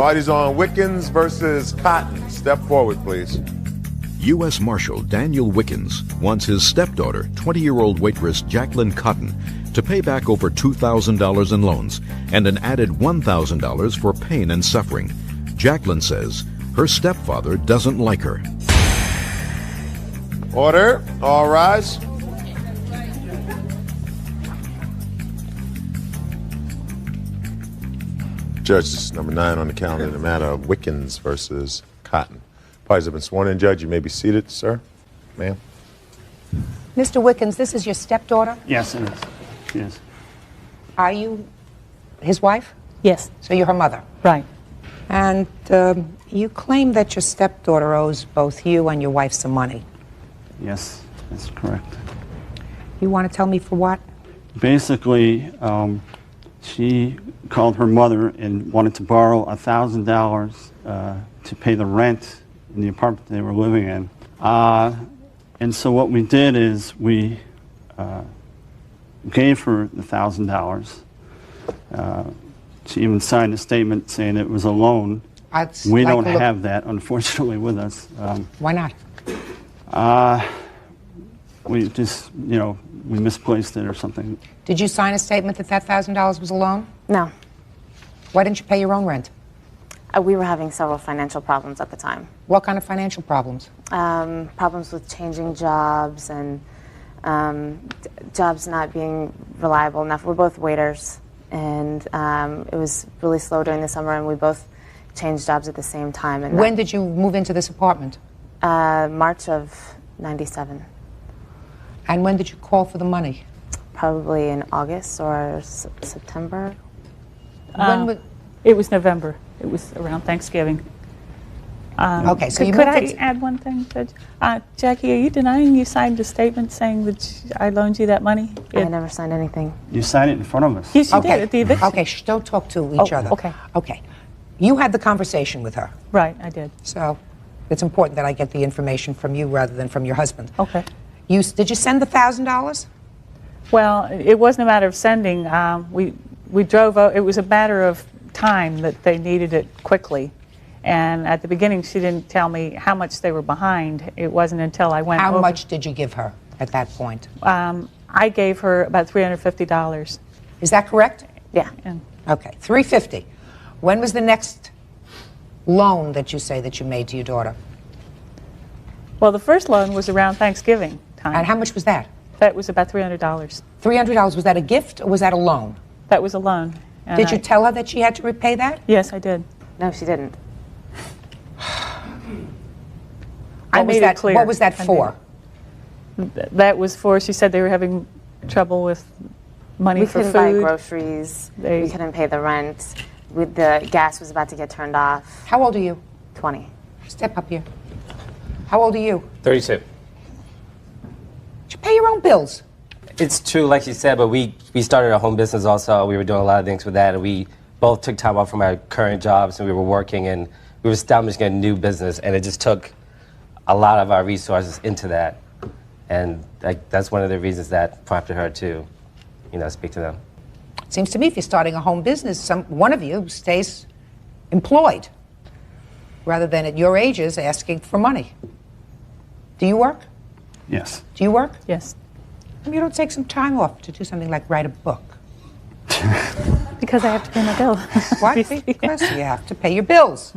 Party's on Wickens versus Cotton. Step forward, please. U.S. Marshal Daniel Wickens wants his stepdaughter, 20-year-old waitress Jacqueline Cotton, to pay back over $2,000 in loans and an added $1,000 for pain and suffering. Jacqueline says her stepfather doesn't like her. Order. All rise. Judge, this is number 9 on the calendar in the matter of Wickens versus Cotton. Parties have been sworn in. Judge, you may be seated, sir. Ma'am. Mr. Wickens, this is your stepdaughter? Yes, it is. Yes. Are you his wife? Yes. So you're her mother? Right. And you claim that your stepdaughter owes both you and your wife some money. Yes, that's correct. You want to tell me for what? Basically, she called her mother and wanted to borrow $1,000 to pay the rent in the apartment they were living in. And so what we did is we gave her the $1,000. She even signed a statement saying it was a loan. We don't have that, unfortunately, with us. Why not? We just, we misplaced it or something. Did you sign a statement that that $1,000 was a loan? No. Why didn't you pay your own rent? We were having several financial problems at the time. What kind of financial problems? Problems with changing jobs and jobs not being reliable enough. We're both waiters, and it was really slow during the summer, and we both changed jobs at the same time. And when did you move into this apartment? March of '97. And when did you call for the money? Probably in August or September. It was November. It was around Thanksgiving. Okay, so could I add one thing, Judge? Jackie, are you denying you signed a statement saying that I loaned you that money? I never signed anything. You signed it in front of us. Yes, you did at the eviction. Okay, don't talk to each other. Okay. Okay. You had the conversation with her. Right, I did. So it's important that I get the information from you rather than from your husband. Okay. Did you send the $1,000? Well, it wasn't a matter of sending. We drove. It was a matter of time that they needed it quickly. And at the beginning, she didn't tell me how much they were behind. It wasn't until I went How over. much did you give her at that point? I gave her about $350. Is that correct? Yeah. Okay, $350. When was the next loan that you say that you made to your daughter? Well, the first loan was around Thanksgiving time. And how much was that? That was about $300. $300. Was that a gift or was that a loan? That was a loan. Did you tell her that she had to repay that? Yes, I did. No, she didn't. I made it clear. What was that for? That was for, she said they were having trouble with money for food. We couldn't buy groceries. We couldn't pay the rent. The gas was about to get turned off. How old are you? 20. Step up here. How old are you? 32. Did you pay your own bills? It's true, like you said, but we started a home business also. We were doing a lot of things with that, and we both took time off from our current jobs, and we were working, and we were establishing a new business, and it just took a lot of our resources into that. And that's one of the reasons that prompted her to, speak to them. It seems to me if you're starting a home business, one of you stays employed rather than at your ages asking for money. Do you work? Yes. Do you work? Yes. You don't take some time off to do something like write a book. Because I have to pay my bill. What? Because you have to pay your bills.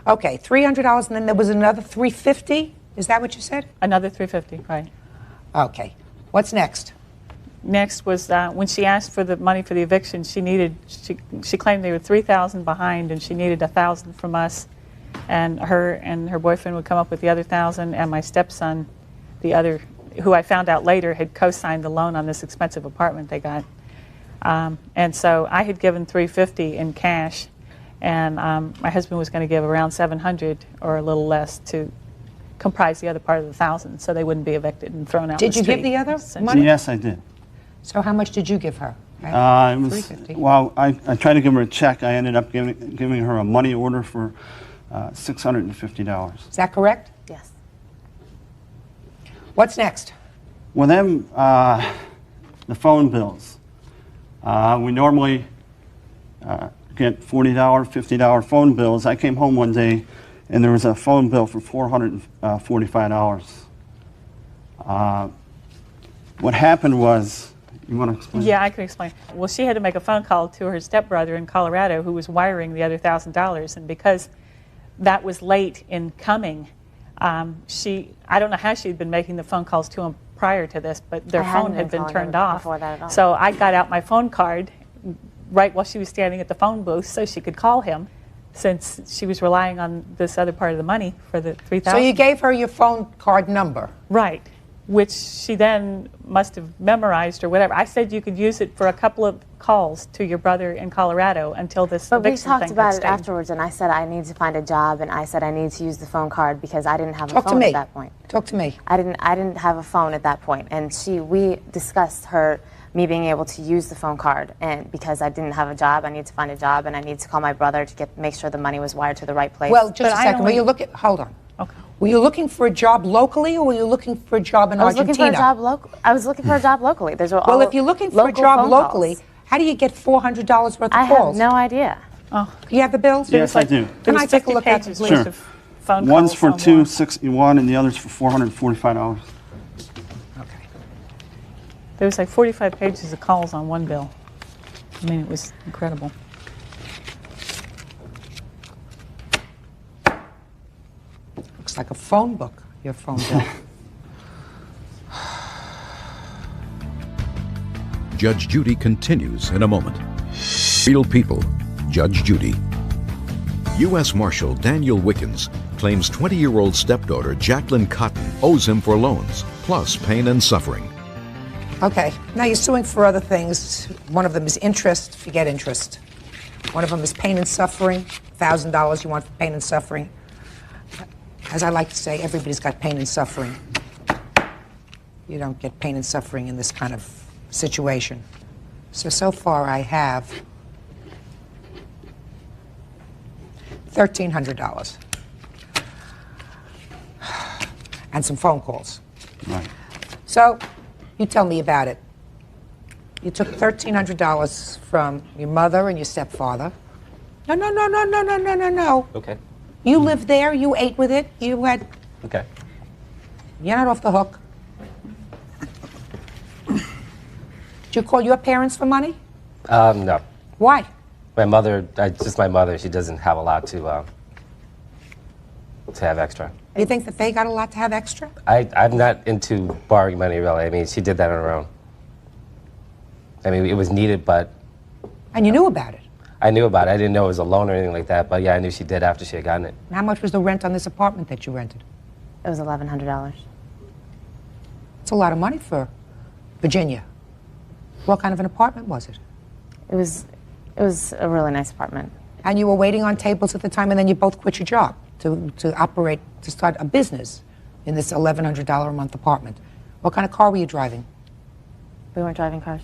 Okay, $300, and then there was another $350. Is that what you said? Another $350, right. Okay. What's next? Next was when she asked for the money for the eviction, she claimed they were $3,000 behind, and she needed $1,000 from us, and her boyfriend would come up with the other $1,000, and my stepson, the other, who I found out later had co-signed the loan on this expensive apartment they got. And so I had given $350 in cash, and my husband was going to give around $700 or a little less to comprise the other part of the $1,000, so they wouldn't be evicted and thrown out. Did you give the other money? Yes, I did. So how much did you give her? It was, $350. Well, I tried to give her a check. I ended up giving her a money order for $650. Is that correct? Yes. What's next? Well, then, the phone bills. We normally get $40, $50 phone bills. I came home one day and there was a phone bill for $445. What happened was, you want to explain? Yeah, I can explain. Well, she had to make a phone call to her stepbrother in Colorado who was wiring the other $1,000, and because that was late in coming, I don't know how she'd been making the phone calls to him prior to this, but their phone had been turned off. So I got out my phone card right while she was standing at the phone booth so she could call him, since she was relying on this other part of the money for the $3,000. So you gave her your phone card number. Right, which she then must have memorized or whatever. I said you could use it for a couple of calls to your brother in Colorado until this But we eviction talked thing about got it afterwards, and I said I need to find a job, and I said I need to use the phone card because I didn't have a phone at that point. Talk to me. I didn't have a phone at that point, and we discussed me being able to use the phone card, and because I didn't have a job, I need to find a job, and I need to call my brother to make sure the money was wired to the right place. Well, just a second. Hold on. Okay. Were you looking for a job locally, or were you looking for a job in Argentina? I was looking for a job locally. Well, if you're looking for a job locally, how do you get $400 worth of calls? I have no idea. Oh. You have the bills? Yes, I do. Can I take a look at it, please? Sure. One's for $261 and the other's for $445. Okay. There was like 45 pages of calls on one bill. I mean, it was incredible. Looks like a phone book, your phone bill. Judge Judy continues in a moment. Real people, Judge Judy. U.S. Marshal Daniel Wickens claims 20-year-old stepdaughter Jacqueline Cotton owes him for loans, plus pain and suffering. Okay, now you're suing for other things. One of them is interest, forget interest. One of them is pain and suffering, $1,000 you want for pain and suffering. As I like to say, everybody's got pain and suffering. You don't get pain and suffering in this kind of situation. So far I have $1,300 and some phone calls. Right. So you tell me about it. You took $1,300 from your mother and your stepfather. No. Okay. You lived there, you ate with it, you had... Okay. You're not off the hook. Did you call your parents for money? No. Why? My mother, just my mother, she doesn't have a lot to have extra. You think that they got a lot to have extra? I'm not into borrowing money, really. I mean, she did that on her own. I mean, it was needed, but... And you knew about it? I knew about it. I didn't know it was a loan or anything like that, but yeah, I knew she did after she had gotten it. How much was the rent on this apartment that you rented? It was $1,100. It's a lot of money for Virginia. What kind of an apartment was it? It was a really nice apartment. And you were waiting on tables at the time, and then you both quit your job to start a business in this $1,100 a month apartment. What kind of car were you driving? We weren't driving cars.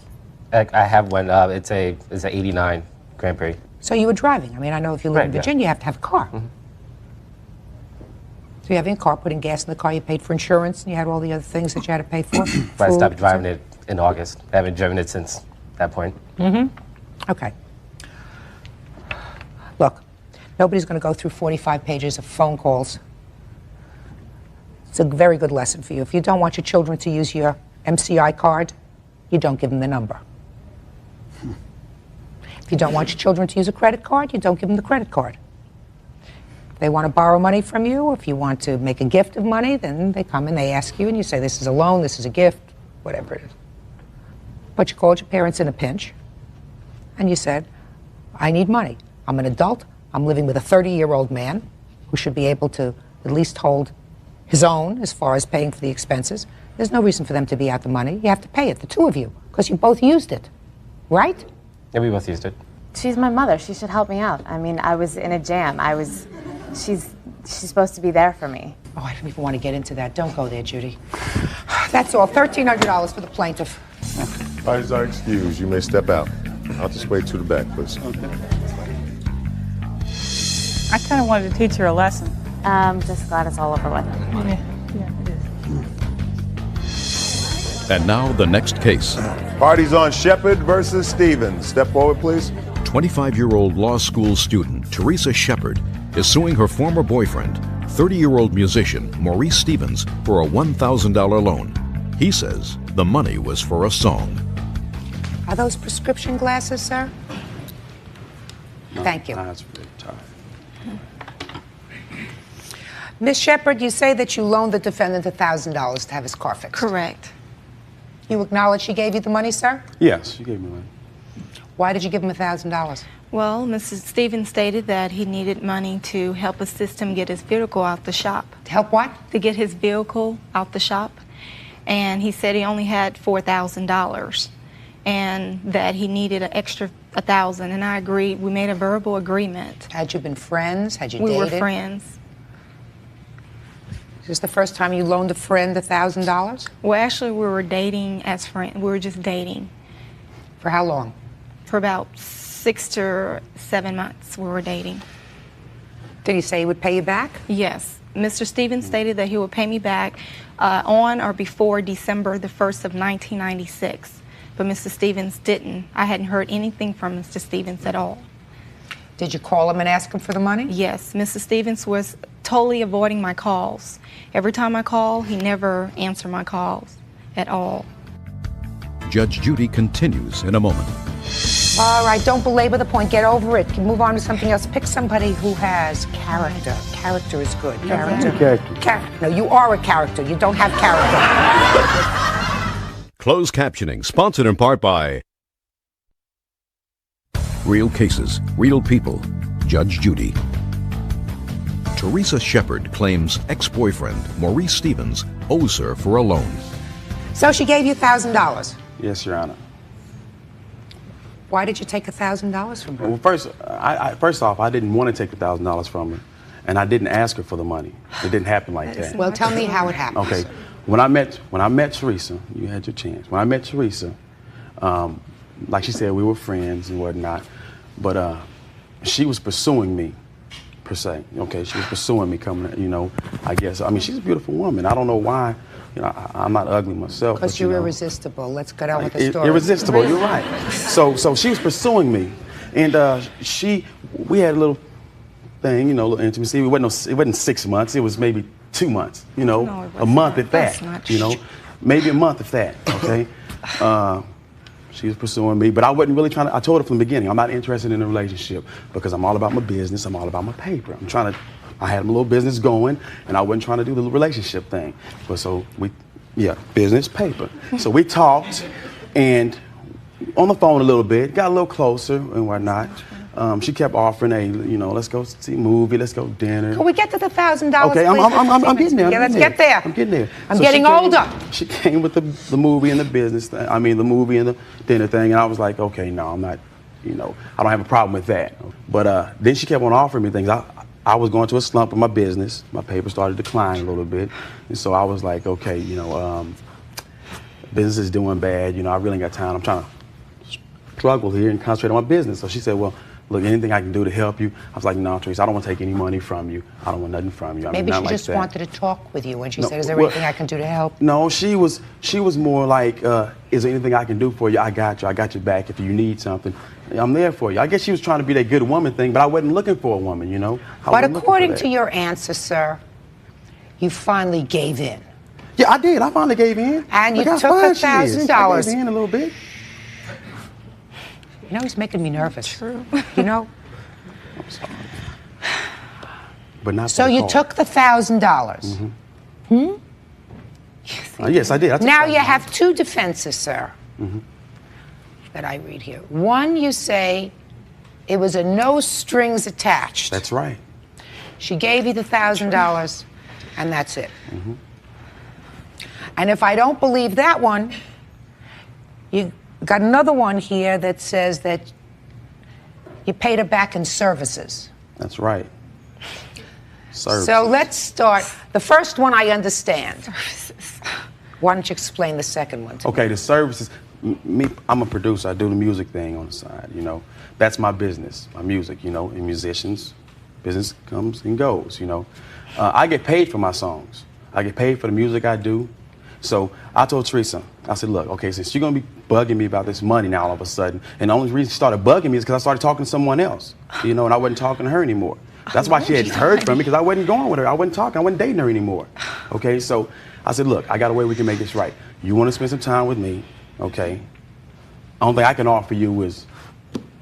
I have one. It's an '89 Grand Prix. So you were driving. I mean, I know if you live in Virginia, you have to have a car. Mm-hmm. So you having a car, putting gas in the car, you paid for insurance, and you had all the other things that you had to pay for. But I stopped driving it in August. I haven't driven it since that point. Mm-hmm. Okay. Look, nobody's going to go through 45 pages of phone calls. It's a very good lesson for you. If you don't want your children to use your MCI card, you don't give them the number. If you don't want your children to use a credit card, you don't give them the credit card. If they want to borrow money from you, or if you want to make a gift of money, then they come and they ask you, and you say, this is a loan, this is a gift, whatever it is. But you called your parents in a pinch, and you said, I need money. I'm an adult. I'm living with a 30-year-old man who should be able to at least hold his own as far as paying for the expenses. There's no reason for them to be out the money. You have to pay it, the two of you, because you both used it, right? Yeah, we both used it. She's my mother. She should help me out. I mean, I was in a jam. She's supposed to be there for me. Oh, I don't even want to get into that. Don't go there, Judy. That's all. $1,300 for the plaintiff. Parties are excused. You may step out. I'll just wait to the back, please. Okay. I kind of wanted to teach her a lesson. I'm just glad it's all over with. Yeah, it is. And now the next case. Parties on Shepard versus Stevens. Step forward, please. 25-year-old law school student Teresa Shepard is suing her former boyfriend, 30-year-old musician Maurice Stevens, for a $1,000 loan. He says the money was for a song. Are those prescription glasses, sir? No, Thank you. That's very tired. Ms. Shepard, you say that you loaned the defendant $1,000 to have his car fixed. Correct. You acknowledge she gave you the money, sir? Yes, she gave me money. Why did you give him $1,000? Well, Mr. Stevens stated that he needed money to help assist him get his vehicle out the shop. To help what? To get his vehicle out the shop. And he said he only had $4,000 and that he needed an extra $1,000. And I agreed. We made a verbal agreement. Had you been friends? Had you We dated? were friends. Is this the first time you loaned a friend $1,000? Well, actually, we were dating as friends. We were just dating. For how long? For about 6 to 7 months, we were dating. Did he say he would pay you back? Yes. Mr. Stevens stated that he would pay me back on or before December the 1st of 1996. But Mr. Stevens didn't. I hadn't heard anything from Mr. Stevens at all. Did you call him and ask him for the money? Yes. Mr. Stevens was totally avoiding my calls. Every time I call, he never answered my calls at all. Judge Judy continues in a moment. All right, don't belabor the point. Get over it. Move on to something else. Pick somebody who has character. Character is good. Character. No, you are a character. You don't have character. Closed captioning, sponsored in part by Real Cases, Real People, Judge Judy. Teresa Shepard claims ex-boyfriend Maurice Stevens owes her for a loan. So she gave you $1,000. Yes, Your Honor. Why did you take $1,000 from her? Well, first off, I didn't want to take $1,000 from her, and I didn't ask her for the money. It didn't happen like that. Well, tell me how it happened. Okay. When I met Teresa, you had your chance. When I met Teresa, like she said, we were friends and whatnot, but she was pursuing me, per se. Okay, she was pursuing me, coming, you know, I guess. I mean, she's a beautiful woman. I don't know why. You know, I'm not ugly myself. Because you're irresistible. Let's get on with the story. Irresistible, you're right. So she was pursuing me, and we had a little thing, you know, a little intimacy. It wasn't 6 months. It was maybe 2 months. You know, No, a month at That's that. not You know, maybe a month at that. Okay. She was pursuing me, but I wasn't really trying to. I told her from the beginning, I'm not interested in a relationship because I'm all about my business. I'm all about my paper. I had a little business going, and I wasn't trying to do the relationship thing. But business, paper. So we talked, and on the phone a little bit, got a little closer and whatnot. She kept offering, let's go see a movie, let's go dinner. Can we get to the $1,000? Okay, I'm getting there. Yeah, let's get there. I'm getting there. I'm getting older. She came with the movie and the business thing. I mean, the movie and the dinner thing, and I was like, okay, no, I'm not. I don't have a problem with that. But then she kept on offering me things. I was going to a slump in my business. My paper started to decline a little bit. And so I was like, okay, business is doing bad. I really ain't got time. I'm trying to struggle here and concentrate on my business. So she said, well, look, anything I can do to help you? I was like, no, Teresa, I don't want to take any money from you. I don't want nothing from you. Maybe she like just that. wanted to talk with you when she No, said, is there well, anything I can do to help? No, she was more like, is there anything I can do for you? I got you. I got your back if you need something. I'm there for you. I guess she was trying to be that good woman thing, but I wasn't looking for a woman, But according to your answer, sir, you finally gave in. Yeah, I did. I finally gave in. And you Look took how fine she is. I $1,000. gave in a little bit. He's making me nervous. True. I'm sorry. But not So for the you call. took the $1,000. Yes, I did. I took Now $1,000. you have two defenses, sir, that I read here. One, you say it was a no strings attached. That's right. She gave you the $1,000, and that's it. And if I don't believe that one, you got another one here that says that you paid her back in services. That's right. Services. So let's start. The first one I understand. Why don't you explain the second one to me? Okay, the services. Me, I'm a producer. I do the music thing on the side. That's my business, my music. And musicians, business comes and goes. I get paid for my songs. I get paid for the music I do. So I told Teresa, I said, look, okay, since you're going to be bugging me about this money now all of a sudden, and the only reason she started bugging me is because I started talking to someone else, you know, and I wasn't talking to her anymore. That's why she hadn't heard from me, because I wasn't going with her. I wasn't talking. I wasn't dating her anymore. Okay, so I said, look, I got a way we can make this right. You want to spend some time with me, okay? Only thing I can offer you is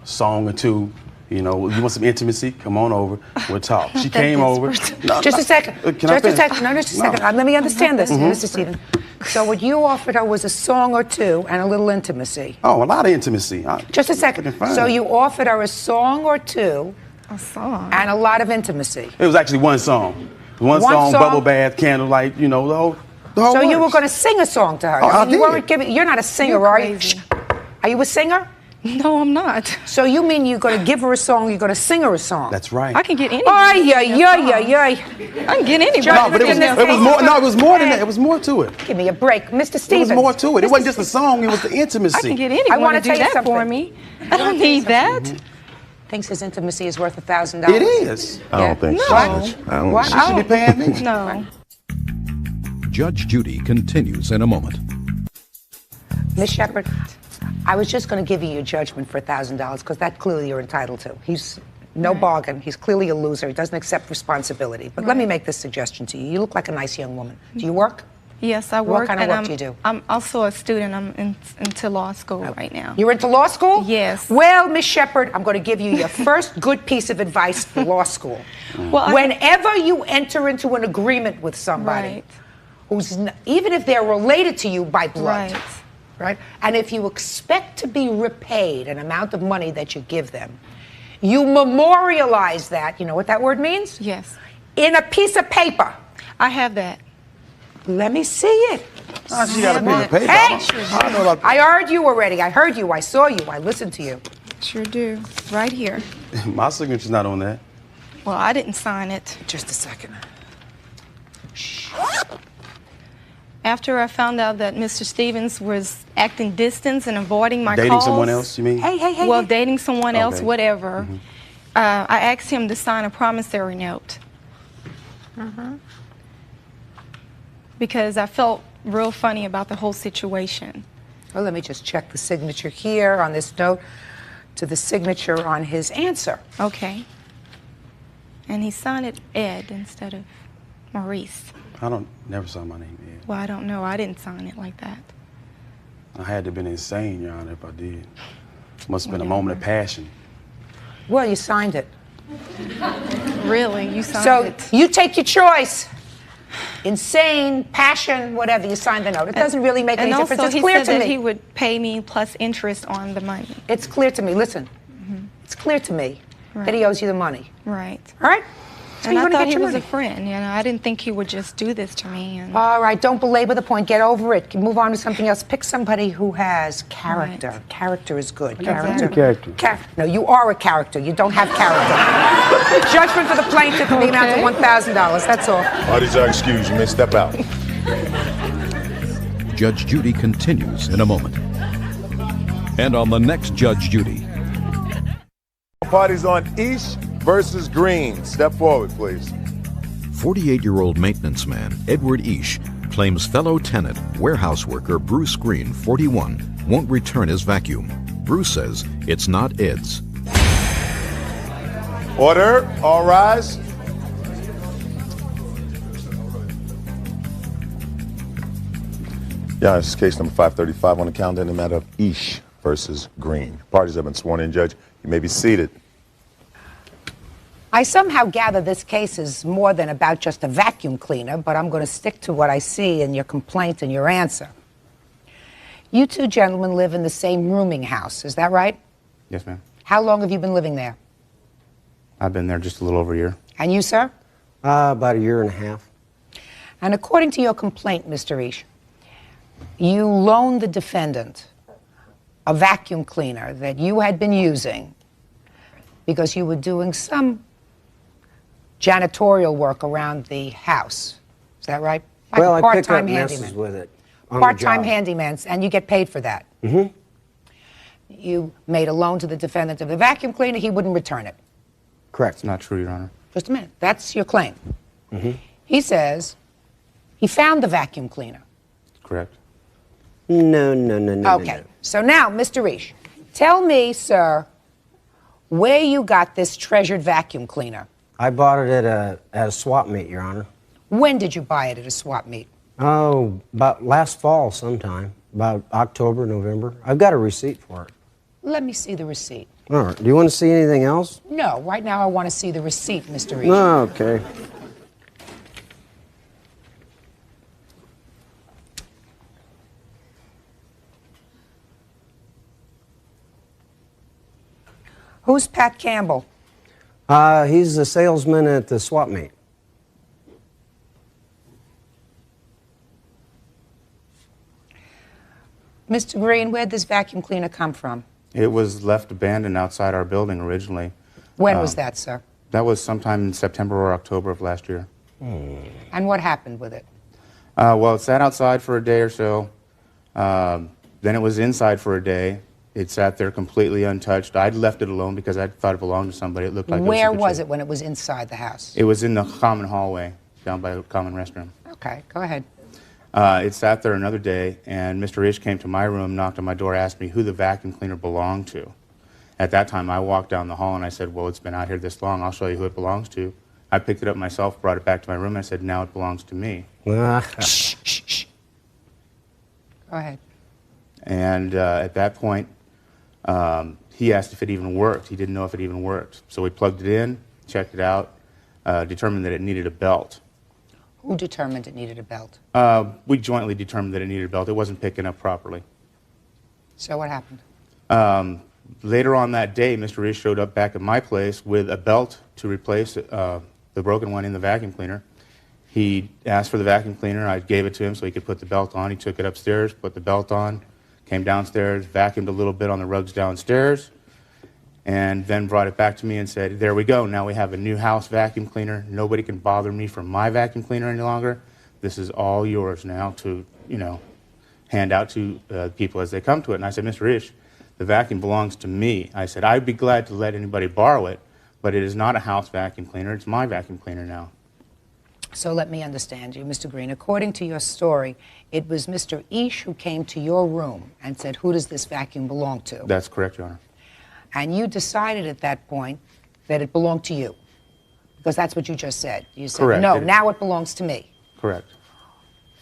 a song or two. You know, you want some intimacy? Come on over. We'll talk. She came over. No, just a second. Can I just a second. No, just a second. Let me understand this, Mm-hmm. Mr. Stevens. So what you offered her was a song or two and a little intimacy. Oh, a lot of intimacy. Just a second. So you offered her a song or two. A song. And a lot of intimacy. It was actually one song. One song, bubble bath, candlelight, you know, the whole So you were works. going to sing a song to her. Oh, I you did. weren't giving. You're not a singer, You're are you? crazy. Are you a singer? No, I'm not. So you mean you're going to give her a song, you're going to sing her a song? That's right. I can get any. Ay, ay, ay, ay, ay. I can get anybody. Judge, No, but it was Goodness more. No, it was more than Hey. that. It was more to it. Give me a break. Mr. There Stevens. was more to it. It wasn't just a song. It was the intimacy. I can get I anyone wanna to do tell you that for something. me. I don't need that. Thinks his intimacy is worth $1,000. It is. I don't think so. No. Judge. I don't What? She should be paying me. No. Judge Judy continues in a moment. Miss Shepard, I was just going to give you your judgment for $1,000 because that clearly you're entitled to. He's no bargain. He's clearly a loser. He doesn't accept responsibility. But let me make this suggestion to you. You look like a nice young woman. Do you work? Yes, I work. What kind of and work do you do? I'm also a student. I'm into law school right now. You're into law school? Yes. Well, Miss Shepard, I'm going to give you your first good piece of advice for law school. Well, Whenever you enter into an agreement with somebody, Right. even if they're related to you by blood, Right. right? And if you expect to be repaid an amount of money that you give them, you memorialize that. You know what that word means? Yes. In a piece of paper. I have that. Let me see it. Oh, she got a piece of paper. Hey! I don't know about. I heard you already. I heard you. I saw you. I listened to you. Sure do. Right here. My signature's not on that. Well, I didn't sign it. Just a second. After I found out that Mr. Stevens was acting distant and avoiding my Dating calls. someone else, you mean? Hey. Well, dating someone else, Okay. whatever. I asked him to sign a promissory note. Because I felt real funny about the whole situation. Well, let me just check the signature here on this note to the signature on his answer. Okay. And he signed it Ed instead of Maurice. Never saw my name, Ed. Well, I don't know. I didn't sign it like that. I had to have been insane, Your Honor, if I did. Must have been a moment of passion. Well, you signed it. Really? You signed So it? you take your choice. Insane, passion, whatever, you signed the note. It doesn't really make any And difference. also, It's he clear said to that me. he would pay me plus interest on the money. It's clear to me. Listen, it's clear to me that he owes you the money. Right. All right? So And you're I going to thought get he your was money. a friend. You know, I didn't think he would just do this to me. And All right, don't belabor the point. Get over it. Move on to something else. Pick somebody who has character. Right. Character is good. Exactly. No, you are a character. You don't have character. Judgment for the plaintiff in the amount of $1,000. That's all. Parties are excused. You may step out. Judge Judy continues in a moment. And on the next Judge Judy. Parties on Ish versus Green. Step forward, please. 48-year-old maintenance man Edward Ish claims fellow tenant, warehouse worker Bruce Green, 41, won't return his vacuum. Bruce says it's not Ed's. Order. All rise. Yeah, this is case number 535 on the calendar in the matter of Ish versus Green. Parties have been sworn in, Judge. You may be seated. I somehow gather this case is more than about just a vacuum cleaner, but I'm going to stick to what I see in your complaint and your answer. You two gentlemen live in the same rooming house, is that right? Yes, ma'am. How long have you been living there? I've been there just a little over a year. And you, sir? About a year and a half. And according to your complaint, Mr. Ish, you loaned the defendant a vacuum cleaner that you had been using because you were doing some janitorial work around the house. Is that right? Like Well, a I pick up part-time messes handyman. with it on the Part-time job. handymans, and you get paid for that. Mm-hmm. You made a loan to the defendant of the vacuum cleaner. He wouldn't return it. Correct. It's not true, Your Honor. Just a minute. That's your claim. He says he found the vacuum cleaner. Correct. No, no, no, no. Okay. So now, Mr. Reish, tell me, sir, where you got this treasured vacuum cleaner. I bought it at a swap meet, Your Honor. When did you buy it at a swap meet? Oh, about last fall sometime. About October, November. I've got a receipt for it. Let me see the receipt. All right. Do you want to see anything else? No, right now I want to see the receipt, Mr. Reish. No, okay. Who's Pat Campbell? He's the salesman at the swap meet. Mr. Green, where'd this vacuum cleaner come from? It was left abandoned outside our building originally. When was that, sir? That was sometime in September or October of last year. And what happened with it? Well, it sat outside for a day or so. Then it was inside for a day. It sat there completely untouched. I'd left it alone because I thought it belonged to somebody. It looked like Where it was was it when it was inside the house? It was in the common hallway down by the common restroom. Okay, go ahead. It sat there another day, and Mr. Ish came to my room, knocked on my door, asked me who the vacuum cleaner belonged to. At that time, I walked down the hall and I said, well, it's been out here this long. I'll show you who it belongs to. I picked it up myself, brought it back to my room, and I said, now it belongs to me. Shh, shh, shh. Go ahead. And at that point, he asked if it even worked. He didn't know if it even worked. So we plugged it in, checked it out, determined that it needed a belt. Who determined it needed a belt? We jointly determined that it needed a belt. It wasn't picking up properly. So what happened? Later on that day, Mr. Ish showed up back at my place with a belt to replace the broken one in the vacuum cleaner. He asked for the vacuum cleaner. I gave it to him so he could put the belt on. He took it upstairs, put the belt on, came downstairs, vacuumed a little bit on the rugs downstairs, and then brought it back to me and said, there we go. Now we have a new house vacuum cleaner. Nobody can bother me for my vacuum cleaner any longer. This is all yours now to, you know, hand out to people as they come to it. And I said, Mr. Ish, the vacuum belongs to me. I said, I'd be glad to let anybody borrow it, but it is not a house vacuum cleaner. It's my vacuum cleaner now. So let me understand you, Mr. Green. According to your story, it was Mr. Ish who came to your room and said, who does this vacuum belong to? That's correct, Your Honor. And you decided at that point that it belonged to you, because that's what you just said. You said, Correct. no, now it belongs to me. Correct.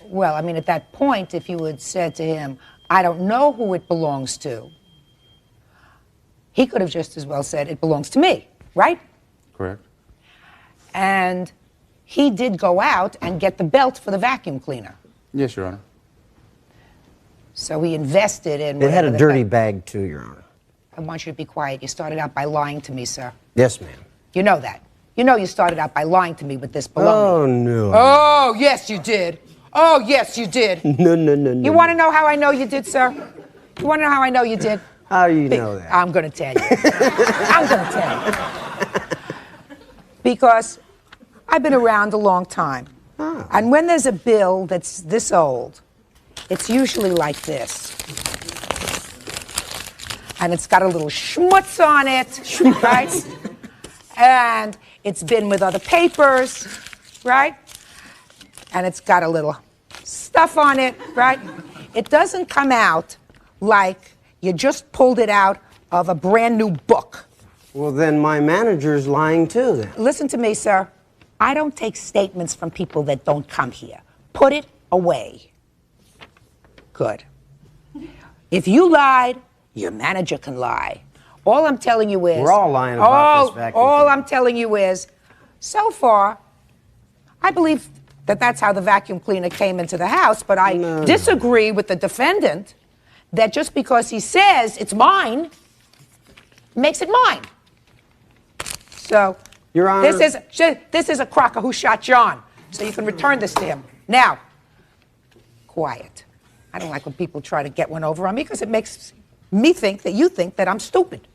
Well, I mean, at that point, if you had said to him, I don't know who it belongs to, he could have just as well said, it belongs to me, right? Correct. And he did go out and get the belt for the vacuum cleaner. Yes, Your Honor. So he invested in It had whatever a the dirty bag, too, Your Honor. I want you to be quiet. You started out by lying to me, sir. Yes, ma'am. You know that. You know you started out by lying to me with this baloney. Oh, no. Oh, yes, you did. Oh, yes, you did. No, no, no, no. You want to know how I know you did, sir? You want to know how I know you did? How do you know that? I'm going to tell you. I'm going to tell you. Because I've been around a long time. Ah. And when there's a bill that's this old, it's usually like this. And it's got a little schmutz on it, right? And it's been with other papers, right? And it's got a little stuff on it, right? It doesn't come out like you just pulled it out of a brand new book. Well, then my manager's lying, too, then. Listen to me, sir. I don't take statements from people that don't come here. Put it away. Good. If you lied, your manager can lie. All I'm telling you is... We're all lying about this vacuum All cleaner. I'm telling you is, so far, I believe that that's how the vacuum cleaner came into the house, but I disagree with the defendant that just because he says it's mine, makes it mine. So, Your Honor. this is a crocker who shot John, so you can return this to him. Now, quiet. I don't like when people try to get one over on me because it makes me think that you think that I'm stupid.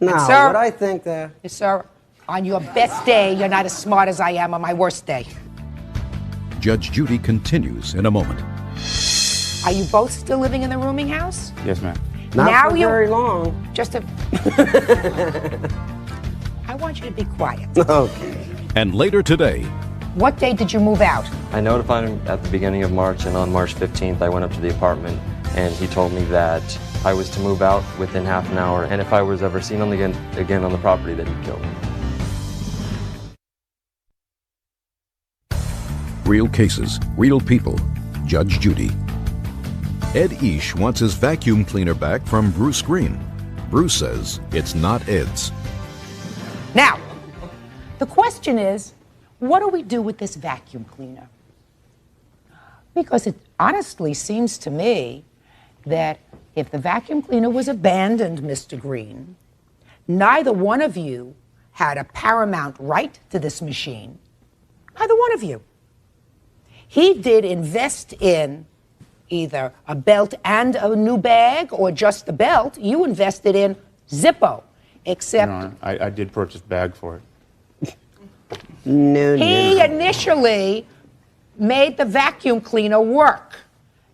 No, sir- would I think that? Yes, sir, on your best day, you're not as smart as I am on my worst day. Judge Judy continues in a moment. Are you both still living in the rooming house? Yes, ma'am. Not Now for you- very long. Just a... I want you to be quiet. Okay. And later today, What day did you move out? I notified him at the beginning of March, and on March 15th, I went up to the apartment, and he told me that I was to move out within half an hour, and if I was ever seen again on the property, that he'd kill me. Real cases, real people. Judge Judy. Ed Eash wants his vacuum cleaner back from Bruce Green. Bruce says it's not Ed's. Now, the question is, what do we do with this vacuum cleaner? Because it honestly seems to me that if the vacuum cleaner was abandoned, Mr. Green, neither one of you had a paramount right to this machine. Neither one of you. He did invest in either a belt and a new bag or just the belt. You invested in Zippo, except... Your Honor, I did purchase a bag for it. He initially made the vacuum cleaner work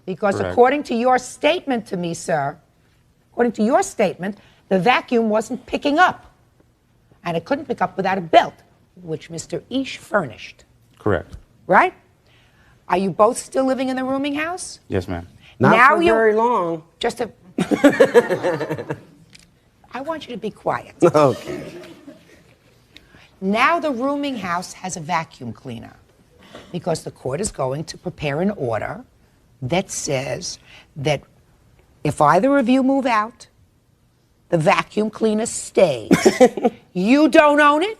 because Correct. According to your statement to me, sir, according to your statement, the vacuum wasn't picking up. And it couldn't pick up without a belt, which Mr. Eash furnished. Correct. Right? Are you both still living in the rooming house? Yes, ma'am. Not for very long. Just a... I want you to be quiet. Okay. Now the rooming house has a vacuum cleaner because the court is going to prepare an order that says that if either of you move out, the vacuum cleaner stays. You don't own it,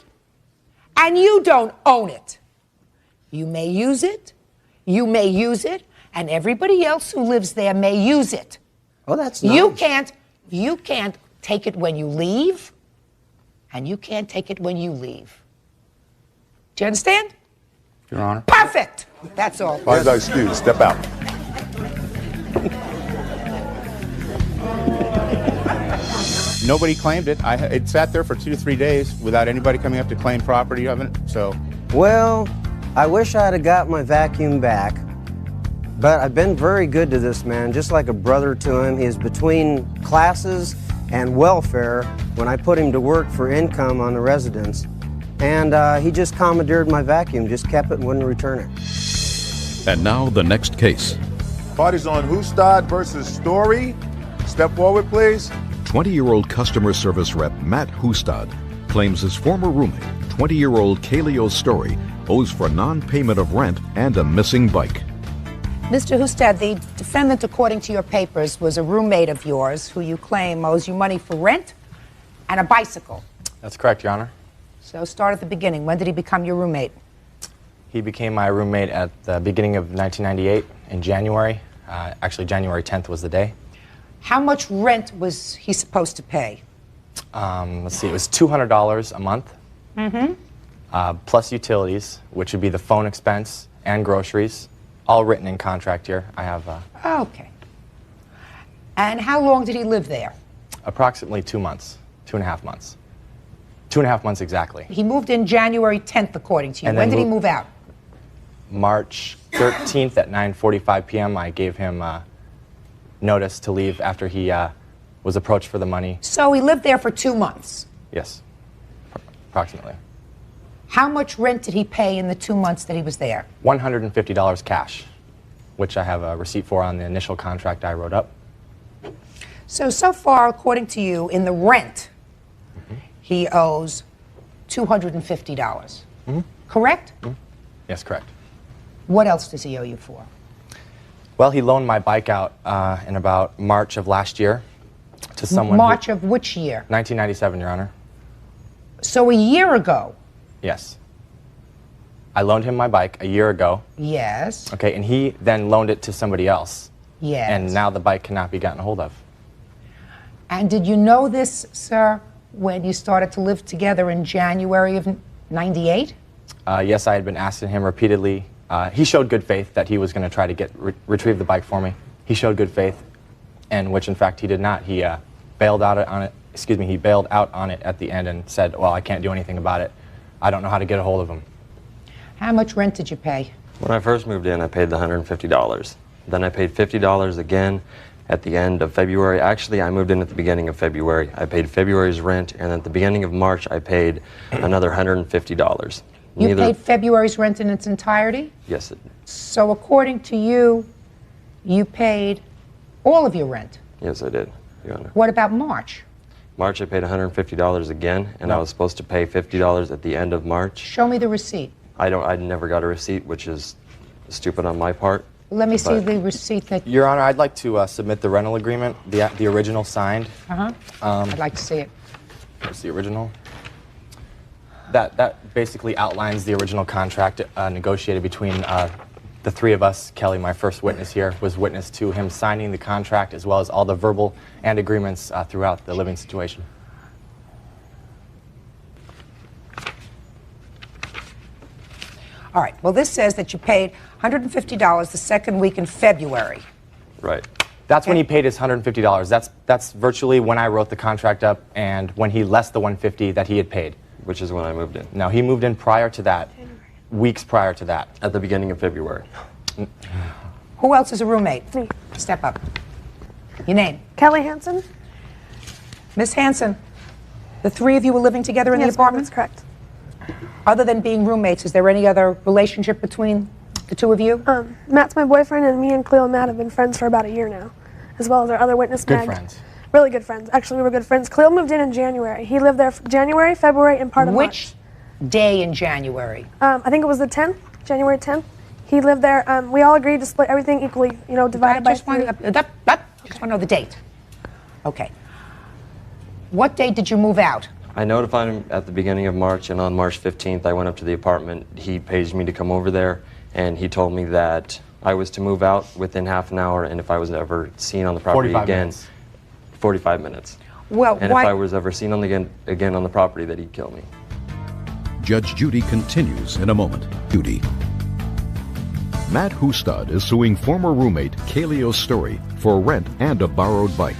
and you don't own it. You may use it, you may use it, and everybody else who lives there may use it. Oh, that's nice. You can't take it when you leave, and you can't take it when you leave. Do you understand? Your Honor. Perfect! That's all. All right, excuse, step out. Nobody claimed it. It sat there for 2 to 3 days without anybody coming up to claim property of it. So, Well, I wish I'd have got my vacuum back, but I've been very good to this man, just like a brother to him. He's between classes and welfare when I put him to work for income on the residence. And he just commandeered my vacuum, just kept it and wouldn't return it. And now the next case. Parties on Hustad versus Story. Step forward, please. 20-year-old customer service rep Matt Hustad claims his former roommate, 20-year-old Kaleo Story, owes for non-payment of rent and a missing bike. Mr. Hustad, the defendant, according to your papers, was a roommate of yours who you claim owes you money for rent and a bicycle. That's correct, Your Honor. So start at the beginning. When did he become your roommate? He became my roommate at the beginning of 1998 in January. Actually, January 10th was the day. How much rent was he supposed to pay? Let's see, it was $200 a month, plus utilities, which would be the phone expense and groceries, all written in contract here. I have Okay. And how long did he live there? approximately 2 months, 2.5 months. 2.5 months exactly. He moved in January 10th, according to you. And When then did he move out? March 13th at 9:45 p.m. I gave him notice to leave after he was approached for the money. So he lived there for 2 months. Yes, approximately. How much rent did he pay in the 2 months that he was there? $150 cash, which I have a receipt for on the initial contract I wrote up. So far, according to you, in the rent, he owes $250. Correct? Yes, correct. What else does he owe you for? Well, he loaned my bike out in about March of last year to someone. March of which year? 1997, Your Honor. So a year ago. Yes. I loaned him my bike a year ago. Yes. Okay, and he then loaned it to somebody else. Yes. And now the bike cannot be gotten a hold of. And did you know this, sir, when you started to live together in January of '98? Yes, I had been asking him repeatedly. He showed good faith that he was going to try to retrieve the bike for me. He showed good faith, and which in fact he did not. He bailed out on it. Excuse me. He bailed out on it at the end and said, "Well, I can't do anything about it. I don't know how to get a hold of him." How much rent did you pay? When I first moved in, I paid the $150. Then I paid $50 again at the end of February. Actually, I moved in at the beginning of February. I paid February's rent, and at the beginning of March, I paid another $150. You paid February's rent in its entirety? Yes, it, So according to you, you paid all of your rent. yes, I did, Your Honor. What about March? March, I paid $150 again, and I was supposed to pay $50 at the end of March. Show me the receipt. I never got a receipt, which is stupid on my part. Let me see but- the receipt that... Your Honor, I'd like to submit the rental agreement, the original signed. I'd like to see it. What's the original? That basically outlines the original contract negotiated between the three of us. Kelly, my first witness here, was witness to him signing the contract as well as all the verbal and agreements throughout the living situation. All right. Well, this says that you paid $150 the second week in February. Right. That's when he paid his $150. That's virtually when I wrote the contract up and when he less the $150 that he had paid. Which is when I moved in. No, he moved in prior to that, weeks prior to that. At the beginning of February. Who else is a roommate? Me. Step up. Your name? Kelly Hansen. Miss Hansen, the three of you were living together in the apartment? That's correct. Other than being roommates, is there any other relationship between the two of you? Matt's my boyfriend, and me and Cleo and Matt have been friends for about a year now, as well as our other witness, Good Meg. friends. Really good friends. Actually, we were good friends. Cleo moved in January. He lived there January, February, and part of March. Which day in January? I think it was the 10th, January 10th. He lived there. We all agreed to split everything equally, you know, divided by 3. Just want to know the date. Okay. What date did you move out? I notified him at the beginning of March, and on March 15th, I went up to the apartment. He paged me to come over there, and he told me that I was to move out within half an hour, and if I was ever seen on the property 45 again, minutes. 45 minutes. Well, and why? if I was ever seen again on the property, that he'd kill me. Judge Judy continues in a moment. Judy. Matt Hustad is suing former roommate Kaleo Story for rent and a borrowed bike.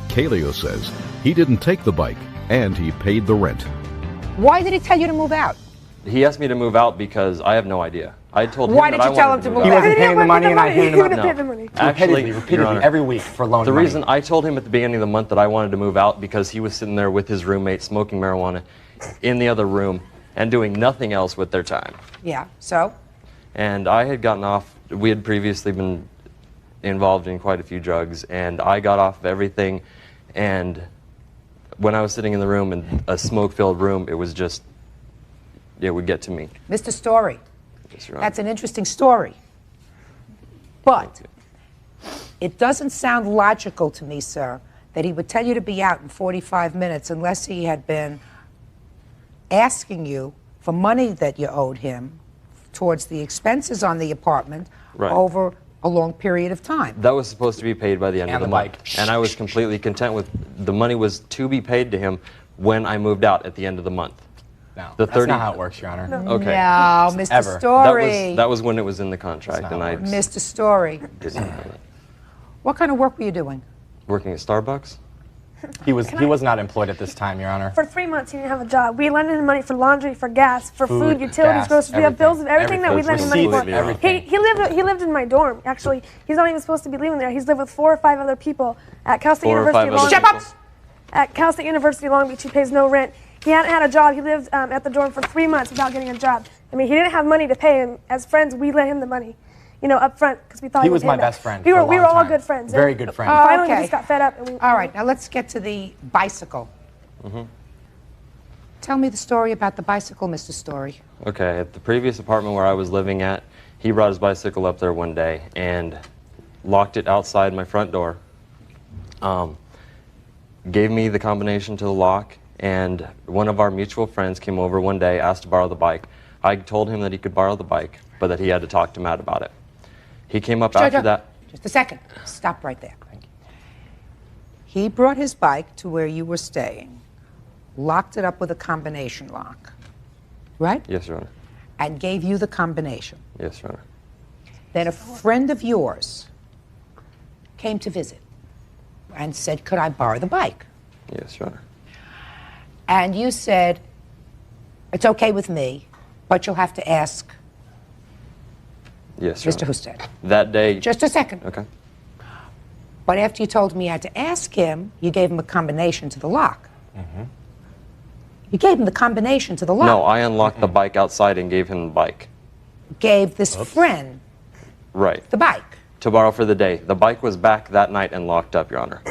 Kaleo says he didn't take the bike and he paid the rent. Why did he tell you to move out? He asked me to move out because I have no idea. I told him Why that did you I tell wanted him to move move out. out? He wasn't paying the money and I handed him out. the money. Actually, Repeatedly, Your Honor, every week for loan the money. reason I told him at the beginning of the month that I wanted to move out because he was sitting there with his roommate smoking marijuana in the other room and doing nothing else with their time. Yeah, so? And I had gotten off, we had previously been involved in quite a few drugs, and I got off of everything, and when I was sitting in the room, in a smoke-filled room, it was just, it would get to me. Mr. Story, Yes, Your Honor. that's an interesting story. But it doesn't sound logical to me, sir, that he would tell you to be out in 45 minutes unless he had been asking you for money that you owed him towards the expenses on the apartment over a long period of time. That was supposed to be paid by the end of the month. And I was completely content with, the money was to be paid to him when I moved out at the end of the month. No, the that's not how it works, Your Honor. Okay. No, Mr. Ever. Story. That was when it was in the contract, and I Mr. Story, didn't know that. what kind of work were you doing? Working at Starbucks? He was not employed at this time, Your Honor. For 3 months, he didn't have a job. We lended him money for laundry, for gas, for food, utilities, gas, groceries. We have bills of everything that we lend him money for. Everything. He lived in my dorm. Actually, he's not even supposed to be living there. He's lived with 4 or 5 other people at Cal State University Long Beach. Shut up! At Cal State University Long Beach, he pays no rent. He hadn't had a job. He lived at the dorm for 3 months without getting a job. I mean, he didn't have money to pay, and as friends, we lent him the money, you know, up front because we thought He would was pay my him back. best friend. We for a were long all time. good friends. Very good friends. Finally, okay. we just got fed up. And we, All right, now let's get to the bicycle. Tell me the story about the bicycle, Mr. Story. Okay, at the previous apartment where I was living at, he brought his bicycle up there one day and locked it outside my front door. Gave me the combination to the lock, and one of our mutual friends came over one day, asked to borrow the bike. I told him that he could borrow the bike, but that he had to talk to Matt about it. He came up after that. Just a second. Stop right there. Thank you. He brought his bike to where you were staying, locked it up with a combination lock, right? Yes, Your Honor. And gave you the combination. Yes, Your Honor. Then a friend of yours came to visit and said, could I borrow the bike? Yes, Your Honor. And you said, it's okay with me, but you'll have to ask Yes, Your Mr. Honor. Husted. That day. Just a second. Okay. But after you told me you had to ask him, you gave him a combination to the lock. You gave him the combination to the lock. No, I unlocked the bike outside and gave him the bike. Gave this friend Right. the bike. To borrow for the day. The bike was back that night and locked up, Your Honor.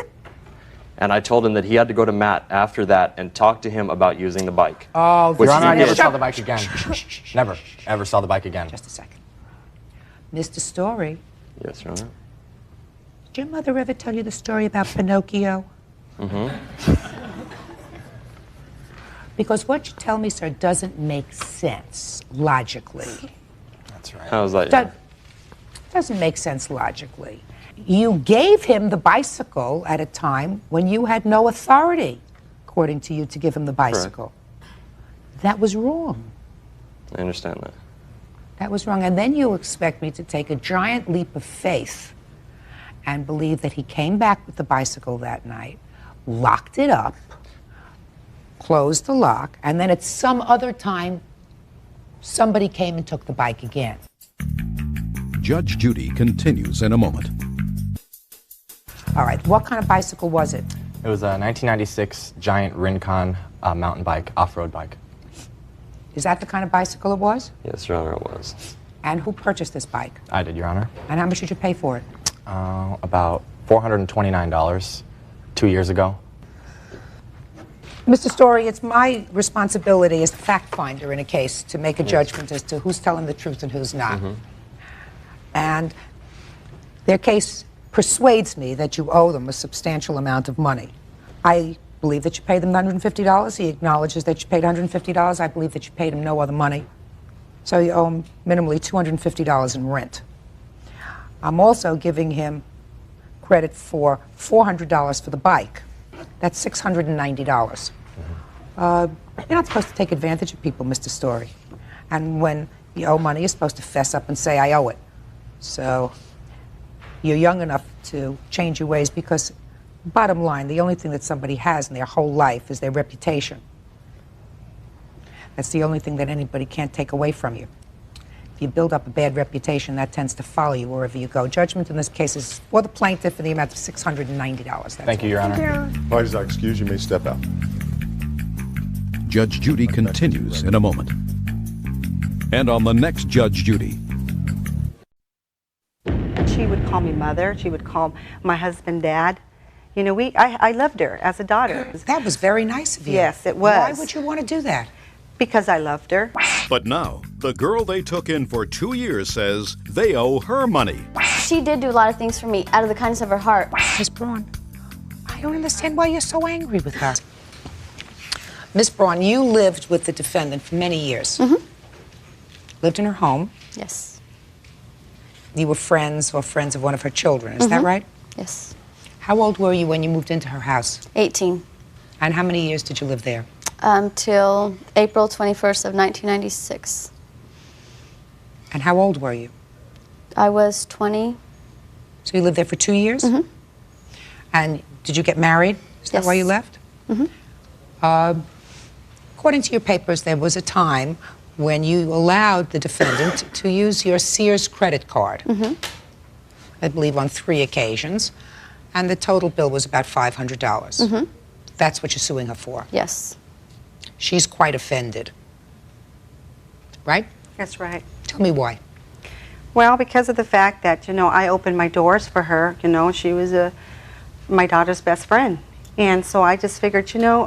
And I told him that he had to go to Matt after that and talk to him about using the bike. Oh, which Your Honor, I he never did. saw the bike again. Never, ever saw the bike again. Just a second. Mr. Story, Yes, Your Honor. did your mother ever tell you the story about Pinocchio? Because what you tell me, sir, doesn't make sense logically. That's right. How was that? Your Honor? Doesn't make sense logically. You gave him the bicycle at a time when you had no authority, according to you, to give him the bicycle. That was wrong. I understand that. That was wrong. And then you expect me to take a giant leap of faith and believe that he came back with the bicycle that night, locked it up, closed the lock, and then at some other time, somebody came and took the bike again. Judge Judy continues in a moment. All right, what kind of bicycle was it? It was a 1996 giant Rincon mountain bike, off-road bike. Is that the kind of bicycle it was? Yes, Your Honor, it was. And who purchased this bike? I did, Your Honor. And how much did you pay for it? About $429 2 years ago. Mr. Story, it's my responsibility as the fact finder in a case to make a judgment as to who's telling the truth and who's not. And their case persuades me that you owe them a substantial amount of money. I believe that you paid them $150. He acknowledges that you paid $150. I believe that you paid him no other money. So you owe him minimally $250 in rent. I'm also giving him credit for $400 for the bike. That's $690. You're not supposed to take advantage of people, Mr. Story. And when you owe money, you're supposed to fess up and say, I owe it. So you're young enough to change your ways because, bottom line, the only thing that somebody has in their whole life is their reputation. That's the only thing that anybody can't take away from you. If you build up a bad reputation, that tends to follow you wherever you go. Judgment in this case is for the plaintiff in the amount of $690. That's Thank you, Your Honor. Parties are excused. You may step out. Judge Judy continues in a moment. And on the next Judge Judy. She would call me mother. She would call my husband dad. You know, I loved her as a daughter. That was very nice of you. Yes, it was. Why would you want to do that? Because I loved her. But now, the girl they took in for 2 years says they owe her money. She did do a lot of things for me out of the kindness of her heart. Miss Braun, I don't understand why you're so angry with her. Miss Braun, you lived with the defendant for many years. Lived in her home. Yes. You were friends or friends of one of her children, is that right? Yes. How old were you when you moved into her house? 18. And how many years did you live there? Till April 21st of 1996. And how old were you? I was 20. So you lived there for 2 years? And did you get married? Is that why you left? According to your papers, there was a time when you allowed the defendant to use your Sears credit card, I believe on 3 occasions, and the total bill was about $500. That's what you're suing her for? Yes. She's quite offended, right? That's right. Tell me why. Well, because of the fact that, you know, I opened my doors for her. You know, she was my daughter's best friend. And so I just figured, you know,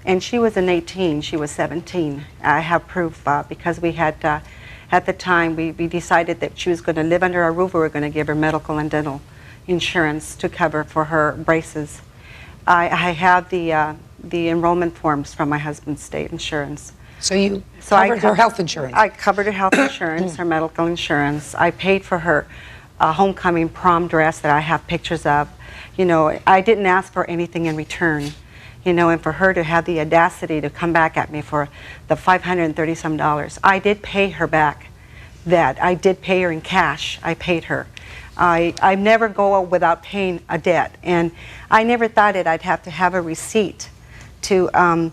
and she wasn't 18, she was 17. I have proof because we had, at the time, we decided that she was going to live under our roof. We were going to give her medical and dental insurance to cover for her braces. I have the enrollment forms from my husband's state insurance. So you covered her health insurance? I covered her health insurance, her medical insurance. I paid for her homecoming prom dress that I have pictures of. You know, I didn't ask for anything in return. You know, and for her to have the audacity to come back at me for the $530-some, I did pay her back that. I did pay her in cash. I paid her. I never go without paying a debt, and I never thought that I'd have to have a receipt to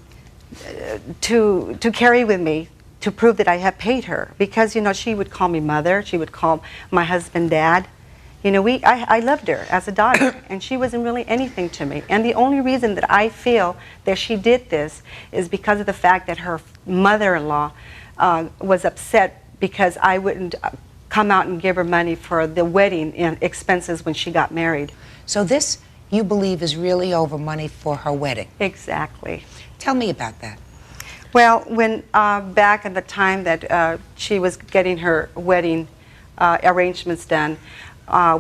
carry with me to prove that I had paid her, because, you know, she would call me mother, she would call my husband dad, You know, I loved her as a daughter, and she wasn't really anything to me. And the only reason that I feel that she did this is because of the fact that her mother-in-law was upset because I wouldn't come out and give her money for the wedding expenses when she got married. So this, you believe, is really over money for her wedding? Exactly. Tell me about that. Well, when back at the time that she was getting her wedding arrangements done,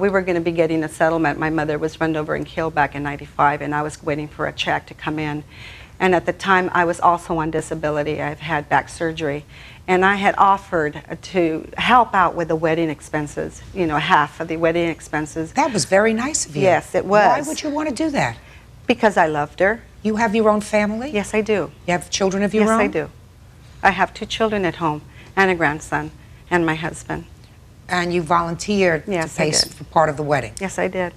we were going to be getting a settlement. My mother was run over and killed back in '95, and I was waiting for a check to come in. And at the time, I was also on disability. I've had back surgery. And I had offered to help out with the wedding expenses, you know, half of the wedding expenses. That was very nice of you. Yes, it was. Why would you want to do that? Because I loved her. You have your own family? Yes, I do. You have children of your own? Yes, I do. I have 2 children at home and a grandson and my husband. And you volunteered to pay for part of the wedding? Yes, I did.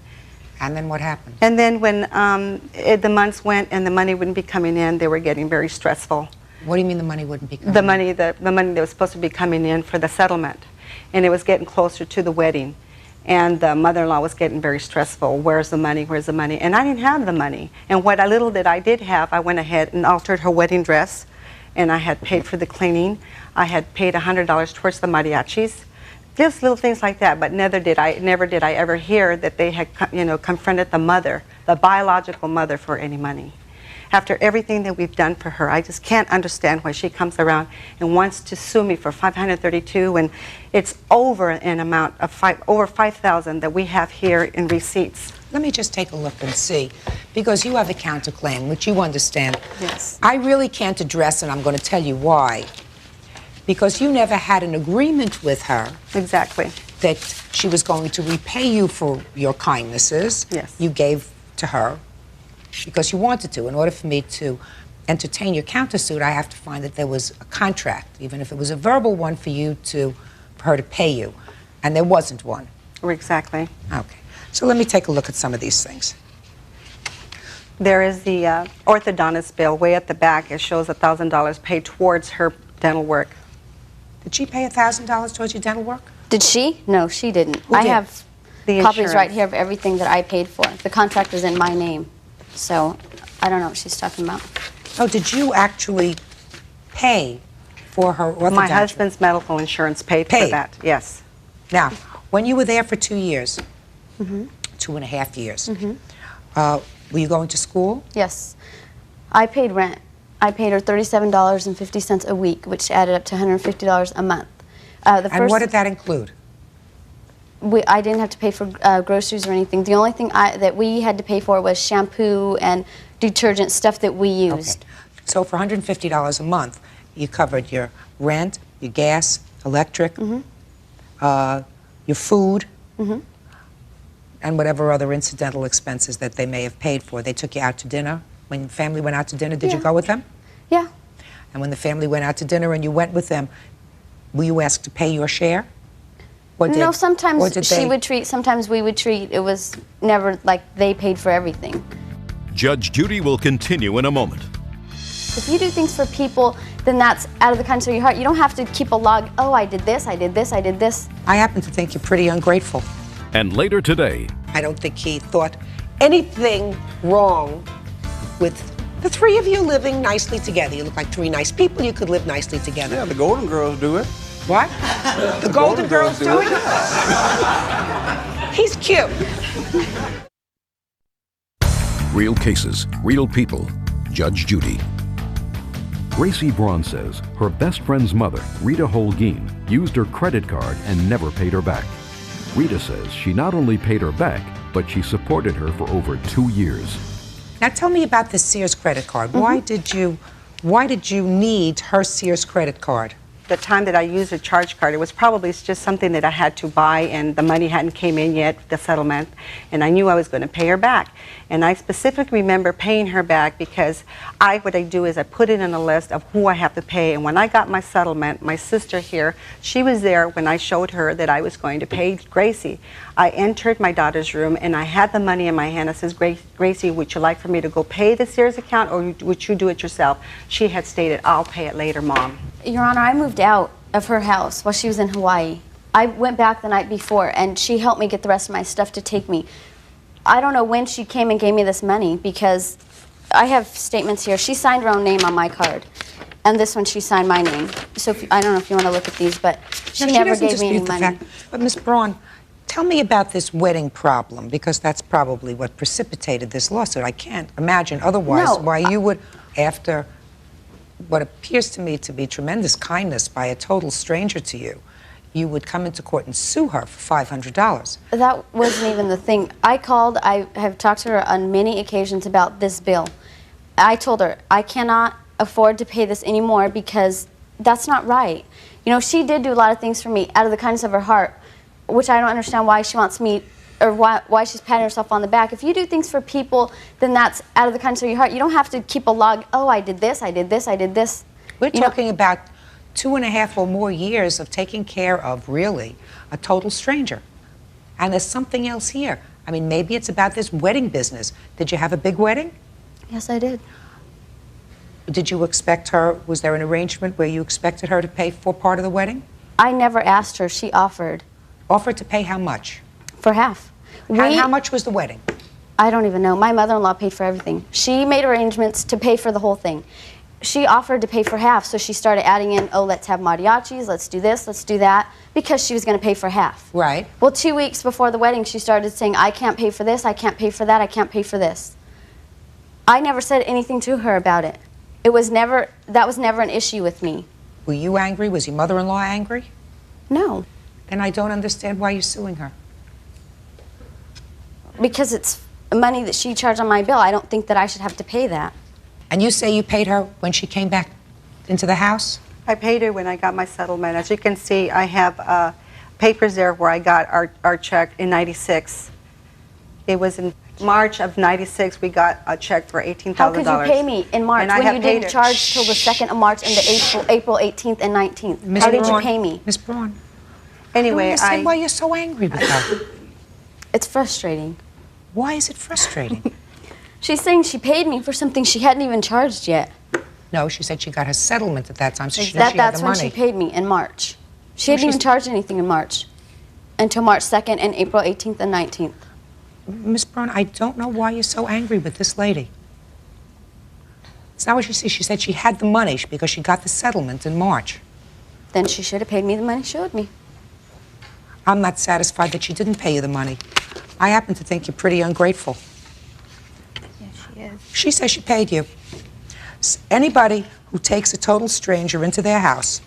And then what happened? And then when the months went and the money wouldn't be coming in, they were getting very stressful. What do you mean the money wouldn't be coming in? The money that was supposed to be coming in for the settlement. And it was getting closer to the wedding. And the mother-in-law was getting very stressful. Where's the money? Where's the money? And I didn't have the money. And what little that I did have, I went ahead and altered her wedding dress. And I had paid for the cleaning. I had paid $100 towards the mariachis. Just little things like that, but never did I ever hear that they had, you know, confronted the mother, the biological mother, for any money. After everything that we've done for her, I just can't understand why she comes around and wants to sue me for $532 when it's over an amount of over $5,000 that we have here in receipts. Let me just take a look and see, because you have a counterclaim, which you understand. Yes. I really can't address, and I'm going to tell you why. Because you never had an agreement with her. Exactly. That she was going to repay you for your kindnesses. Yes. You gave to her because you wanted to. In order for me to entertain your countersuit, I have to find that there was a contract, even if it was a verbal one, for her to pay you. And there wasn't one. Exactly. Okay. So let me take a look at some of these things. There is the orthodontist bill way at the back. It shows $1,000 paid towards her dental work. Did she pay $1,000 towards your dental work? Did she? No, she didn't. Who I did? have The copies insurance. right here of everything that I paid for. The contract is in my name. So I don't know what she's talking about. Oh, did you actually pay for her orthodontia? My husband's medical insurance paid for that, yes. Now, when you were there for 2 years, 2.5 years, were you going to school? Yes. I paid rent. I paid her $37.50 a week, which added up to $150 a month. And what did that include? I didn't have to pay for groceries or anything. The only thing that we had to pay for was shampoo and detergent, stuff that we used. Okay. So for $150 a month, you covered your rent, your gas, electric, your food, and whatever other incidental expenses that they may have paid for. They took you out to dinner. When family went out to dinner, did you go with them? Yeah. And when the family went out to dinner and you went with them, were you asked to pay your share? No, sometimes she would treat, sometimes we would treat. It was never like they paid for everything. Judge Judy will continue in a moment. If you do things for people, then that's out of the kindness of your heart. You don't have to keep a log, oh, I did this, I did this, I did this. I happen to think you're pretty ungrateful. And later today, I don't think he thought anything wrong with the three of you living nicely together. You look like 3 nice people. You could live nicely together. Yeah, the Golden Girls do it. What? The Golden Girls do it? He's cute. real cases, real people. Judge Judy. Gracie Braun says her best friend's mother, Rita Holguin, used her credit card and never paid her back. Rita says she not only paid her back, but she supported her for over 2 years. Now tell me about the Sears credit card. Why did you need her Sears credit card? The time that I used a charge card, it was probably just something that I had to buy, and the money hadn't came in yet, the settlement, and I knew I was going to pay her back. And I specifically remember paying her back because what I do is I put it in a list of who I have to pay. And when I got my settlement, my sister here, she was there when I showed her that I was going to pay Gracie. I entered my daughter's room and I had the money in my hand. I says, Gracie, would you like for me to go pay the Sears account, or would you do it yourself? She had stated, I'll pay it later, Mom. Your Honor, I moved out of her house while she was in Hawaii. I went back the night before, and she helped me get the rest of my stuff to take me. I don't know when she came and gave me this money, because I have statements here. She signed her own name on my card, and this one she signed my name. So I don't know if you want to look at these, but she never gave me any money. But Ms. Braun, tell me about this wedding problem, because that's probably what precipitated this lawsuit. I can't imagine otherwise why you would, after what appears to me to be tremendous kindness by a total stranger to you, you would come into court and sue her for $500. That wasn't even the thing. I called, I have talked to her on many occasions about this bill. I told her, I cannot afford to pay this anymore because that's not right. You know, she did do a lot of things for me out of the kindness of her heart, which I don't understand why she wants me, or why she's patting herself on the back. If you do things for people, then that's out of the kindness of your heart. You don't have to keep a log, oh, I did this, I did this, I did this. We're talking about 2.5 or more years of taking care of, really, a total stranger. And there's something else here. I mean, maybe it's about this wedding business. Did you have a big wedding? Yes, I did. Did you expect her, was there an arrangement where you expected her to pay for part of the wedding? I never asked her. She offered. Offered to pay how much? For half. How much was the wedding? I don't even know. My mother-in-law paid for everything. She made arrangements to pay for the whole thing. She offered to pay for half, so she started adding in, oh, let's have mariachis, let's do this, let's do that, because she was going to pay for half. Right. Well, 2 weeks before the wedding, she started saying, I can't pay for this, I can't pay for that, I can't pay for this. I never said anything to her about it. That was never an issue with me. Were you angry? Was your mother-in-law angry? No. Then I don't understand why you're suing her. Because it's money that she charged on my bill. I don't think that I should have to pay that. And you say you paid her when she came back into the house? I paid her when I got my settlement. As you can see, I have papers there where I got our check in '96. It was in March of '96 we got a check for $18,000. How could you pay me in March when you didn't charge till the 2nd of March and the April 18th and 19th? How did you pay me? Ms. Braun. Anyway, I don't understand why you're so angry with her. It's frustrating. Why is it frustrating? She's saying she paid me for something she hadn't even charged yet. No, she said she got her settlement at that time, so she knew she had That's the when money. she paid me, in March. She hadn't even charged anything in March until March 2nd and April 18th and 19th. Ms. Braun, I don't know why you're so angry with this lady. It's not what she said. She said she had the money because she got the settlement in March. Then she should have paid me the money she owed me. I'm not satisfied that she didn't pay you the money. I happen to think you're pretty ungrateful. Yes, she is. She says she paid you. Anybody who takes a total stranger into their house,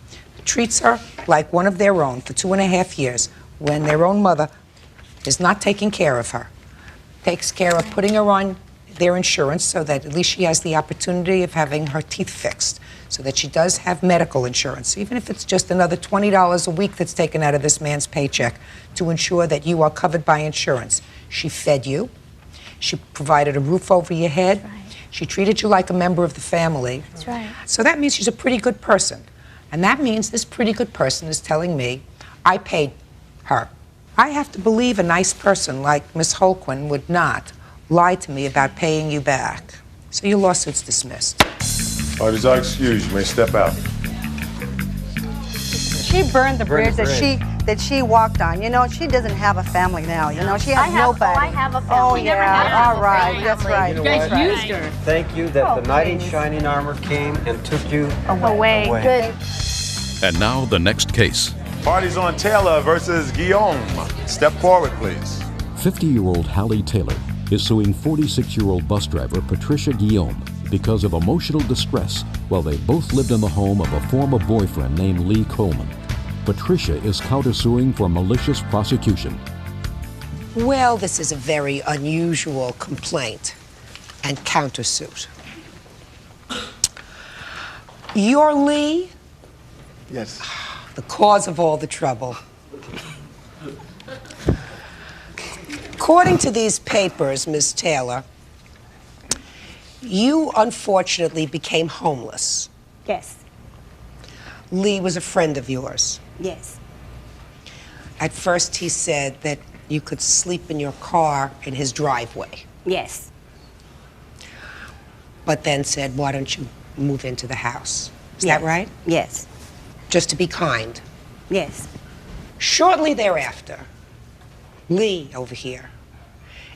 treats her like one of their own for 2.5 years, when their own mother is not taking care of her, takes care of putting her on their insurance so that at least she has the opportunity of having her teeth fixed, so that she does have medical insurance, even if it's just another $20 a week that's taken out of this man's paycheck to ensure that you are covered by insurance. She fed you. She provided a roof over your head. Right. She treated you like a member of the family. That's right. So that means she's a pretty good person. And that means this pretty good person is telling me, I paid her. I have to believe a nice person like Miss Holquin would not lie to me about paying you back. So your lawsuit's dismissed. Parties are excused. You may step out. She burned the bridge that she walked on. You know, she doesn't have a family now. You know, she has nobody. I have a family. Oh, yeah. All right. That's right. You guys used her. Thank you that the knight in shining armor came and took you Away. Good. And now the next case. Parties on Taylor versus Guillaume. Step forward, please. 50-year-old Hallie Taylor is suing 46-year-old bus driver Patricia Guillaume because of emotional distress while they both lived in the home of a former boyfriend named Lee Coleman. Patricia is countersuing for malicious prosecution. Well, this is a very unusual complaint and countersuit. You're Lee? Yes. The cause of all the trouble. According to these papers, Miss Taylor, you unfortunately became homeless. Yes. Lee was a friend of yours. Yes. At first he said that you could sleep in your car in his driveway. Yes. But then said, why don't you move into the house? Is that right? Yes. Just to be kind. Yes. Shortly thereafter, Lee over here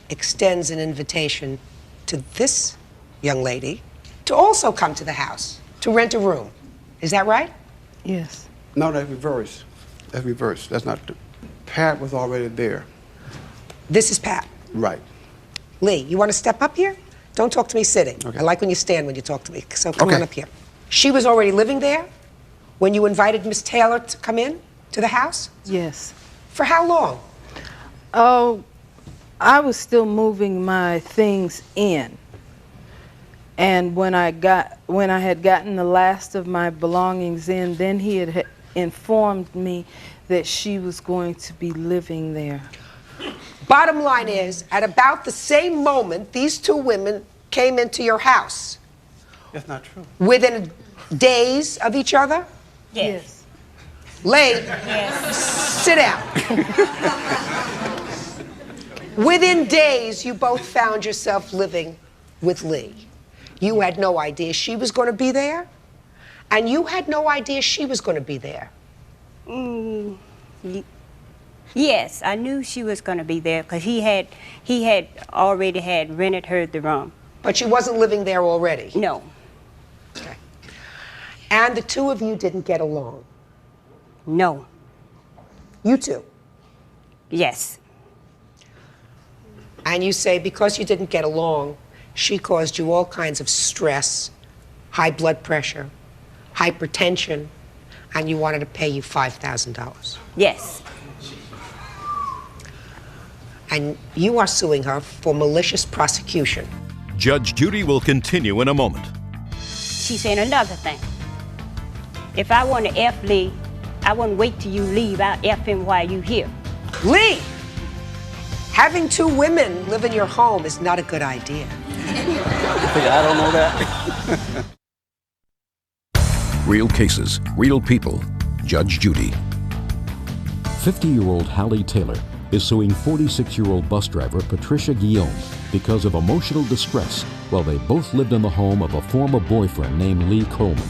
extends an invitation to this young lady to also come to the house, to rent a room. Is that right? Yes. No, that's reverse. That's reverse. That's not. Pat was already there. This is Pat. Right. Lee, you want to step up here? Don't talk to me sitting. Okay. I like when you stand when you talk to me, so come on up here. She was already living there when you invited Miss Taylor to come in to the house? Yes. For how long? Oh, I was still moving my things in. And when I had gotten the last of my belongings in, then he had informed me that she was going to be living there. Bottom line is, at about the same moment, these two women came into your house. That's not true. Within days of each other? Yes. Lee, sit down. Within days, you both found yourself living with Lee. You had no idea she was going to be there, and you had no idea she was going to be there. Yes, I knew she was going to be there because he had already had rented her the room. But she wasn't living there already? No. Okay. And the two of you didn't get along? No. You two? Yes. And you say because you didn't get along, she caused you all kinds of stress, high blood pressure, hypertension, and you wanted to pay you $5,000. Yes. And you are suing her for malicious prosecution. Judge Judy will continue in a moment. She said another thing. If I want to F Lee, I wouldn't wait till you leave. I'll F him while you here. Lee! Having two women live in your home is not a good idea. I don't know that. Real cases, real people. Judge Judy. 50-year-old Hallie Taylor is suing 46-year-old bus driver Patricia Guillaume because of emotional distress while they both lived in the home of a former boyfriend named Lee Coleman.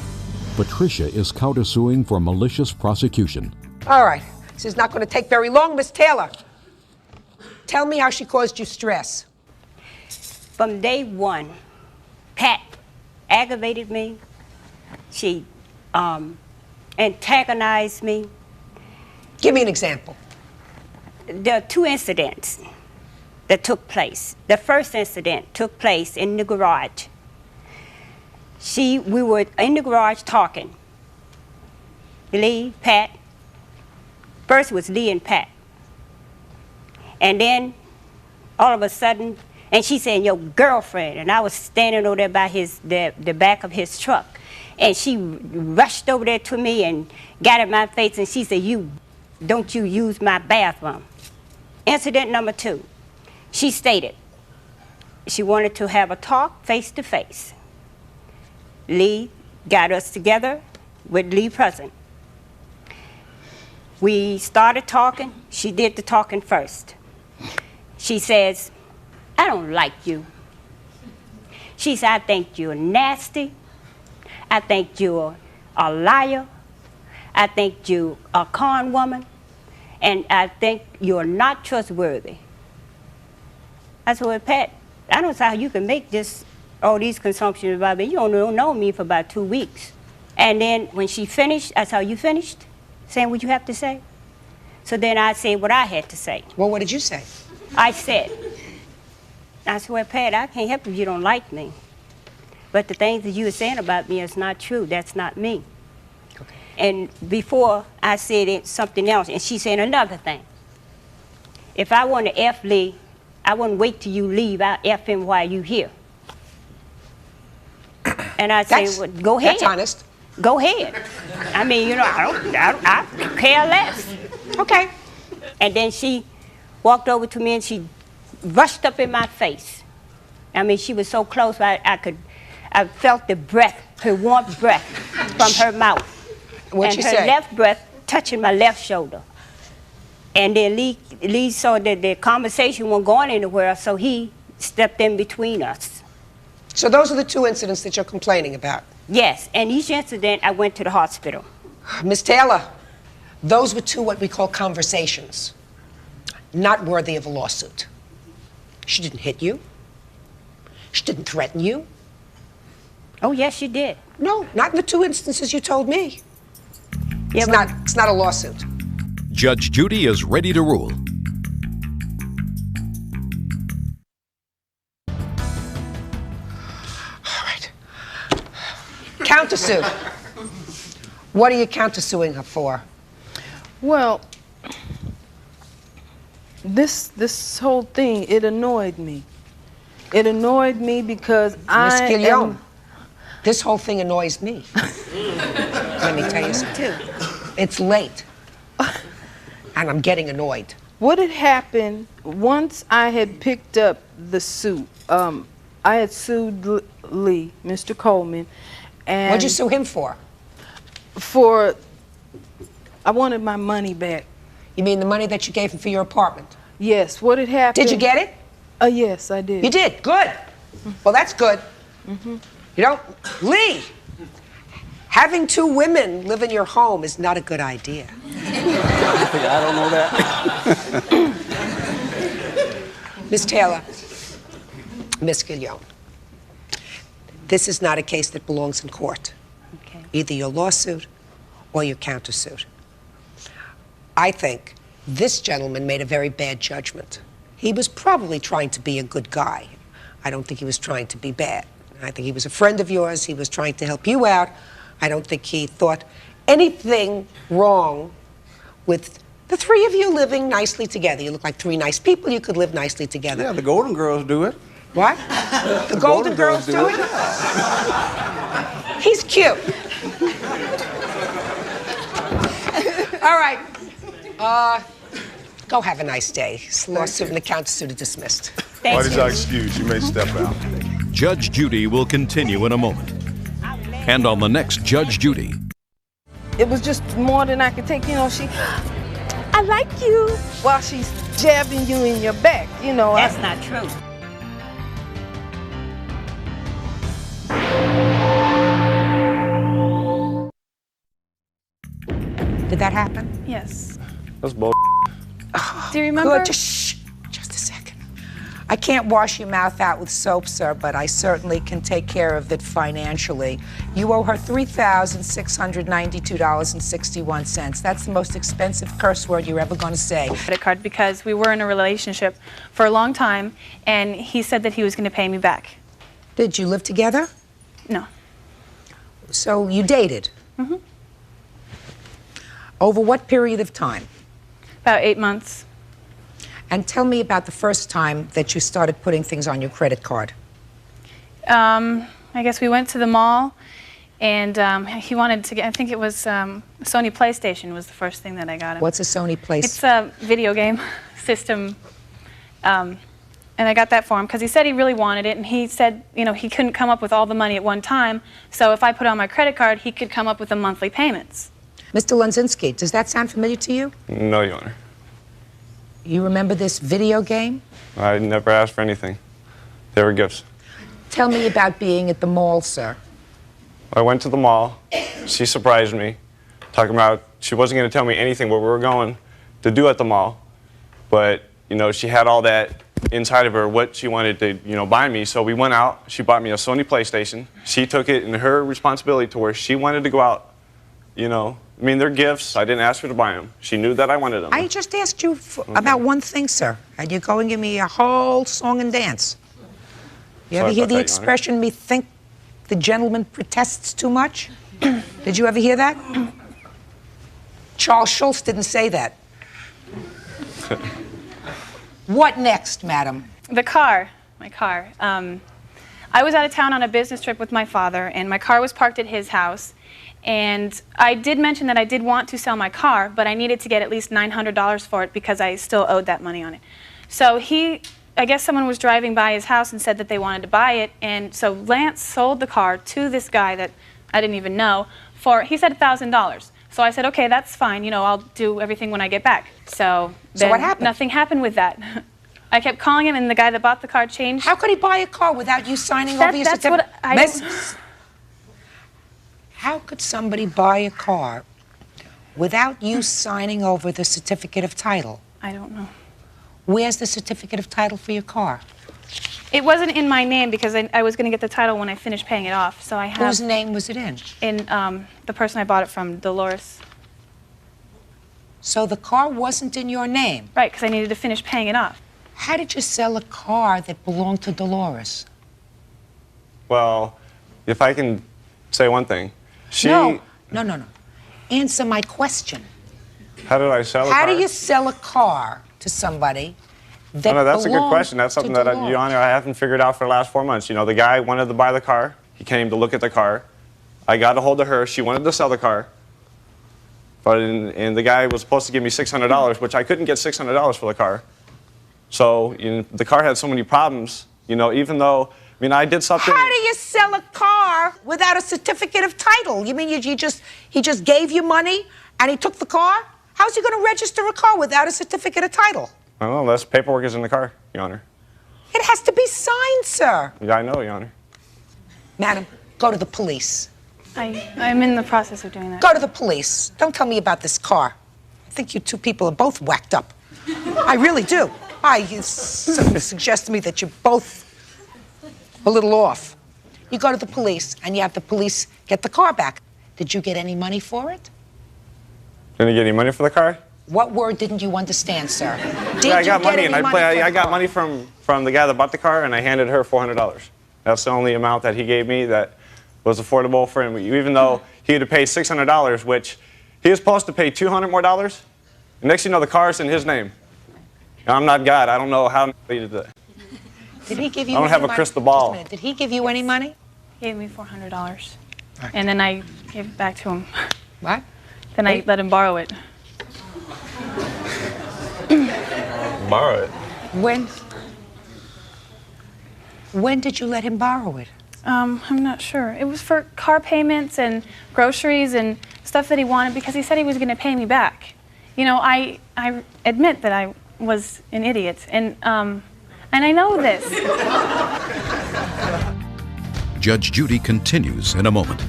Patricia is countersuing for malicious prosecution. All right, this is not going to take very long, Miss Taylor. Tell me how she caused you stress. From day one, Pat aggravated me. She antagonized me. Give me an example. There are two incidents that took place. The first incident took place in the garage. We were in the garage talking. Lee, Pat. First was Lee and Pat. And then all of a sudden, and she said, your girlfriend. And I was standing over there by the back of his truck. And she rushed over there to me and got in my face and she said, don't you use my bathroom. Incident number two, she stated she wanted to have a talk face to face. Lee got us together with Lee present. We started talking. She did the talking first. She says, I don't like you. She said, I think you're nasty. I think you're a liar. I think you're a con woman. And I think you're not trustworthy. I said, well, Pat, I don't see how you can make all these consumptions about me. You don't know me for about 2 weeks. And then when she finished, I said, you finished saying what you have to say? So then I said what I had to say. Well, what did you say? I said, well, Pat, I can't help if you don't like me. But the things that you were saying about me is not true. That's not me. Okay. And before I said something else, and she said another thing. If I want to F Lee, I wouldn't wait till you leave. I'll F him while you here. And I said, well, go ahead. That's honest. Go ahead. I mean, you know, I care less. Okay. And then she walked over to me and she rushed up in my face. I mean, she was so close, I felt the breath, her warm breath from her mouth. What'd she say? And her say? left breath touching my left shoulder. And then Lee saw that the conversation wasn't going anywhere, so he stepped in between us. So those are the two incidents that you're complaining about? Yes, and each incident I went to the hospital. Miss Taylor, Those were two what we call conversations, not worthy of a lawsuit. She didn't hit you. She didn't threaten you. Oh, yes, she did. No, not in the two instances you told me. Yeah, it's not a lawsuit. Judge Judy is ready to rule. Countersuit. What are you countersuing her for? Well, this whole thing, it annoyed me. It annoyed me because Miss Guillaume, this whole thing annoys me. Let me tell you something. It's late, and I'm getting annoyed. What had happened once I had picked up the suit? I had sued Lee, Mr. Coleman, and What'd you sue him for? I wanted my money back. You mean the money that you gave him for your apartment? Yes. What had happened? Did you get it? Yes, I did. You did? Good. Well, that's good. You know, Lee, having two women live in your home is not a good idea. I don't know that. Miss Taylor, Miss Guillaume, this is not a case that belongs in court. Okay. Either your lawsuit or your countersuit. I think this gentleman made a very bad judgment. He was probably trying to be a good guy. I don't think he was trying to be bad. I think he was a friend of yours. He was trying to help you out. I don't think he thought anything wrong with the three of you living nicely together. You look like three nice people. You could live nicely together. Yeah, the Golden Girls do it. What? The Golden Girls do it? He's cute. All right. Go have a nice day. This lawsuit and the countersuit are dismissed. Parties are excused. You may step out. Judge Judy will continue in a moment. And on the next Judge Judy. It was just more than I could take. You know, I like you, while she's jabbing you in your back. You know, That's not true. Did that happen? Yes. That's bull. Do you remember? Good. Just a second. I can't wash your mouth out with soap, sir, but I certainly can take care of it financially. You owe her $3,692.61. That's the most expensive curse word you're ever going to say. Credit card because we were in a relationship for a long time, and he said that he was going to pay me back. Did you live together? No. So you dated? Mm-hmm. Over what period of time? About 8 months. And tell me about the first time that you started putting things on your credit card. I guess we went to the mall, and he wanted to get, I think it was a Sony PlayStation was the first thing that I got him. What's a Sony PlayStation? It's a video game system, and I got that for him because he said he really wanted it, and he said, you know, he couldn't come up with all the money at one time, so if I put it on my credit card, he could come up with the monthly payments. Mr. Lunzinski, does that sound familiar to you? No, Your Honor. You remember this video game? I never asked for anything. They were gifts. Tell me about being at the mall, sir. I went to the mall. She surprised me, talking about she wasn't going to tell me anything what we were going to do at the mall. But, you know, she had all that inside of her, what she wanted to, you know, buy me. So we went out. She bought me a Sony PlayStation. She took it in her responsibility to where she wanted to go out, you know. I mean, they're gifts. I didn't ask her to buy them. She knew that I wanted them. I just asked you about one thing, sir, and you go and give me a whole song and dance. You ever hear the expression, me think the gentleman protests too much? Did you ever hear that? Charles Schultz didn't say that. What next, madam? The car, my car. I was out of town on a business trip with my father, and my car was parked at his house. And I did mention that I did want to sell my car, but I needed to get at least $900 for it because I still owed that money on it. So I guess someone was driving by his house and said that they wanted to buy it, and so Lance sold the car to this guy that I didn't even know for, he said $1,000. So I said, okay, that's fine, you know, I'll do everything when I get back. So what happened? Nothing happened with that. I kept calling him, and the guy that bought the car changed. How could he buy a car without you signing over your certificate? That's what I don't... How could somebody buy a car without you signing over the certificate of title? I don't know. Where's the certificate of title for your car? It wasn't in my name because I was going to get the title when I finished paying it off. So I have. Whose name was it in? In the person I bought it from, Dolores. So the car wasn't in your name? Right, because I needed to finish paying it off. How did you sell a car that belonged to Dolores? Well, if I can say one thing, No. Answer my question. How did I sell a car? How do you sell a car to somebody that No, that's a good belonged question. That's something to that, Dolores? Your Honor, I haven't figured out for the last 4 months. You know, the guy wanted to buy the car. He came to look at the car. I got a hold of her. She wanted to sell the car. And the guy was supposed to give me $600, which I couldn't get $600 for the car. So the car had so many problems, you know, even though, I mean, I did something. How do you sell a car without a certificate of title? You mean he just gave you money and he took the car? How's he going to register a car without a certificate of title? I don't know, less paperwork is in the car, Your Honor. It has to be signed, sir. Yeah, I know, Your Honor. Madam, go to the police. I'm in the process of doing that. Go to the police. Don't tell me about this car. I think you two people are both whacked up. I really do. Something suggests to me that you're both a little off. You go to the police, and you have the police get the car back. Did you get any money for it? Didn't you get any money for the car? What word didn't you understand, sir? Did Yeah, I you got get money, any and money for I the got car? money from the guy that bought the car, and I handed her $400. That's the only amount that he gave me that was affordable for him, even though he had to pay $600, which he was supposed to pay $200 more. And next thing you know, the car's in his name. And I'm not God. I don't know how he did that. Did he give you I don't any have a money? crystal ball. Just a minute. Did he give you any money? He gave me $400. And then I gave it back to him. What? Then I let him borrow it. Borrow it? When did you let him borrow it? I'm not sure. It was for car payments and groceries and stuff that he wanted because he said he was going to pay me back. You know, I admit that I was an idiot, and I know this. Judge Judy continues in a moment.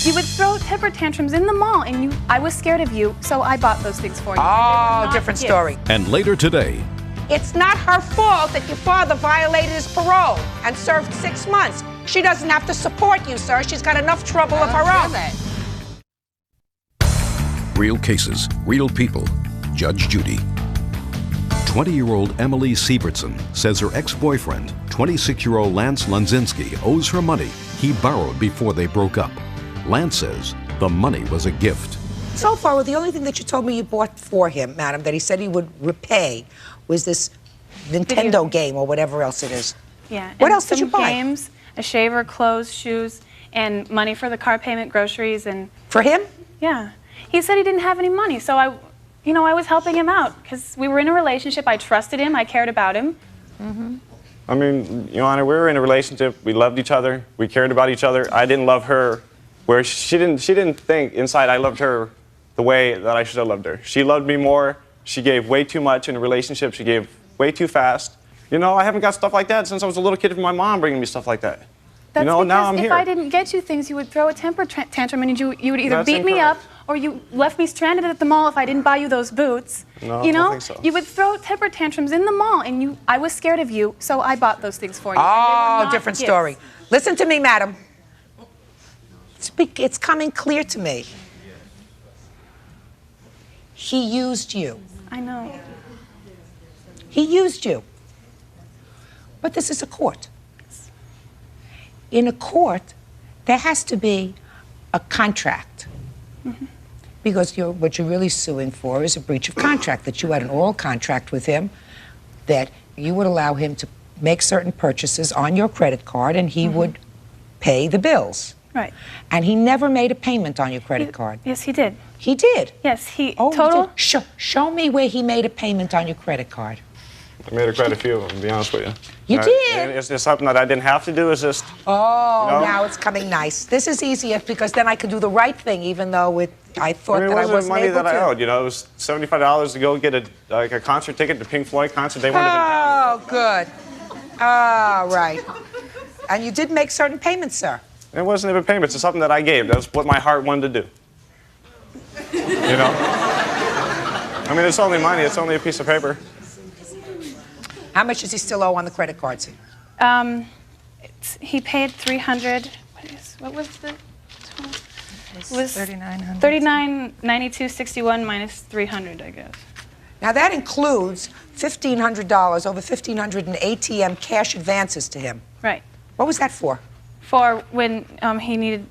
You would throw temper tantrums in the mall, and I was scared of you, so I bought those things for you. Oh, different story. And later today, It's not her fault that your father violated his parole and served 6 months. She doesn't have to support you, sir. She's got enough trouble of her own. real cases, real people. Judge Judy. 20-year-old Emily Siebertson says her ex-boyfriend, 26-year-old Lance Lunzinski, owes her money he borrowed before they broke up. Lance says the money was a gift. So far, the only thing that you told me you bought for him, madam, that he said he would repay was this Nintendo game or whatever else it is. Yeah. What and else did you some buy? Games, a shaver, clothes, shoes, and money for the car payment, groceries, and... For him? Yeah. He said he didn't have any money, so I was helping him out because we were in a relationship. I trusted him. I cared about him. Mm-hmm. I mean, Your Honor, we were in a relationship. We loved each other. We cared about each other. I didn't love her where she didn't think inside I loved her the way that I should have loved her. She loved me more. She gave way too much in a relationship. She gave way too fast. You know, I haven't got stuff like that since I was a little kid from my mom bringing me stuff like that. That's you know, now I'm because here. if I didn't get you things, you would throw a temper tantrum and you would either That's beat me incorrect. up or you left me stranded at the mall if I didn't buy you those boots. No, you know, I don't think so. You would throw temper tantrums in the mall, and I was scared of you, so I bought those things for you. and they were Oh, not different gifts. story. Listen to me, madam. It's coming clear to me. He used you. I know. He used you. But this is a court. In a court, there has to be a contract. Mm-hmm. Because what you're really suing for is a breach of contract, that you had an oral contract with him, that you would allow him to make certain purchases on your credit card and he would pay the bills. Right. And he never made a payment on your credit card. Yes, he did. He did? Yes, he Oh, total. he did. Show me where he made a payment on your credit card. I made her quite a few of them, to be honest with you. You did? And it's something that I didn't have to do. It's just... Oh, You know? now it's coming nice. This is easier because then I could do the right thing, even though I thought I mean, that I it wasn't wasn't money able that to. I owed. You know, it was $75 to go get a concert ticket, the Pink Floyd concert. They wanted to Oh, good. Oh, right. And you did make certain payments, sir. It wasn't even payments. It's something that I gave. That's what my heart wanted to do. You know? I mean, it's only money. It's only a piece of paper. How much does he still owe on the credit cards? He paid 300. What was the? It was 3,900. 39.92.61 minus 300, I guess. Now that includes $1,500, over $1,500 in ATM cash advances to him. Right. What was that for? For when he needed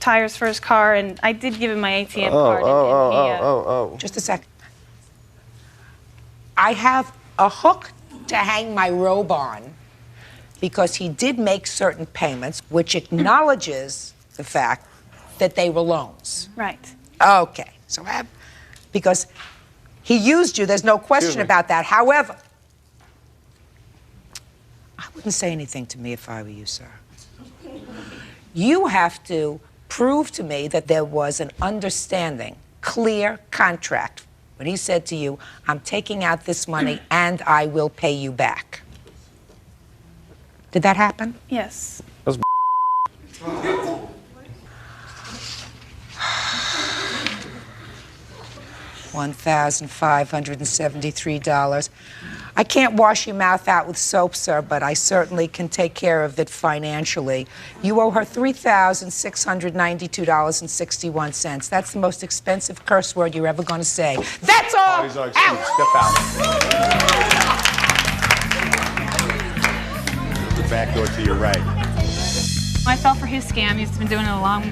tires for his car, and I did give him my ATM card. Just a second. I have a hook to hang my robe on because he did make certain payments, which acknowledges the fact that they were loans. Right. Okay. So because he used you, there's no question about that. However, I wouldn't say anything to me if I were you, sir. You have to prove to me that there was an understanding, clear contract when he said to you, I'm taking out this money and I will pay you back. Did that happen? Yes. That's $1,573. I can't wash your mouth out with soap, sir, but I certainly can take care of it financially. You owe her $3,692.61. That's the most expensive curse word you're ever going to say. That's all. Out. Step out. The back door to your right. I fell for his scam. He's been doing it a lot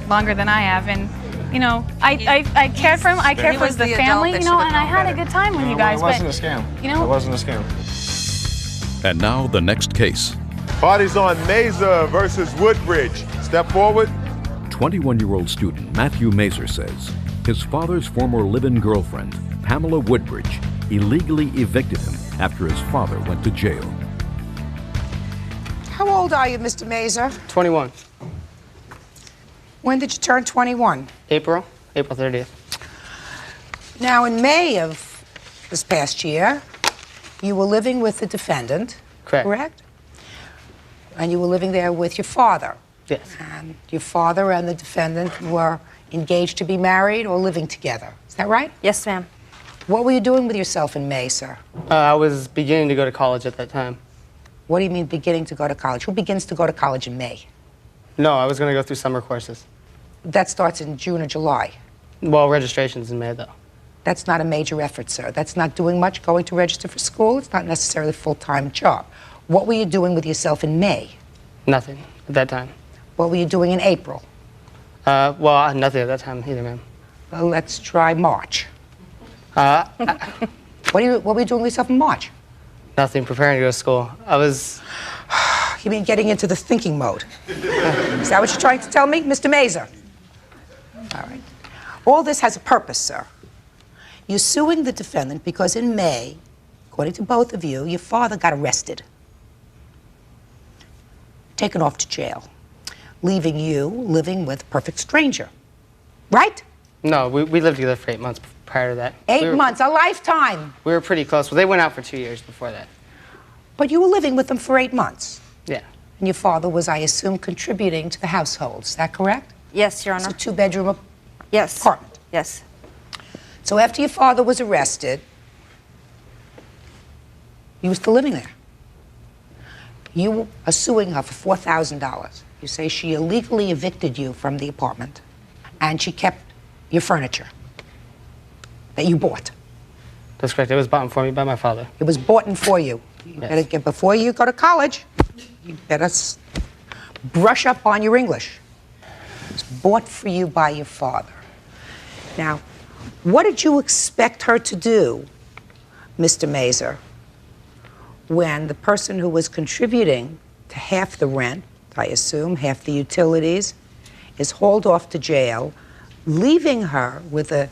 longer than I have, and you know, I cared for him. I cared for the family, you know, and I had a good time with you guys. It wasn't a scam. You know, it wasn't a scam. And now the next case. Party's on Mazer versus Woodbridge. Step forward. 21-year-old student Matthew Mazer says his father's former live-in girlfriend, Pamela Woodbridge, illegally evicted him after his father went to jail. How old are you, Mr. Mazer? 21. When did you turn 21? April 30th. Now, in May of this past year, you were living with the defendant, correct? And you were living there with your father. Yes. And your father and the defendant were engaged to be married or living together. Is that right? Yes, ma'am. What were you doing with yourself in May, sir? I was beginning to go to college at that time. What do you mean beginning to go to college? Who begins to go to college in May? No, I was going to go through summer courses. That starts in June or July. Well, registration's in May, though. That's not a major effort, sir. That's not doing much, going to register for school. It's not necessarily a full-time job. What were you doing with yourself in May? Nothing at that time. What were you doing in April? Well, nothing at that time either, ma'am. Well, let's try March. What were you doing with yourself in March? Nothing, preparing to go to school. I was... You mean getting into the thinking mode? Is that what you're trying to tell me, Mr. Mazer? All right. All this has a purpose, sir. You're suing the defendant because in May, according to both of you, your father got arrested, taken off to jail, leaving you living with a perfect stranger. Right? No, we lived together for 8 months prior to that. 8 months, a lifetime. We were pretty close. Well, they went out for 2 years before that. But you were living with them for 8 months. Yeah. And your father was, I assume, contributing to the household. Is that correct? Yes, Your Honor. It's a two-bedroom apartment. Yes. So after your father was arrested, you were still living there. You are suing her for $4,000. You say she illegally evicted you from the apartment, and she kept your furniture that you bought. That's correct. It was bought for me by my father. It was bought for you. Better get, before you go to college, you better brush up on your English. It was bought for you by your father. Now, what did you expect her to do, Mr. Mazer, when the person who was contributing to half the rent, I assume, half the utilities, is hauled off to jail, leaving her with a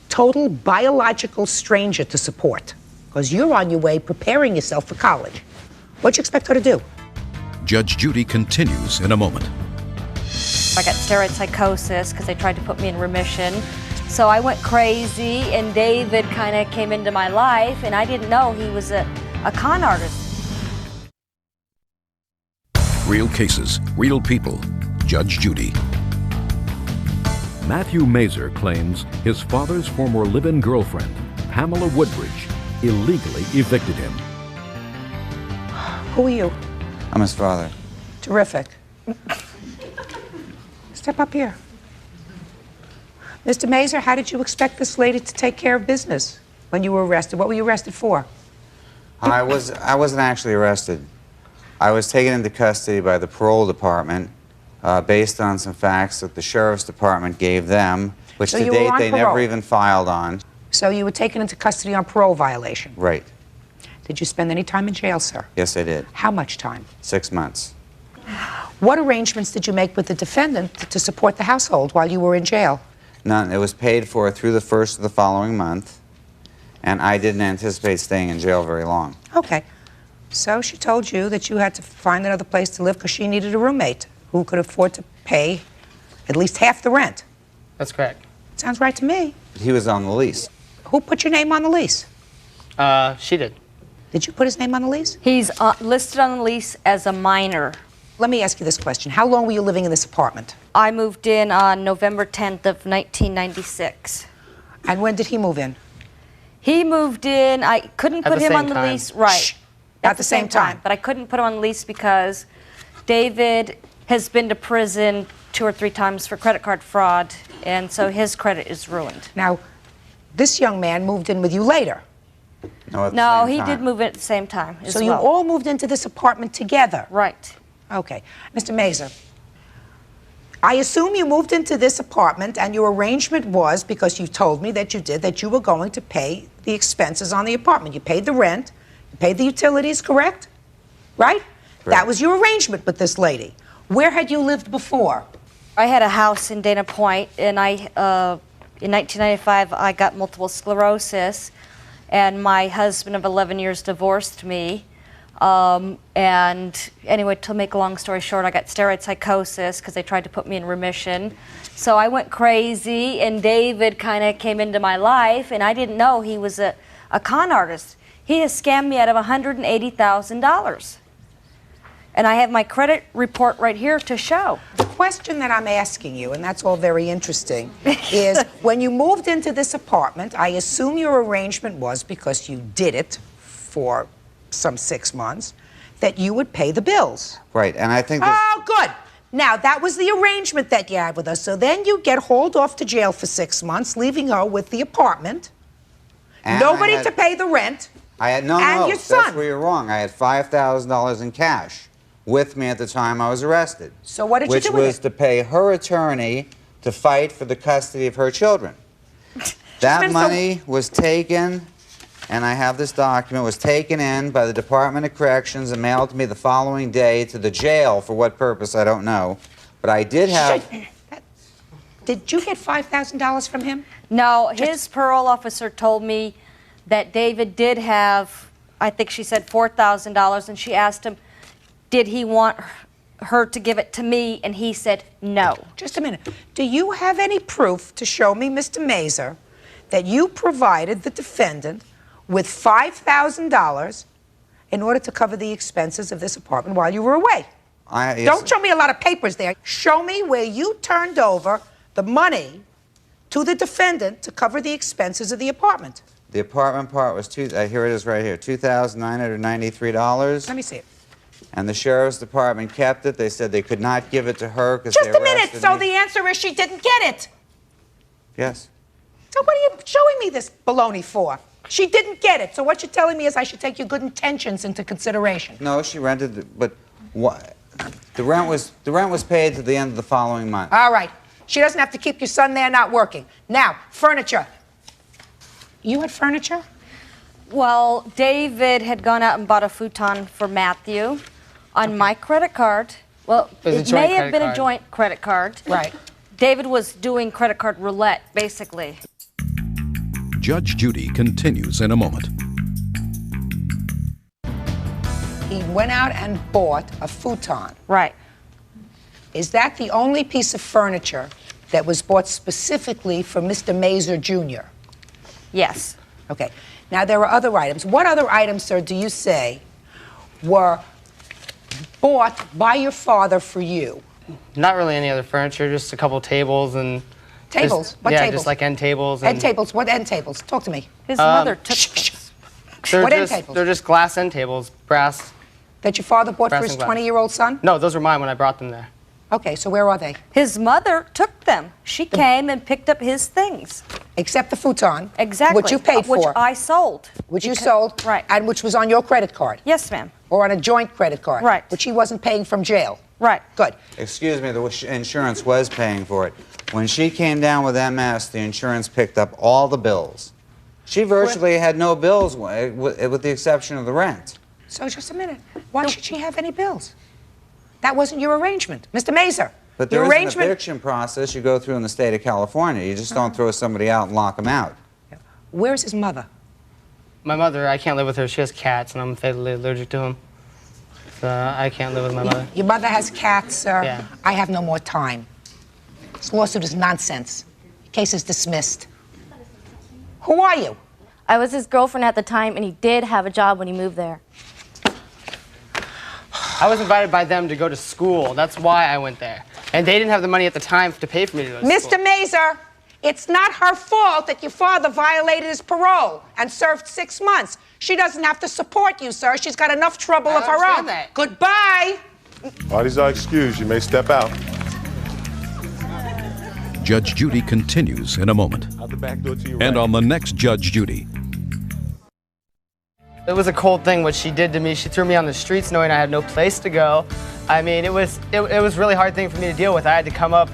total biological stranger to support? Because you're on your way preparing yourself for college. What'd you expect her to do? Judge Judy continues in a moment. I got steroid psychosis because they tried to put me in remission. So I went crazy, and David kind of came into my life, and I didn't know he was a con artist. Real cases, real people. Judge Judy. Matthew Mazer claims his father's former live-in girlfriend, Pamela Woodbridge, illegally evicted him. Who are you? I'm his father. Terrific. Step up here. Mr. Mazer, how did you expect this lady to take care of business when you were arrested? What were you arrested for? I wasn't actually arrested. I was taken into custody by the parole department based on some facts that the sheriff's department gave them, which So to you were date on they parole? never even filed on. So you were taken into custody on parole violation. Right. Did you spend any time in jail, sir? Yes, I did. How much time? 6 months. What arrangements did you make with the defendant to support the household while you were in jail? None. It was paid for through the first of the following month, and I didn't anticipate staying in jail very long. Okay. So she told you that you had to find another place to live because she needed a roommate who could afford to pay at least half the rent. That's correct. Sounds right to me. He was on the lease. Who put your name on the lease? She did. Did you put his name on the lease? He's listed on the lease as a minor. Let me ask you this question. How long were you living in this apartment? I moved in on November 10th of 1996. And when did he move in? He moved in, I couldn't At put the him same on the time. lease. Right. Shh. At the same time. But I couldn't put him on the lease because David has been to prison 2 or 3 times for credit card fraud, and so his credit is ruined. Now, this young man moved in with you later. No, he did move in at the same time as So you well. all moved into this apartment together? Right. Okay. Mr. Mazer, I assume you moved into this apartment and your arrangement was, because you told me that you did, that you were going to pay the expenses on the apartment. You paid the rent, you paid the utilities, correct? Right? That was your arrangement with this lady. Where had you lived before? I had a house in Dana Point, and in 1995, I got multiple sclerosis, and my husband of 11 years divorced me. And anyway, to make a long story short, I got steroid psychosis because they tried to put me in remission. So I went crazy, and David kind of came into my life, and I didn't know he was a con artist. He has scammed me out of $180,000. And I have my credit report right here to show. The question that I'm asking you, and that's all very interesting, is when you moved into this apartment, I assume your arrangement was, because you did it for some 6 months, that you would pay the bills. Right, and I think Oh, good. Now, that was the arrangement that you had with us. So then you get hauled off to jail for 6 months, leaving her with the apartment, And nobody I had- to pay the rent, I had no, and your that's son. where you're wrong. I had $5,000 in cash with me at the time I was arrested. So what did you do with Which was it? to pay her attorney to fight for the custody of her children. That been so- money was taken, and I have this document, was taken in by the Department of Corrections and mailed to me the following day to the jail. For what purpose, I don't know. But I did have... Did you get $5,000 from him? No, his parole officer told me that David did have, I think she said $4,000, and she asked him, did he want her to give it to me, and he said no. Just a minute. Do you have any proof to show me, Mr. Mazer, that you provided the defendant with $5,000 in order to cover the expenses of this apartment while you were away? Yes. Don't show me a lot of papers there. Show me where you turned over the money to the defendant to cover the expenses of the apartment. The apartment part was, here it is right here, $2,993. Let me see it. And the sheriff's department kept it. They said they could not give it to her because Just they a minute. arrested So me. the answer is she didn't get it. Yes. So what are you showing me this baloney for? She didn't get it. So what you're telling me is I should take your good intentions into consideration. No, she rented, but what? The rent was paid to the end of the following month. All right. She doesn't have to keep your son there not working. Now, furniture. You had furniture? Well, David had gone out and bought a futon for Matthew on my credit card. Well, It was a it joint may have credit been a card. joint credit card. Right. David was doing credit card roulette, basically. Judge Judy continues in a moment. He went out and bought a futon. Right. Is that the only piece of furniture that was bought specifically for Mr. Mazer Jr.? Yes. Okay. Now, there are other items. What other items, sir, do you say were bought by your father for you? Not really any other furniture, just a couple tables and, Tables? What yeah, tables? just like end tables. End tables. What end tables? Talk to me. His mother took What end tables? They're just glass end tables, brass. That your father bought for brass his and glass. 20-year-old son? No, those were mine when I brought them there. Okay, so where are they? His mother took them. She came and picked up his things. Except the futon. Exactly. Which you paid Which for. I sold. Which you sold. Right. And which was on your credit card. Yes, ma'am. Or on a joint credit card. Right. Which he wasn't paying from jail. Right. Good. Excuse me, the insurance was paying for it. When she came down with MS, the insurance picked up all the bills. She virtually had no bills with the exception of the rent. So just a minute. Why should she have any bills? That wasn't your arrangement. Mr. Mazer. But there is an eviction process you go through in the state of California. You just don't throw somebody out and lock them out. Where's his mother? My mother, I can't live with her. She has cats, and I'm fatally allergic to them. So I can't live with my mother. Your mother has cats, sir? Yeah. I have no more time. This lawsuit is nonsense. The case is dismissed. Who are you? I was his girlfriend at the time, and he did have a job when he moved there. I was invited by them to go to school. That's why I went there. And they didn't have the money at the time to pay for me to go to school. Mr. Mazer, it's not her fault that your father violated his parole and served 6 months. She doesn't have to support you, sir. She's got enough trouble of her own. That. Goodbye. Parties are excused. You may step out. Judge Judy continues in a moment. Out the back door to your And right. on the next Judge Judy. It was a cold thing what she did to me. She threw me on the streets knowing I had no place to go. I mean, it was a really hard thing for me to deal with. I had to come up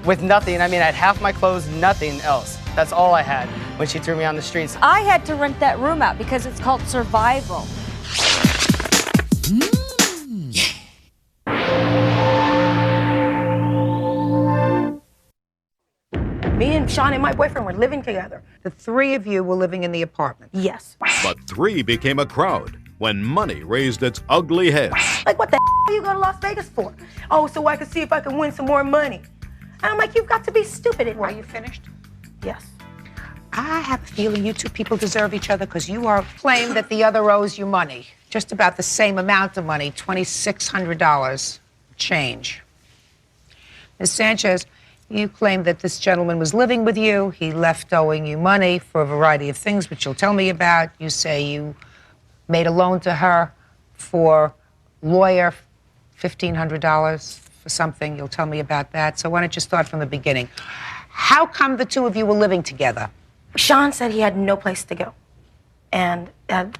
with nothing. I mean, I had half my clothes, nothing else. That's all I had when she threw me on the streets. I had to rent that room out because it's called survival. Me and Sean and my boyfriend were living together. The three of you were living in the apartment. Yes. But three became a crowd when money raised its ugly head. Like, what the are you go to Las Vegas for? Oh, so I could see if I can win some more money. And I'm like, you've got to be stupid. Are you finished? Yes. I have a feeling you two people deserve each other because you are claimed that the other owes you money. Just about the same amount of money, $2,600 change. Ms. Sanchez, you claim that this gentleman was living with you. He left owing you money for a variety of things, which you'll tell me about. You say you made a loan to her for lawyer, $1,500 for something. You'll tell me about that. So why don't you start from the beginning? How come the two of you were living together? Sean said he had no place to go. And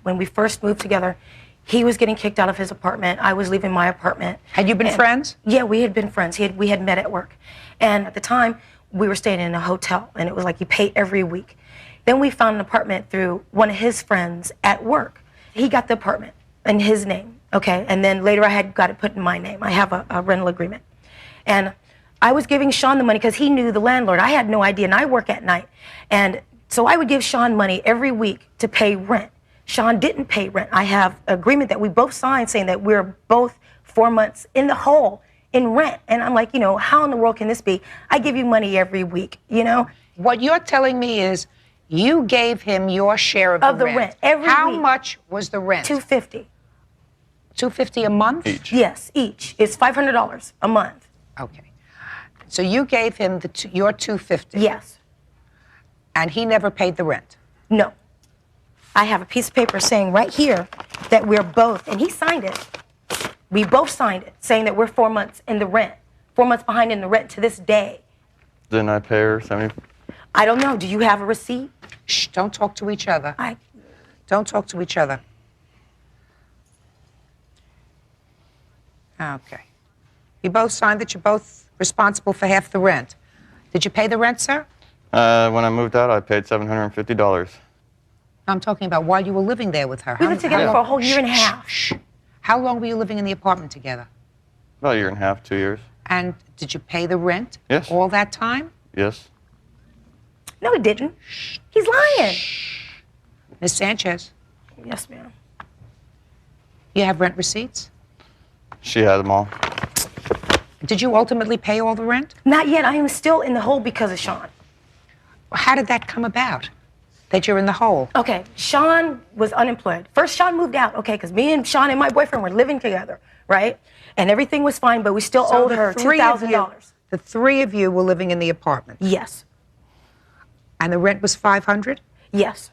when we first moved together, he was getting kicked out of his apartment. I was leaving my apartment. Had you been friends? Yeah, we had been friends. We had met at work. And at the time, we were staying in a hotel, and it was like you pay every week. Then we found an apartment through one of his friends at work. He got the apartment in his name, okay? And then later I had got it put in my name. I have a rental agreement. And I was giving Sean the money because he knew the landlord. I had no idea, and I work at night. And so I would give Sean money every week to pay rent. Sean didn't pay rent. I have an agreement that we both signed saying that we're both 4 months in the hole in rent. And I'm like, you know, how in the world can this be? I give you money every week, you know? What you're telling me is you gave him your share of the rent. Every How week. much was the rent? $250. $250 a month? Each. Yes, each. It's $500 a month. Okay. So you gave him your $250? Yes. And he never paid the rent? No. I have a piece of paper saying right here that we're both, and he signed it. We both signed it, saying that we're 4 months in the rent, 4 months behind in the rent to this day. Didn't I pay her 70? I don't know. Do you have a receipt? Shh, don't talk to each other. Don't talk to each other. Okay. You both signed that you're both responsible for half the rent. Did you pay the rent, sir? When I moved out, I paid $750. I'm talking about while you were living there with her. We lived together for a whole year and a half. Shh. How long were you living in the apartment together? About a year and a half, 2 years. And did you pay the rent? Yes. All that time? Yes. No, he didn't. He's lying. Miss Sanchez, Yes, ma'am. you have rent receipts? She had them all. Did you ultimately pay all the rent? Not yet. I am still in the hole because of Sean. How did that come about, that you're in the hole? Okay, Sean was unemployed. First, Sean moved out, okay, because me and Sean and my boyfriend were living together, right? And everything was fine, but we still owed her $2,000. The three of you were living in the apartment? Yes. And the rent was $500? Yes.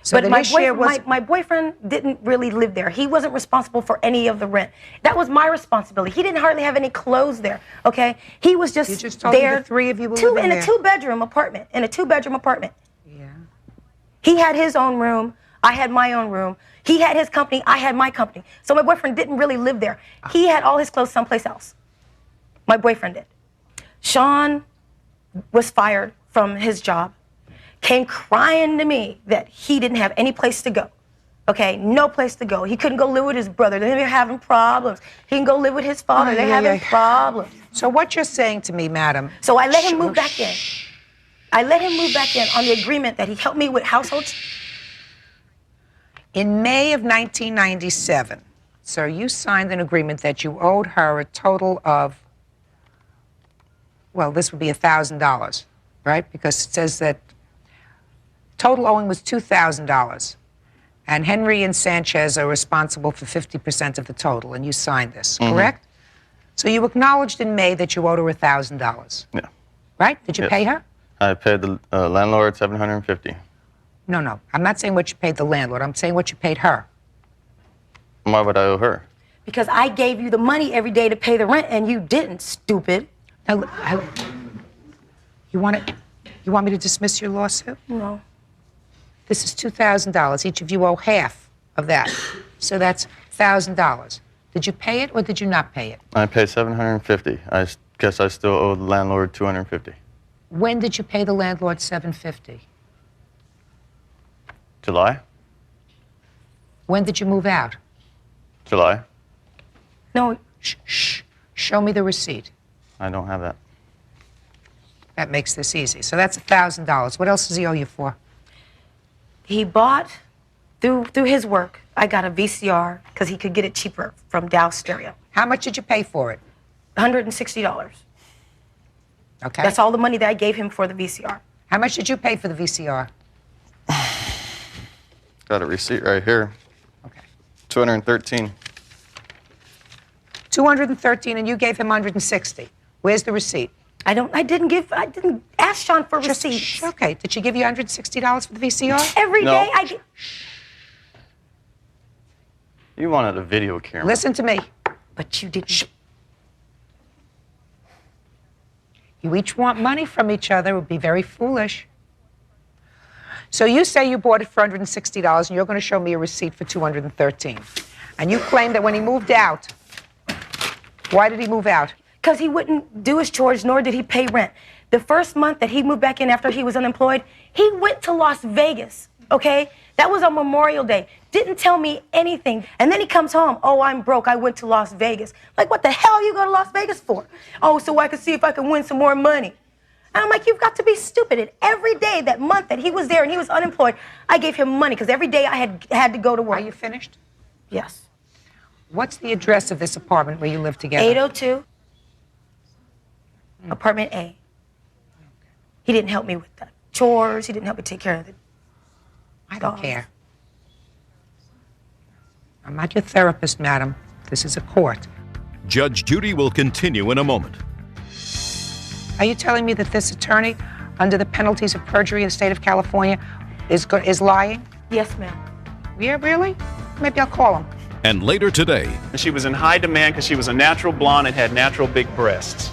So but that my, his share was... my boyfriend didn't really live there. He wasn't responsible for any of the rent. That was my responsibility. He didn't hardly have any clothes there, okay? He was just, You just told me there. the three of you were living in there. a two-bedroom apartment. In a two-bedroom apartment. Yeah. He had his own room. I had my own room. He had his company. I had my company. So my boyfriend didn't really live there. He had all his clothes someplace else. My boyfriend did. Sean was fired from his job, came crying to me that he didn't have any place to go. Okay, no place to go. He couldn't go live with his brother. They were having problems. He can go live with his father. They're having problems. So what you're saying to me, madam... So I let him move back in. I let him move back in on the agreement that he helped me with households. In May of 1997, sir, you signed an agreement that you owed her a total of, well, this would be $1,000, right? Because it says that total owing was $2,000. And Henry and Sanchez are responsible for 50% of the total, and you signed this, correct? So you acknowledged in May that you owed her $1,000. Yeah. Right? Did you pay her? I paid the landlord $750. No. I'm not saying what you paid the landlord. I'm saying what you paid her. Why would I owe her? Because I gave you the money every day to pay the rent, and you didn't, stupid. Now, you want me to dismiss your lawsuit? No. This is $2,000. Each of you owe half of that. So that's $1,000. Did you pay it or did you not pay it? I paid $750. I guess I still owe the landlord $250. When did you pay the landlord $750? July? When did you move out? July? No. Shh. Show me the receipt. I don't have that. That makes this easy. So that's $1,000. What else does he owe you for? He bought, through his work, I got a VCR because he could get it cheaper from Dow Stereo. How much did you pay for it? $160. Okay. That's all the money that I gave him for the VCR. How much did you pay for the VCR? Got a receipt right here. Okay. $213. $213, and you gave him $160. Where's the receipt? I didn't ask Sean for receipts. Okay. Did she give you $160 for the VCR? Every day I get... You wanted a video camera. Listen to me. But you didn't. You each want money from each other. It would be very foolish. So you say you bought it for $160, and you're going to show me a receipt for $213. And you claim that when he moved out, why did he move out? Because he wouldn't do his chores, nor did he pay rent. The first month that he moved back in after he was unemployed, he went to Las Vegas, okay? That was on Memorial Day. Didn't tell me anything. And then he comes home, oh, I'm broke, I went to Las Vegas. Like, what the hell you go to Las Vegas for? Oh, so I could see if I can win some more money. And I'm like, you've got to be stupid. And every day, that month that he was there and he was unemployed, I gave him money, because every day I had to go to work. Are you finished? Yes. What's the address of this apartment where you live together? 802. Apartment A. He didn't help me with the chores. He didn't help me take care of the I don't care. I'm not your therapist, madam. This is a court. Judge Judy will continue in a moment. Are you telling me that this attorney, under the penalties of perjury in the state of California, is lying? Yes, ma'am. Yeah, really? Maybe I'll call him. And later today, She was in high demand because she was a natural blonde and had natural big breasts.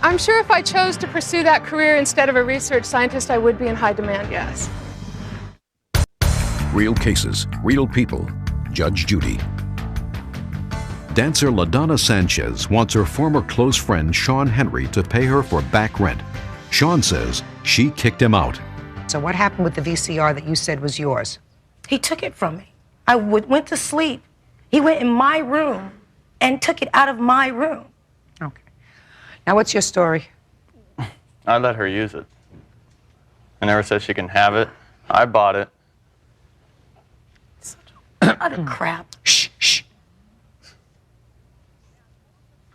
I'm sure if I chose to pursue that career instead of a research scientist, I would be in high demand, yes. real cases, real people. Judge Judy. Dancer LaDonna Sanchez wants her former close friend Sean Henry to pay her for back rent. Sean says she kicked him out. So what happened with the VCR that you said was yours? He took it from me. I went to sleep. He went in my room and took it out of my room. Okay. Now what's your story? I let her use it. I never said she can have it. I bought it. Utter crap. Shh, shh.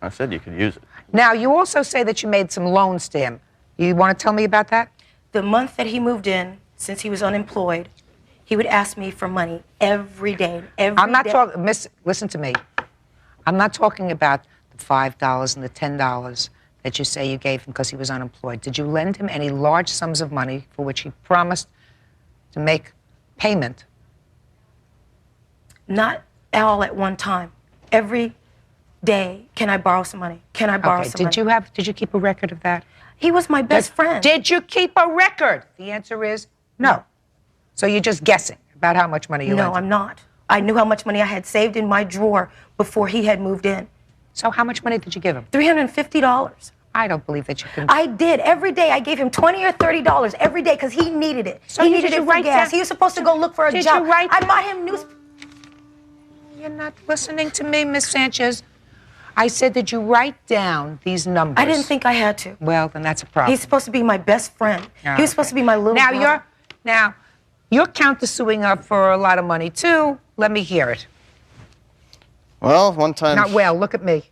I said you could use it. Now, you also say that you made some loans to him. You want to tell me about that? The month that he moved in, since he was unemployed, he would ask me for money every day. I'm not talking, Miss, listen to me. I'm not talking about the $5 and the $10. that you say you gave him because he was unemployed, did you lend him any large sums of money for which he promised to make payment? Not all at one time. Every day, can I borrow some money? Can I borrow some money? Did you keep a record of that? He was my best friend. Did you keep a record? The answer is no. So you're just guessing about how much money you lent No, him? I'm not. I knew how much money I had saved in my drawer before he had moved in. So how much money did you give him? $350. I don't believe that you can. I did. Every day I gave him $20 or $30 every day because he needed it. So he you- needed did it you for write gas. down- He was supposed to go look for a Did job. you write I bought him news. You're not listening to me, Miss Sanchez. I said, did you write down these numbers? I didn't think I had to. Well, then that's a problem. He's supposed to be my best friend. Oh, He was supposed to be my little brother. Now you're countersuing up for a lot of money too. Let me hear it. Well, one time Not well. Look at me.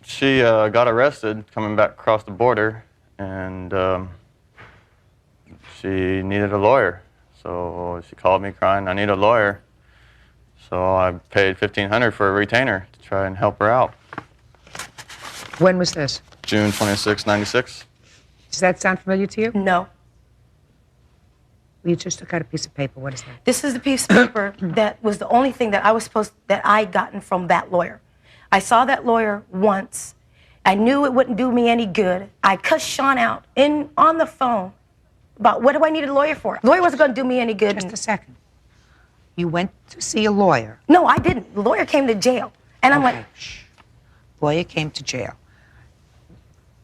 she got arrested coming back across the border, and she needed a lawyer. So she called me crying, I need a lawyer. So I paid $1,500 for a retainer to try and help her out. When was this? June 26, '96. Does that sound familiar to you? No. You just took out a piece of paper. What is that? This is the piece of paper that was the only thing that I gotten from that lawyer. I saw that lawyer once. I knew it wouldn't do me any good. I cussed Sean out on the phone about what do I need a lawyer for? The lawyer wasn't going to do me any good. Just a second. You went to see a lawyer. No, I didn't. The lawyer came to jail. And I'm like, Lawyer came to jail.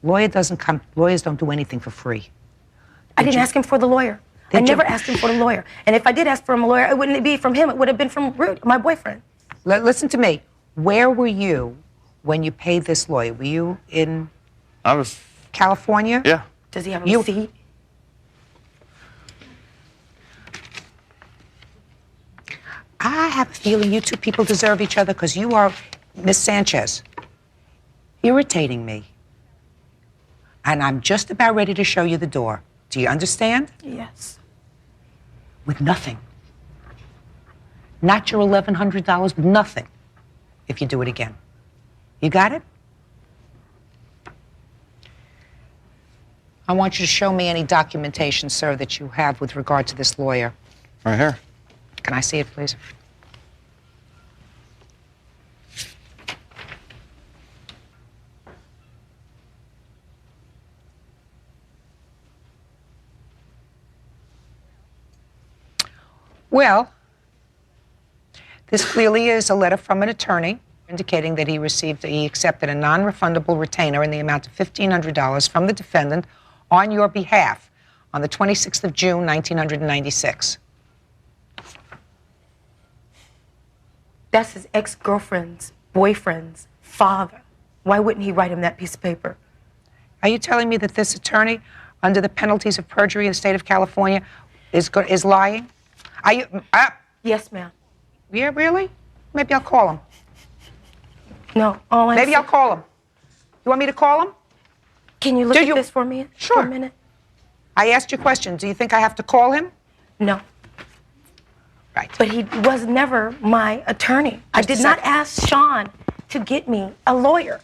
Lawyers don't do anything for free. I didn't ask him for the lawyer. I Did you? never asked him for the lawyer. And if I did ask for him a lawyer, it wouldn't be from him. It would have been from Rudy, my boyfriend. Listen to me. Where were you when you paid this lawyer? Were you in I was. California? Yeah. Does he have a receipt? I have a feeling you two people deserve each other because you are, Miss Sanchez, irritating me. And I'm just about ready to show you the door. Do you understand? Yes. With nothing. Not your $1,100, with nothing, if you do it again. You got it? I want you to show me any documentation, sir, that you have with regard to this lawyer. Right here. Can I see it, please? Well, this clearly is a letter from an attorney indicating that he accepted a non-refundable retainer in the amount of $1,500 from the defendant on your behalf on the 26th of June, 1996. That's his ex-girlfriend's boyfriend's father. Why wouldn't he write him that piece of paper? Are you telling me that this attorney, under the penalties of perjury in the state of California, is lying? Are you? Yes, ma'am. Yeah, really? Maybe I'll call him. No, Maybe I'll call him. You want me to call him? Can you look at this for me Sure. for a minute? I asked you a question. Do you think I have to call him? No. Right. But he was never my attorney. I did not ask Sean to get me a lawyer.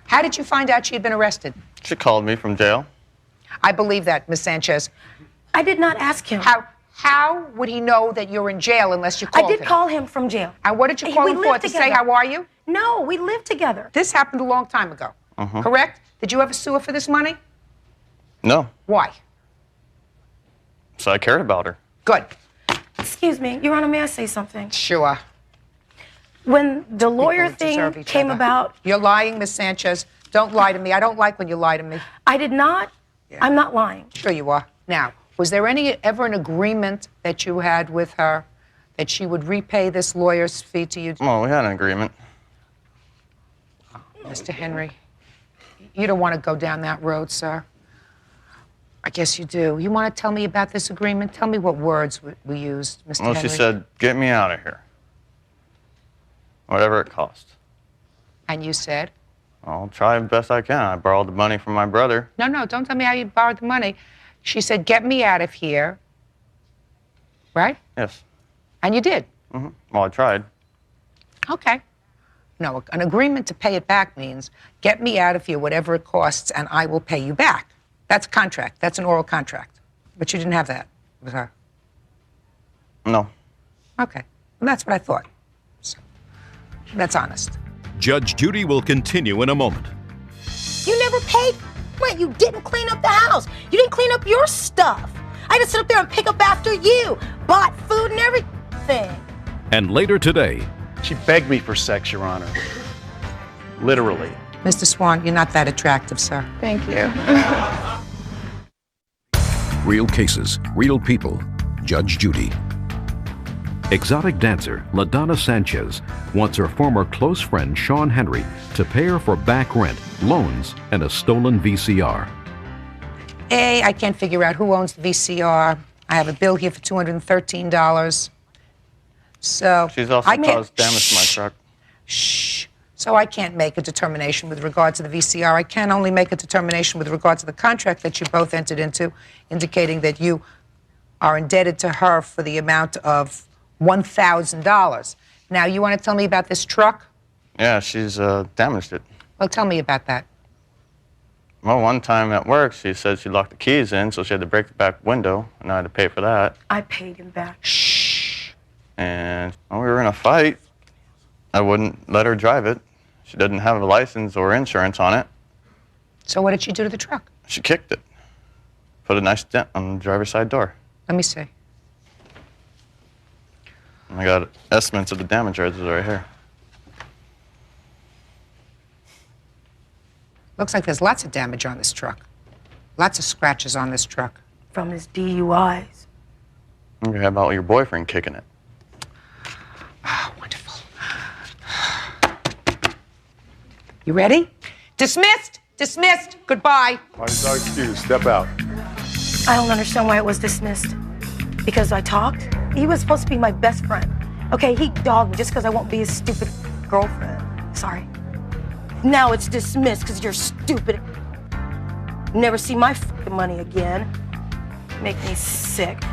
How did you find out she had been arrested? She called me from jail. I believe that, Miss Sanchez. I did not ask him. How would he know that you're in jail unless you called him? I did call him from jail. And what did you call We him for? lived To say, together. how are you? No, we lived together. This happened a long time ago, correct? Did you ever sue her for this money? No. Why? So I cared about her. Good. Excuse me, Your Honor, may I say something? Sure. When the lawyer thing deserve each came other. about, You're lying, Miss Sanchez. Don't lie to me. I don't like when you lie to me. I did not. I'm not lying. Sure you are. Now, was there ever an agreement that you had with her that she would repay this lawyer's fee to you? Well, we had an agreement. Mr. Henry, you don't want to go down that road, sir. I guess you do. You want to tell me about this agreement? Tell me what words we used, Mr. Well, Henry. she said, get me out of here. Whatever it costs. And you said? I'll try the best I can. I borrowed the money from my brother. No, don't tell me how you borrowed the money. She said, get me out of here. Right? Yes. And you did? Well, I tried. Okay. No, an agreement to pay it back means get me out of here, whatever it costs, and I will pay you back. That's a contract. That's an oral contract. But you didn't have that with her. No. Okay. Well, that's what I thought. So, that's honest. Judge Judy will continue in a moment. You never paid rent. You didn't clean up the house. You didn't clean up your stuff. I had to sit up there and pick up after you. Bought food and everything. And later today, She begged me for sex, Your Honor. Literally. Mr. Swan, you're not that attractive, sir. Thank you. real cases, real people. Judge Judy. Exotic dancer LaDonna Sanchez wants her former close friend Sean Henry to pay her for back rent, loans, and a stolen VCR. A, I can't figure out who owns the VCR. I have a bill here for $213. So She's also caused damage to my truck. Shh. So I can't make a determination with regard to the VCR. I can only make a determination with regard to the contract that you both entered into, indicating that you are indebted to her for the amount of $1,000. Now, you want to tell me about this truck? Yeah, she's damaged it. Well, tell me about that. Well, one time at work, she said she locked the keys in, so she had to break the back window, and I had to pay for that. I paid him back. Shh. And when we were in a fight, I wouldn't let her drive it. She didn't have a license or insurance on it. So what did she do to the truck? She kicked it. Put a nice dent on the driver's side door. Let me see. And I got estimates of the damage right here. Looks like there's lots of damage on this truck. Lots of scratches on this truck. From his DUIs. You have about your boyfriend kicking it. Oh, wonderful. You ready? Dismissed! Dismissed! Goodbye. Parties are excused. Step out. I don't understand why it was dismissed. Because I talked? He was supposed to be my best friend. Okay, he dogged me just because I won't be his stupid girlfriend. Sorry. Now it's dismissed because you're stupid. Never see my fucking money again. Make me sick.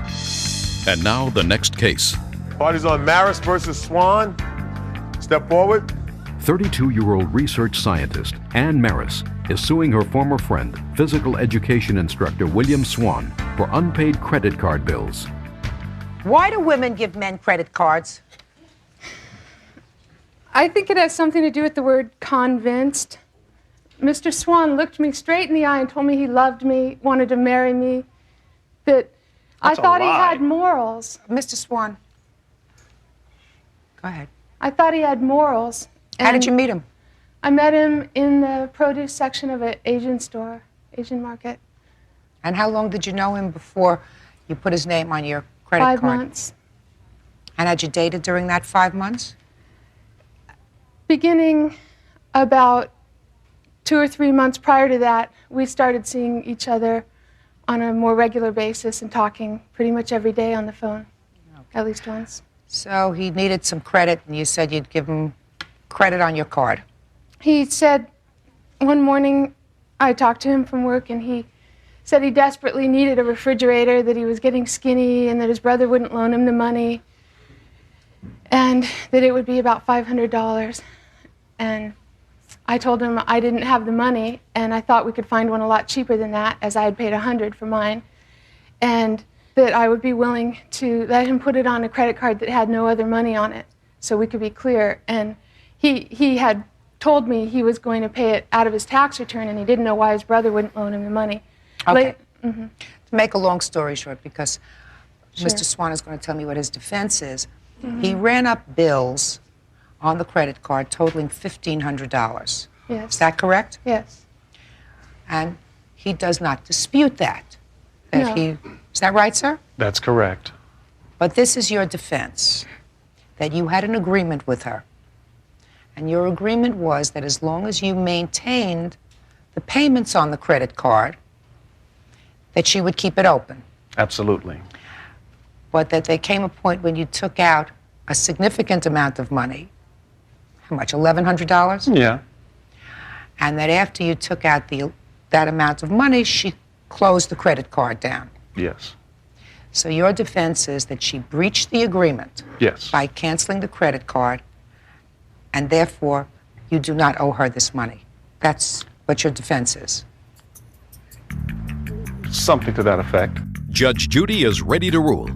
And now the next case. Parties on Maris versus Swan. Step forward. 32-year-old research scientist Ann Maris is suing her former friend, physical education instructor William Swan, for unpaid credit card bills. Why do women give men credit cards? I think it has something to do with the word convinced. Mr. Swan looked me straight in the eye and told me he loved me, wanted to marry me, that I thought he had morals. Mr. Swan, go ahead. I thought he had morals. How did you meet him? I met him in the produce section of an Asian store, Asian market. And how long did you know him before you put his name on your credit card? 5 months. And had you dated during that 5 months? Beginning about 2 or 3 months prior to that, we started seeing each other on a more regular basis and talking pretty much every day on the phone, at least once. So he needed some credit, and you said you'd give him credit on your card. He said one morning I talked to him from work, and he said he desperately needed a refrigerator, that he was getting skinny, and that his brother wouldn't loan him the money, and that it would be about $500. And I told him I didn't have the money, and I thought we could find one a lot cheaper than that, as I had paid $100 for mine, and that I would be willing to let him put it on a credit card that had no other money on it, so we could be clear. And he had told me he was going to pay it out of his tax return, and he didn't know why his brother wouldn't loan him the money. Okay. Mm-hmm. To make a long story short, because Sure. Mr. Swan is going to tell me what his defense is, Mhm. he ran up bills on the credit card totaling $1,500. Yes. Is that correct? Yes. And he does not dispute that. No. Is that right, sir? That's correct. But this is your defense, that you had an agreement with her. And your agreement was that as long as you maintained the payments on the credit card, that she would keep it open. Absolutely. But that there came a point when you took out a significant amount of money. How much, $1,100? Yeah. And that after you took out that amount of money, she closed the credit card down. Yes. So your defense is that she breached the agreement Yes. by canceling the credit card, and therefore you do not owe her this money. That's what your defense is. Something to that effect. Judge Judy is ready to rule.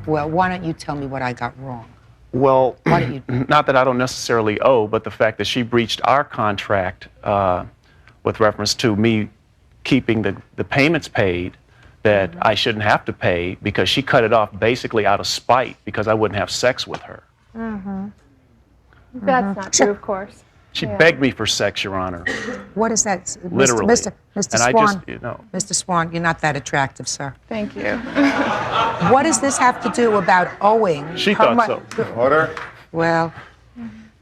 Well, why don't you tell me what I got wrong? Well, Why don't you? not that I don't necessarily owe, but the fact that she breached our contract with reference to me keeping the payments paid that I shouldn't have to pay because she cut it off basically out of spite because I wouldn't have sex with her. That's not true, of course. She begged me for sex, Your Honor. What is that? Literally. Mr. And Swan. I just, you know. Mr. Swan, you're not that attractive, sir. Thank you. What does this have to do about owing? She her thought so. Order. Well,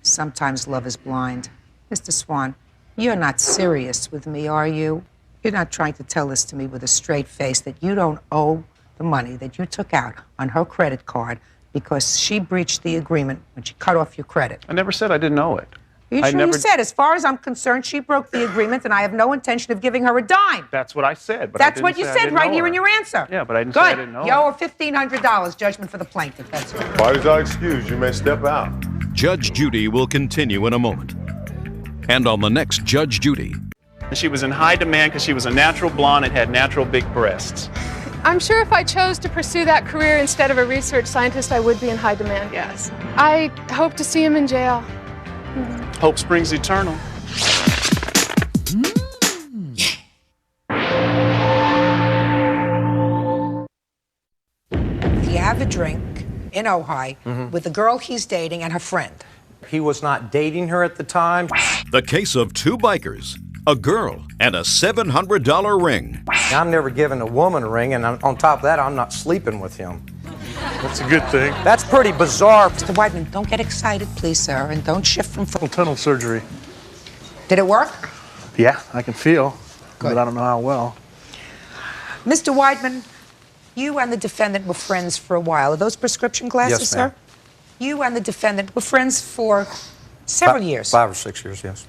sometimes love is blind. Mr. Swan, you're not serious with me, are you? You're not trying to tell this to me with a straight face that you don't owe the money that you took out on her credit card because she breached the agreement when she cut off your credit. I never said I didn't owe it. You sure you said, as far as I'm concerned, she broke the agreement and I have no intention of giving her a dime. That's what I said. But That's what you said right here in your answer. Yeah, but I didn't say I didn't Good. owe You her. owe her $1,500, judgment for the plaintiff. That's it. Parties are excused. You may step out. Judge Judy will continue in a moment. And on the next Judge Judy. She was in high demand because she was a natural blonde and had natural big breasts. I'm sure if I chose to pursue that career instead of a research scientist, I would be in high demand, yes. I hope to see him in jail. Hope springs eternal. You have a drink in Ojai with the girl he's dating and her friend. He was not dating her at the time. The case of two bikers, a girl, and a $700 ring. I'm never giving a woman a ring, and on top of that, I'm not sleeping with him. That's a good thing. That's pretty bizarre. Mr. Whiteman, don't get excited, please, sir, and don't shift from... Tunnel surgery. Did it work? Yeah, I can feel, Good. but I don't know how well. Mr. Whiteman, you and the defendant were friends for a while. Are those prescription glasses, Yes, ma'am. sir? You and the defendant were friends for several years. 5 or 6 years, yes.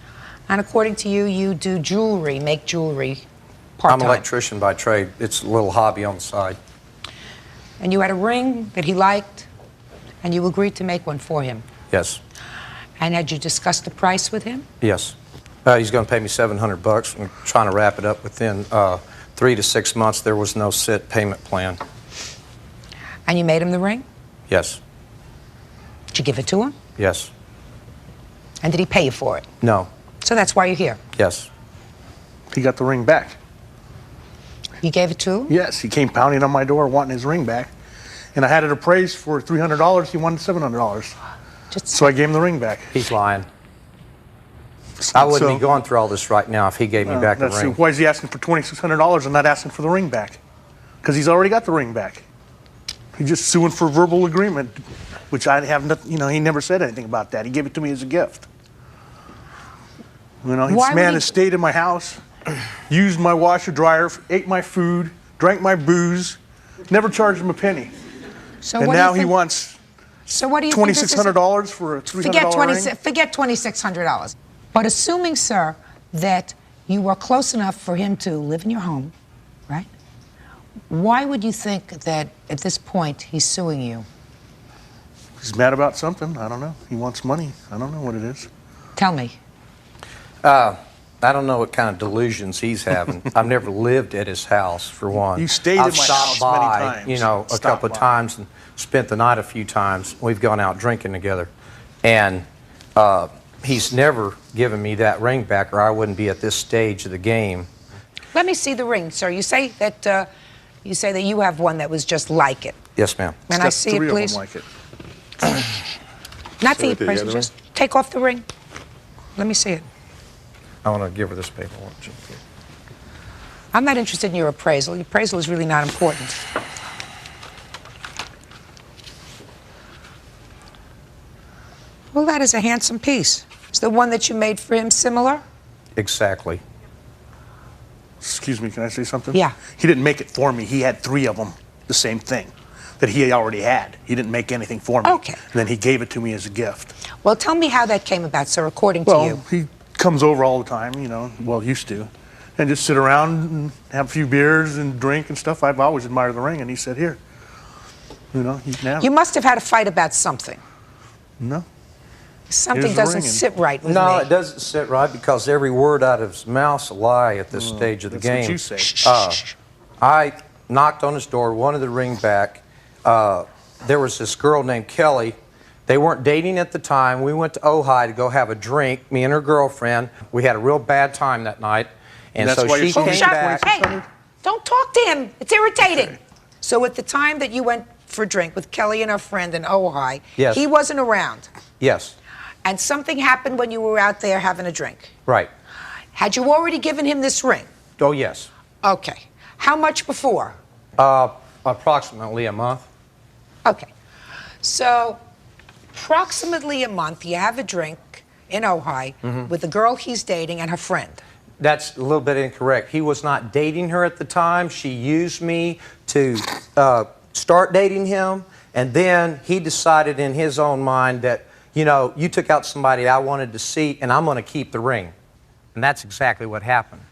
And according to you, you do jewelry, make jewelry I'm part-time. an electrician by trade. It's a little hobby on the side. And you had a ring that he liked, and you agreed to make one for him. Yes, And had you discussed the price with him? yes. He's going to pay me $700. We're trying to wrap it up within 3 to 6 months. There was no set payment plan. And you made him the ring? Yes, Did you give it to him? yes, And did he pay you for it? no, So that's why you're here. yes. He got the ring back. You gave it to him? Yes, he came pounding on my door wanting his ring back. And I had it appraised for $300. He wanted $700. So I gave him the ring back. He's lying. I wouldn't be going through all this right now if he gave me back the ring. Why is he asking for $2,600 and not asking for the ring back? Because he's already got the ring back. He's just suing for verbal agreement, which I have nothing, he never said anything about that. He gave it to me as a gift. This man has stayed in my house, used my washer dryer, ate my food, drank my booze, never charged him a penny. So And what do you now he think- wants So what do you think this is- $2,600 for a $300 ring? Forget $2,600. But assuming, sir, that you were close enough for him to live in your home, right? Why would you think that at this point he's suing you? He's mad about something. I don't know. He wants money. I don't know what it is. Tell me. I don't know what kind of delusions he's having. I've never lived at his house, for one. You stayed in I've my stopped house many by, times. a Stopped couple of by. times and spent the night a few times. We've gone out drinking together. And he's never given me that ring back, or I wouldn't be at this stage of the game. Let me see the ring, sir. You say that you have one that was just like it. Yes, ma'am. Can I see it, please? Like it. Not the Show it to you, appraisal. the Just take off the ring. Let me see it. I want to give her this paperwork. I'm not interested in your appraisal. Your appraisal is really not important. Well, that is a handsome piece. Is the one that you made for him similar? Exactly. Excuse me, can I say something? Yeah. He didn't make it for me. He had 3 of them, the same thing, that he already had. He didn't make anything for me. Okay. And then he gave it to me as a gift. Well, tell me how that came about, sir, according to Well, you. he comes over all the time, used to, and just sit around and have a few beers and drink and stuff. I've always admired the ring, and he said, here. You know, you can have You it. must have had a fight about something. No. Something Here's the doesn't ring and- sit right with No, me. it doesn't sit right because every word out of his mouth's a lie at this stage of the that's what game. you say. I knocked on his door, wanted the ring back. There was this girl named Kelly. They weren't dating at the time. We went to Ojai to go have a drink, me and her girlfriend. We had a real bad time that night. And That's so why you're she so came Shut back. Hey, don't talk to him. It's irritating. So at the time that you went for a drink with Kelly and her friend in Ojai, Yes. he wasn't around. Yes, And something happened when you were out there having a drink. right. Had you already given him this ring? Oh, yes. Okay. How much before? Approximately a month. Okay. So, approximately a month, you have a drink in Ojai with the girl he's dating and her friend. That's a little bit incorrect. He was not dating her at the time. She used me to start dating him, and then he decided in his own mind that, you know, you took out somebody I wanted to see, and I'm going to keep the ring. And that's exactly what happened.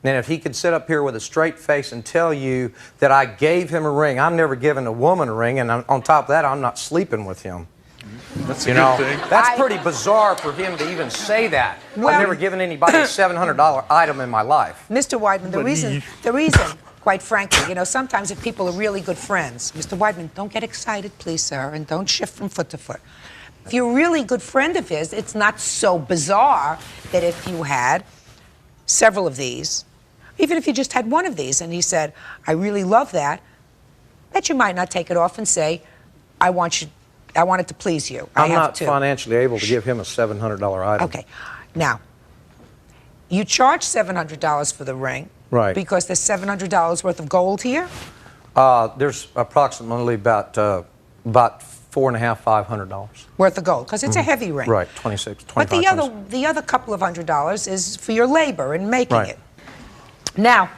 And if he could sit up here with a straight face and tell you that I gave him a ring, I'm never giving a woman a ring, and on top of that, I'm not sleeping with him. That's a You good know, thing. that's pretty bizarre for him to even say that. Well- I've never given anybody a $700 item in my life. Mr. Weidman, the reason, quite frankly, you know, sometimes if people are really good friends, Mr. Weidman, don't get excited, please, sir, and don't shift from foot to foot. If you're a really good friend of his, it's not so bizarre that if you had several of these, even if you just had one of these, and he said, I really love that you might not take it off and say, I want it to please you. I I'm have not to. financially able to give him a $700 item. Okay. Now, you charge $700 for the ring. Right. Because there's $700 worth of gold here? There's approximately about $450, $500. Worth of gold, because it's a heavy ring. Right, 26, 25. But the other couple of $100 is for your labor in making Right. it. Now,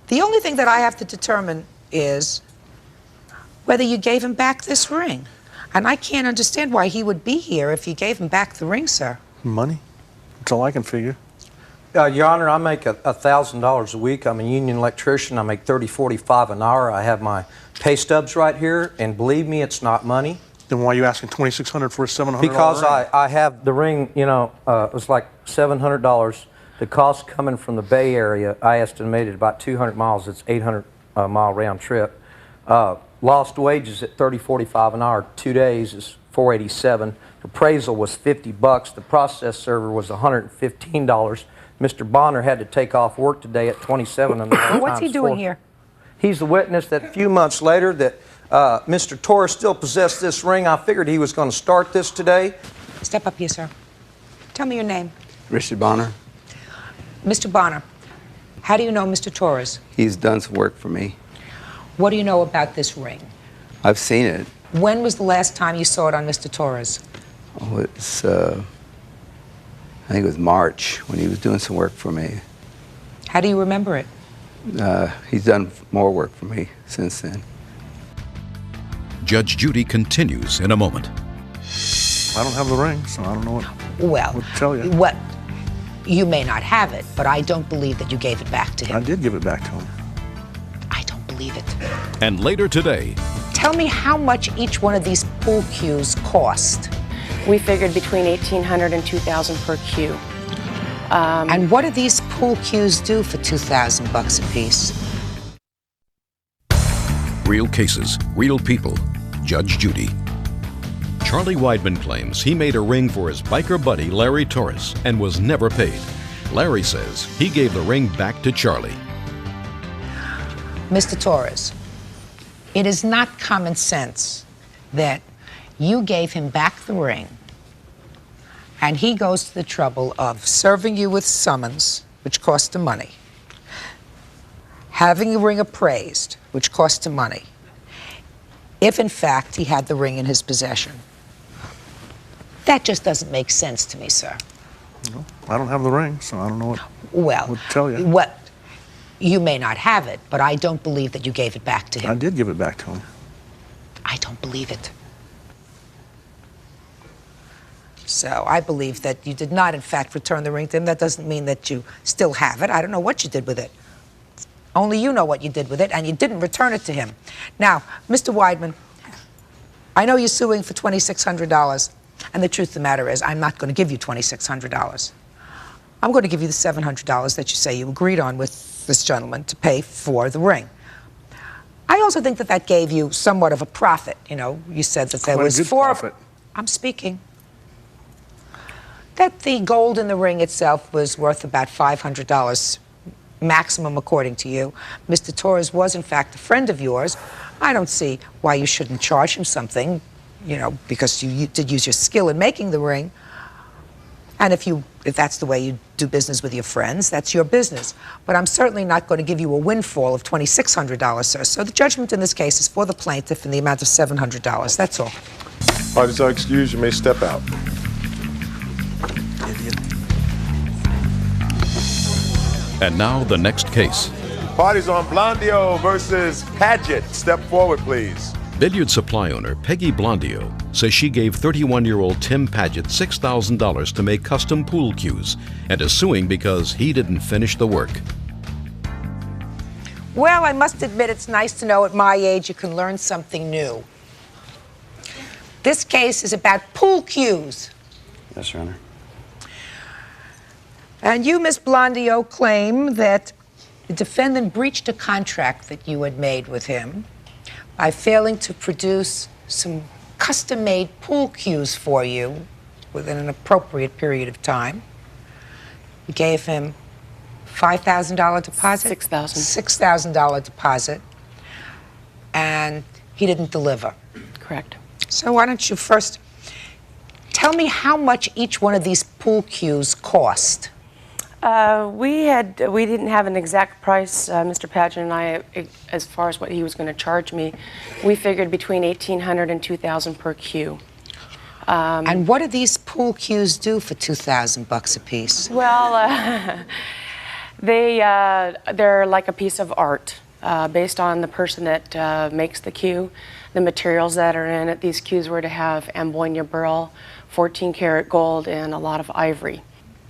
the only thing that I have to determine is whether you gave him back this ring. And I can't understand why he would be here if you gave him back the ring, sir. Money. That's all I can figure. Your Honor, I make $1,000 a week. I'm a union electrician. I make $30, $45 an hour. I have my pay stubs right here, and believe me, it's not money. Then why are you asking $2,600 for a $700 Because ring? I have the ring, you know, it was like $700. The cost coming from the Bay Area, I estimated about 200 miles. It's 800-mile round trip. Lost wages at $30, $45 an hour. 2 days is $487. Appraisal was $50. The process server was $115. Mr. Bonner had to take off work today at 27 an hour. What's he times doing 4. here? He's the witness that a few months later that Mr. Torres still possessed this ring. I figured he was going to start this today. Step up here, sir. Tell me your name. Richard Bonner. Mr. Bonner, how do you know Mr. Torres? He's done some work for me. What do you know about this ring? I've seen it. When was the last time you saw it on Mr. Torres? Oh, it's, I think it was March when he was doing some work for me. How do you remember it? He's done more work for me since then. Judge Judy continues in a moment. I don't have the ring, so I don't know Well, what to tell you. What? You may not have it, but I don't believe that you gave it back to him. I did give it back to him. I don't believe it. And later today, Tell me how much each one of these pool cues cost. We figured between $1,800 and $2,000 per cue. And what do these pool cues do for $2,000 a piece? real cases, real people. Judge Judy. Charlie Weidman claims he made a ring for his biker buddy Larry Torres and was never paid. Larry says he gave the ring back to Charlie. Mr. Torres, it is not common sense that you gave him back the ring and he goes to the trouble of serving you with summons, which cost him money, having the ring appraised, which cost him money, if in fact he had the ring in his possession. That just doesn't make sense to me, sir. No, I don't have the ring, so I don't know Well, what to tell you. What? You may not have it, but I don't believe that you gave it back to him. I did give it back to him. I don't believe it. So I believe that you did not, in fact, return the ring to him. That doesn't mean that you still have it. I don't know what you did with it. Only you know what you did with it, and you didn't return it to him. Now, Mr. Weidman, I know you're suing for $2,600, and the truth of the matter is I'm not going to give you $2,600. I'm going to give you the $700 that you say you agreed on with this gentleman to pay for the ring. I also think that that gave you somewhat of a profit. You know, you said that there was profit. I'm speaking. That the gold in the ring itself was worth about $500 maximum, according to you. Mr. Torres was, in fact, a friend of yours. I don't see why you shouldn't charge him something, you know, because you did use your skill in making the ring. And if that's the way you do business with your friends, that's your business. But I'm certainly not going to give you a windfall of $2,600, sir. So the judgment in this case is for the plaintiff in the amount of $700. That's all. Parties are excused. You may step out. And now the next case. Parties on Blondio versus Paget. Step forward, please. Billiard supply owner Peggy Blondio says she gave 31-year-old Tim Paget $6,000 to make custom pool cues and is suing because he didn't finish the work. Well, I must admit it's nice to know at my age you can learn something new. This case is about pool cues. Yes, Your Honor. And you, Miss Blondio, claim that the defendant breached a contract that you had made with him by failing to produce some custom-made pool cues for you within an appropriate period of time. You gave him $5,000 deposit? $6,000 deposit. And he didn't deliver. Correct. So why don't you first tell me how much each one of these pool cues cost? We didn't have an exact price, Mr. Paget and I, as far as what he was going to charge me. We figured between $1,800 and $2,000 per cue. And what do these pool cues do for $2,000 a piece? Well, they're like a piece of art based on the person that makes the cue, the materials that are in it. These cues were to have ambonia burl, 14-karat gold, and a lot of ivory.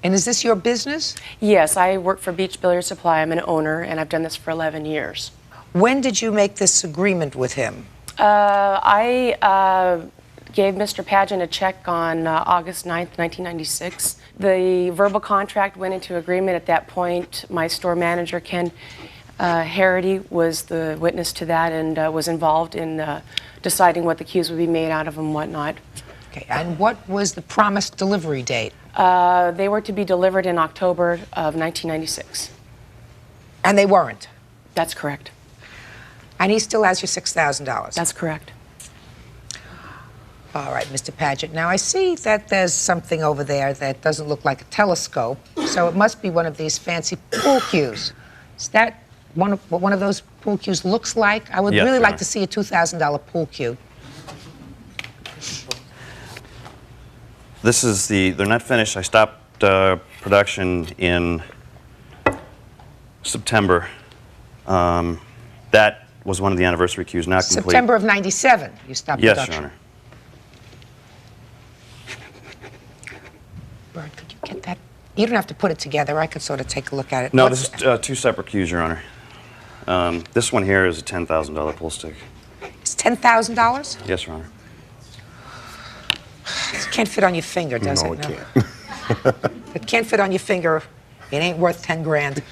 And is this your business? Yes, I work for Beach Billiard Supply. I'm an owner, and I've done this for 11 years. When did you make this agreement with him? I gave Mr. Paget a check on August 9th, 1996. The verbal contract went into agreement at that point. My store manager, Ken Harity, was the witness to that and was involved in deciding what the cues would be made out of and whatnot. Okay, and what was the promised delivery date? They were to be delivered in October of 1996. And they weren't? That's correct. And he still has your $6,000? That's correct. All right, Mr. Paget. Now, I see that there's something over there that doesn't look like a telescope, so it must be one of these fancy pool cues. Is that what one of those pool cues looks like? I would really like to see a $2,000 pool cue. This is they're not finished. I stopped production in September. That was one of the anniversary cues, not complete. September of '97, you stopped production. Yes, Your Honor. Bert, could you get that? You don't have to put it together. I could sort of take a look at it. No, this is two separate cues, Your Honor. This one here is a $10,000 pull stick. It's $10,000? Yes, Your Honor. It can't fit on your finger, does it? No, it can't. If it can't fit on your finger, it ain't worth 10 grand.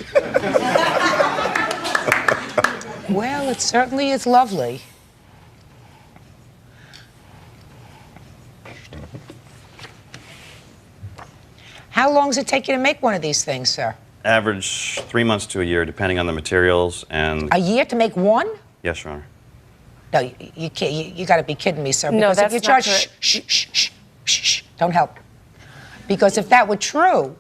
Well, it certainly is lovely. How long does it take you to make one of these things, sir? Average 3 months to a year, depending on the materials and... A year to make one? Yes, Your Honor. No, you can't. You got to be kidding me, sir. No, Because that's if you not charge, correct. shh, don't help. Because if that were true,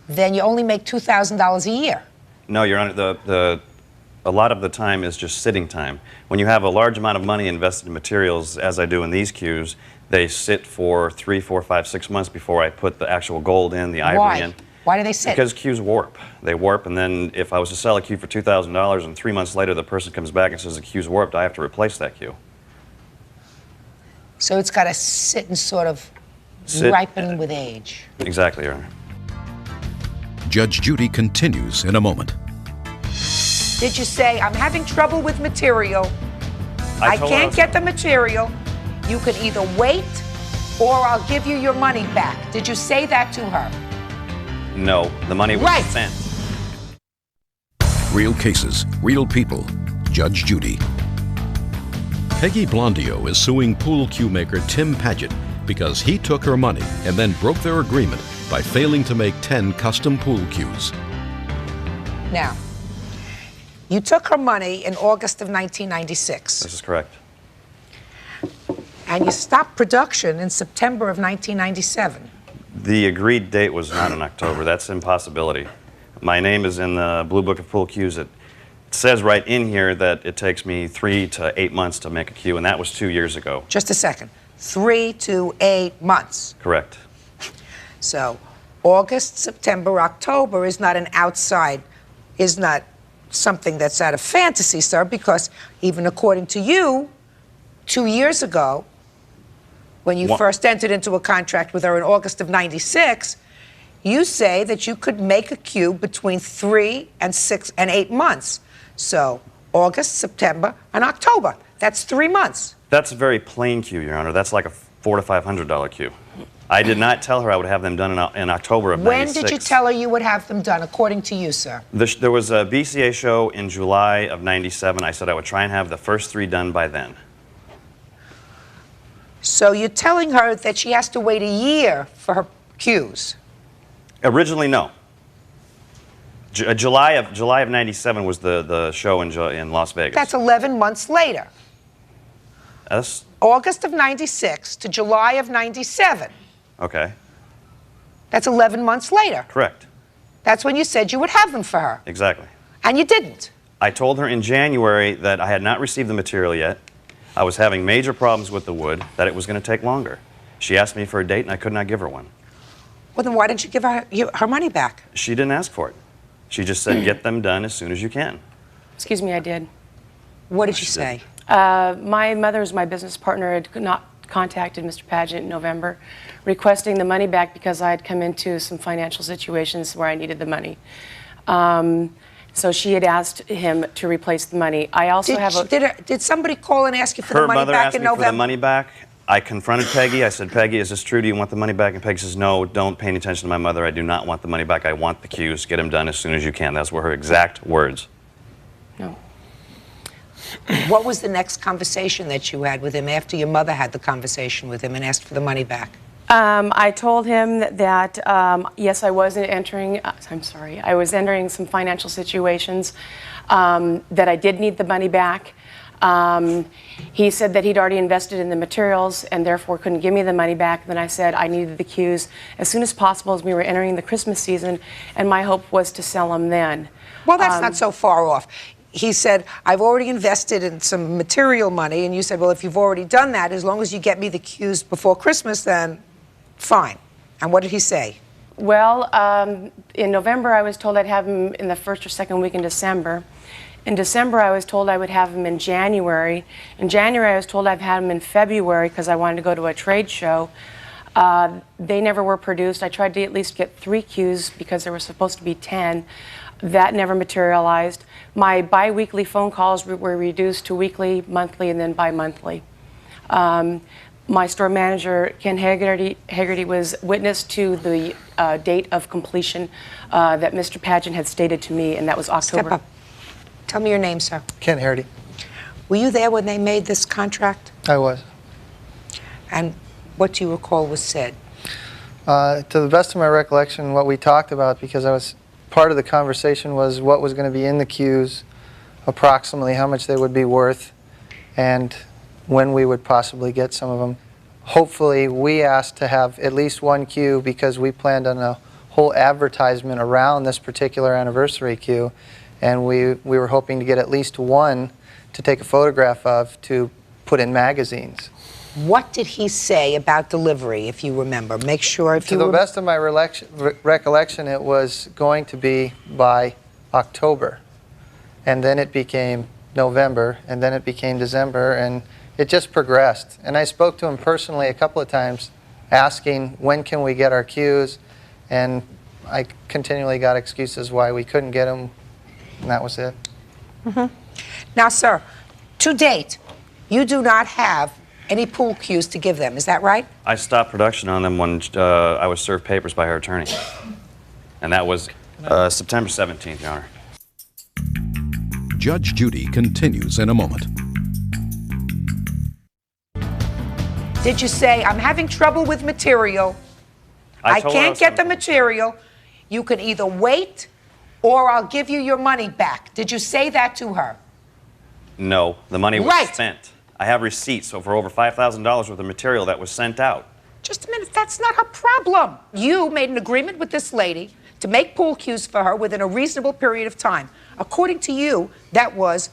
then you only make $2,000 a year. No, Your Honor, a lot of the time is just sitting time. When you have a large amount of money invested in materials, as I do in these cues, they sit for 3, 4, 5, 6 months before I put the actual gold in, the ivory in. Why do they sit? Because cues warp. They warp, and then if I was to sell a cue for $2,000 and 3 months later the person comes back and says the cue's warped, I have to replace that cue. So it's got to sit and sort of ripen with age. Exactly, Your Honor. Judge Judy continues in a moment. Did you say, I'm having trouble with material, I told her can't get the material, you can either wait or I'll give you your money back? Did you say that to her? No, the money was Right. sent. Real cases, real people. Judge Judy. Peggy Blondio is suing pool cue maker Tim Paget because he took her money and then broke their agreement by failing to make 10 custom pool cues. Now, you took her money in August of 1996. This is correct. And you stopped production in September of 1997. The agreed date was not in October. That's an impossibility. My name is in the Blue Book of Pool Cues. It says right in here that it takes me 3 to 8 months to make a cue, and that was 2 years ago. Just a second. 3 to 8 months. Correct. So August, September, October is not is not something that's out of fantasy, sir, because even according to you, 2 years ago, when you first entered into a contract with her in August of 96, you say that you could make a cue between 3 and 6 and 8 months. So August, September, and October. That's 3 months. That's a very plain cue, Your Honor. That's like a $400 to $500 cue. I did not tell her I would have them done in October of 96. When did you tell her you would have them done, according to you, sir? There was a BCA show in July of 97. I said I would try and have the first 3 done by then. So you're telling her that she has to wait a year for her cues? Originally, no. July of 97 was the show in Las Vegas. That's 11 months later. That's August of 96 to July of 97. okay. That's 11 months later. Correct. That's when you said you would have them for her. Exactly. And you didn't. I told her in January that I had not received the material yet. I was having major problems with the wood, that it was going to take longer. She asked me for a date, and I could not give her one. Well, then why didn't you give her her money back? She didn't ask for it. She just said, get them done as soon as you can. Excuse me, I did. What did you say? My mother is my business partner. Had not contacted Mr. Paget in November, requesting the money back because I had come into some financial situations where I needed the money. So she had asked him to replace the money. I also did somebody call and ask you for the money back in November? Her mother asked me for the money back. I confronted Peggy. I said, Peggy, is this true? Do you want the money back? And Peggy says, no, don't pay any attention to my mother. I do not want the money back. I want the cues. Get them done as soon as you can. Those were her exact words. No. What was the next conversation that you had with him after your mother had the conversation with him and asked for the money back? I told him that yes, I was entering. I was entering some financial situations that I did need the money back. He said that he'd already invested in the materials and therefore couldn't give me the money back. Then I said I needed the cues as soon as possible as we were entering the Christmas season, and my hope was to sell them then. Well, that's not so far off. He said, I've already invested in some material money, and you said, well, if you've already done that, as long as you get me the cues before Christmas, then fine. And what did he say? Well, in November, I was told I'd have them in the first or second week in December. In December, I was told I would have them in January. In January, I was told I'd have them in February because I wanted to go to a trade show. They never were produced. I tried to at least get 3 cues because there were supposed to be 10. That never materialized. My bi-weekly phone calls were reduced to weekly, monthly, and then bi-monthly. My store manager, Ken Haggerty, was witness to the date of completion that Mr. Paget had stated to me, and that was October. Step up. Tell me your name, sir. Ken Haggerty. Were you there when they made this contract? I was. And what do you recall was said? To the best of my recollection, what we talked about, because part of the conversation was what was going to be in the cues, approximately how much they would be worth, and when we would possibly get some of them. Hopefully, we asked to have at least 1 cue because we planned on a whole advertisement around this particular anniversary cue, and we were hoping to get at least 1 to take a photograph of to put in magazines. What did he say about delivery, if you remember? Make sure if you... To the best of my recollection, it was going to be by October. And then it became November, and then it became December, and it just progressed. And I spoke to him personally a couple of times, asking, when can we get our cues? And I continually got excuses why we couldn't get them, and that was it. Now, sir, to date, you do not have any pool cues to give them. Is that right? I stopped production on them when I was served papers by her attorney. And that was September 17th, Your Honor. Judge Judy continues in a moment. Did you say, I'm having trouble with material, I told her I can't was get the material, you can either wait or I'll give you your money back? Did you say that to her? No, the money was Right. spent. I have receipts for over $5,000 worth of material that was sent out. Just a minute, that's not her problem. You made an agreement with this lady to make pool cues for her within a reasonable period of time. According to you, that was,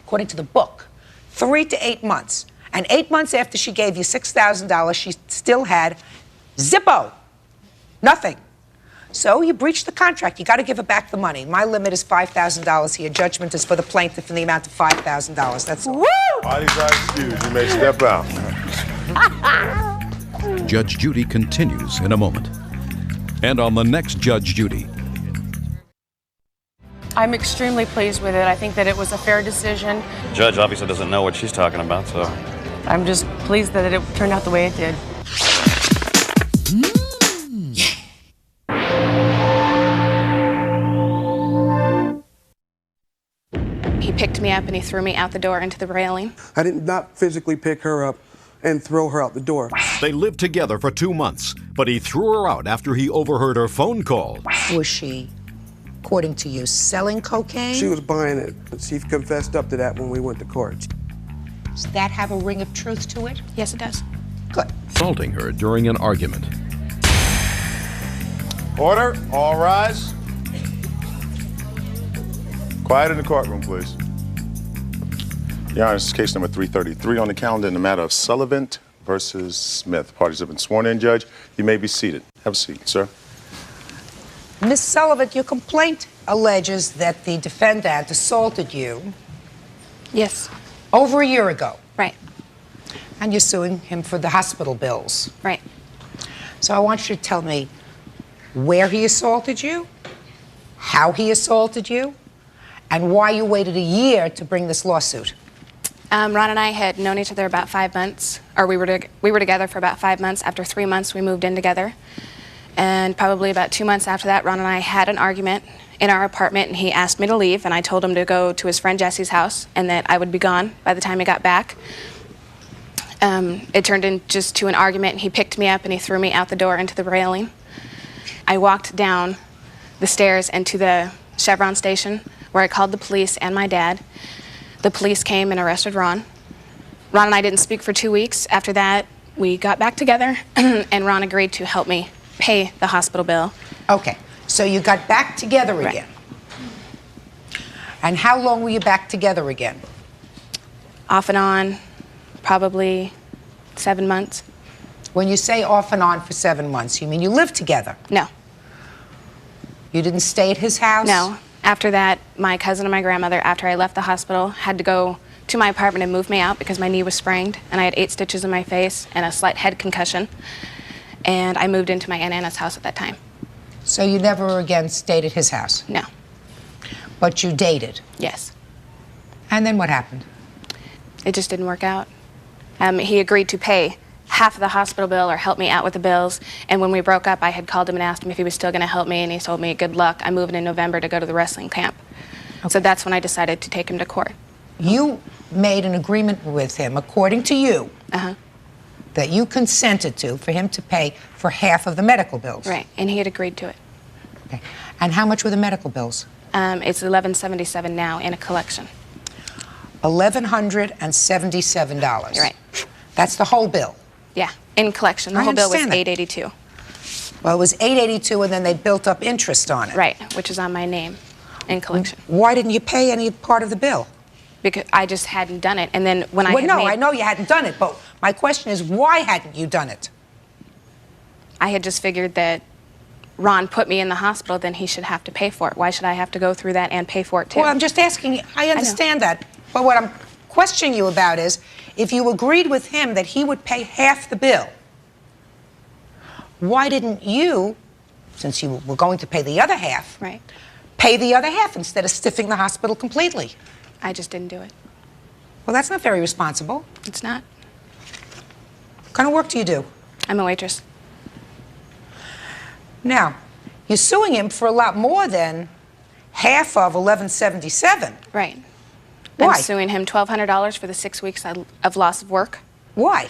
according to the book, 3 to 8 months. And 8 months after she gave you $6,000, she still had zippo, nothing. So you breached the contract. You got to give her back the money. My limit is $5,000 here. Judgment is for the plaintiff in the amount of $5,000. That's all. Woo! Parties are excused. You may step out. Judge Judy continues in a moment. And on the next Judge Judy. I'm extremely pleased with it. I think that it was a fair decision. The judge obviously doesn't know what she's talking about, so. I'm just pleased that it turned out the way it did. He picked me up and he threw me out the door into the railing. I did not physically pick her up and throw her out the door. They lived together for 2 months, but he threw her out after he overheard her phone call. Was she, according to you, selling cocaine? She was buying it. She confessed up to that when we went to court. Does that have a ring of truth to it? Yes, it does. Good. Assaulting her during an argument. Order, all rise. Quiet in the courtroom, please. Your Honor, this is case number 333 on the calendar in the matter of Sullivan versus Smith. Parties have been sworn in, Judge. You may be seated. Have a seat, sir. Miss Sullivan, your complaint alleges that the defendant assaulted you. Yes. Over a year ago. Right. And you're suing him for the hospital bills. Right. So I want you to tell me where he assaulted you, how he assaulted you, and why you waited a year to bring this lawsuit. Ron and I had known each other about 5 months, or we were together for about 5 months. After 3 months, we moved in together. And probably about 2 months after that, Ron and I had an argument in our apartment, and he asked me to leave, and I told him to go to his friend Jesse's house, and that I would be gone by the time he got back. It turned into an argument, and he picked me up and he threw me out the door into the railing. I walked down the stairs and to the Chevron station, where I called the police and my dad. The police came and arrested Ron. Ron and I didn't speak for 2 weeks. After that, we got back together, and Ron agreed to help me pay the hospital bill. Okay, so you got back together again. And how long were you back together again? Off and on, probably 7 months. When you say off and on for 7 months, you mean you lived together? No. You didn't stay at his house? No. After that, my cousin and my grandmother, after I left the hospital, had to go to my apartment and move me out because my knee was sprained, and I had 8 stitches in my face and a slight head concussion. And I moved into my Aunt Anna's house at that time. So you never again stayed at his house? No. But you dated? Yes. And then what happened? It just didn't work out. He agreed to pay half of the hospital bill or help me out with the bills. And when we broke up, I had called him and asked him if he was still going to help me, and he told me, good luck. I'm moving in November to go to the wrestling camp. Okay. So that's when I decided to take him to court. You made an agreement with him, according to you, that you consented to for him to pay for half of the medical bills. Right, and he had agreed to it. Okay. And how much were the medical bills? It's $1,177 now in a collection. $1,177. You're right. That's the whole bill. Yeah, in collection. The whole bill was $882. Well, it was $882, and then they built up interest on it. Right, which is on my name in collection. Why didn't you pay any part of the bill? Because I just hadn't done it, and then when I I know you hadn't done it, but my question is, why hadn't you done it? I had just figured that Ron put me in the hospital, then he should have to pay for it. Why should I have to go through that and pay for it too? Well, I'm just asking. I understand that, but what I'm questioning you about is, if you agreed with him that he would pay half the bill, why didn't you, since you were going to pay the other half, pay the other half instead of stiffing the hospital completely. I just didn't do it. Well, that's not very responsible. It's not. What kind of work do you do? I'm a waitress. Now, you're suing him for a lot more than half of $1177. Right. Why? I'm suing him $1,200 for the 6 weeks of loss of work. Why?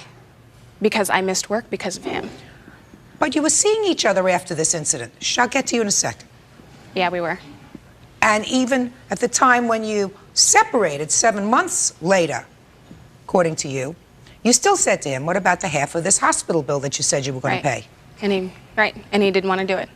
Because I missed work because of him. But you were seeing each other after this incident. I'll get to you in a second. Yeah, we were. And even at the time when you separated 7 months later, according to you, you still said to him, what about the half of this hospital bill that you said you were going to pay? And he didn't want to do it.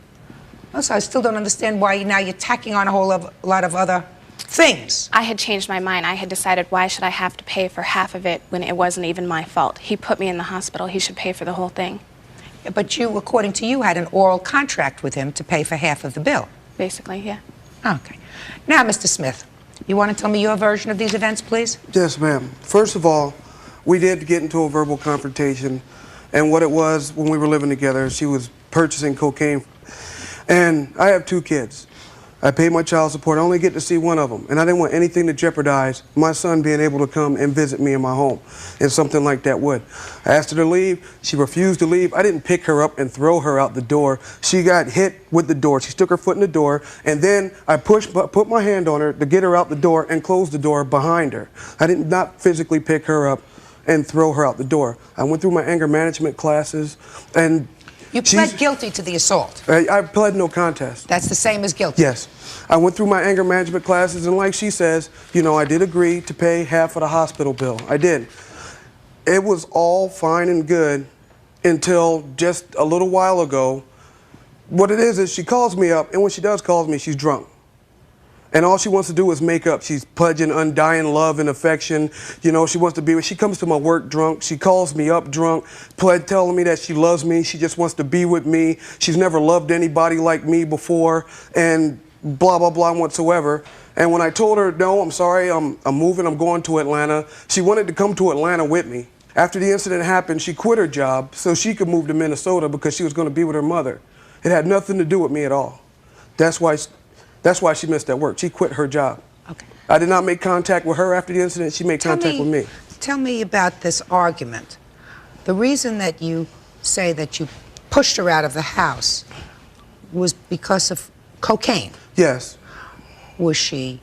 Also, I still don't understand why now you're tacking on a whole lot of other things. I had changed my mind. I had decided, why should I have to pay for half of it when it wasn't even my fault? He put me in the hospital. He should pay for the whole thing. But you, according to you, had an oral contract with him to pay for half of the bill. Basically, yeah. Okay. Now, Mr. Smith, you want to tell me your version of these events, please? Yes, ma'am. First of all, we did get into a verbal confrontation, and what it was when we were living together, she was purchasing cocaine. And I have 2 kids. I pay my child support. I only get to see one of them, and I didn't want anything to jeopardize my son being able to come and visit me in my home, and something like that would. I asked her to leave. She refused to leave. I didn't pick her up and throw her out the door. She got hit with the door. She stuck her foot in the door, and then I put my hand on her to get her out the door and close the door behind her. I did not physically pick her up and throw her out the door. I went through my anger management classes, and you pled guilty to the assault. I pled no contest. That's the same as guilty? Yes. I went through my anger management classes, and like she says, you know, I did agree to pay half of the hospital bill. I did. It was all fine and good until just a little while ago. What it is she calls me up, and when she does call me, she's drunk. And all she wants to do is make up. She's pledging undying love and affection. You know, she wants to be with. She comes to my work drunk. She calls me up drunk, telling me that she loves me. She just wants to be with me. She's never loved anybody like me before, and blah, blah, blah whatsoever. And when I told her, no, I'm sorry, I'm moving, I'm going to Atlanta, she wanted to come to Atlanta with me. After the incident happened, she quit her job so she could move to Minnesota because she was going to be with her mother. It had nothing to do with me at all. That's why she missed that work. She quit her job. Okay. I did not make contact with her after the incident. She made contact with me. Tell me about this argument. The reason that you say that you pushed her out of the house was because of cocaine. Yes. Was she,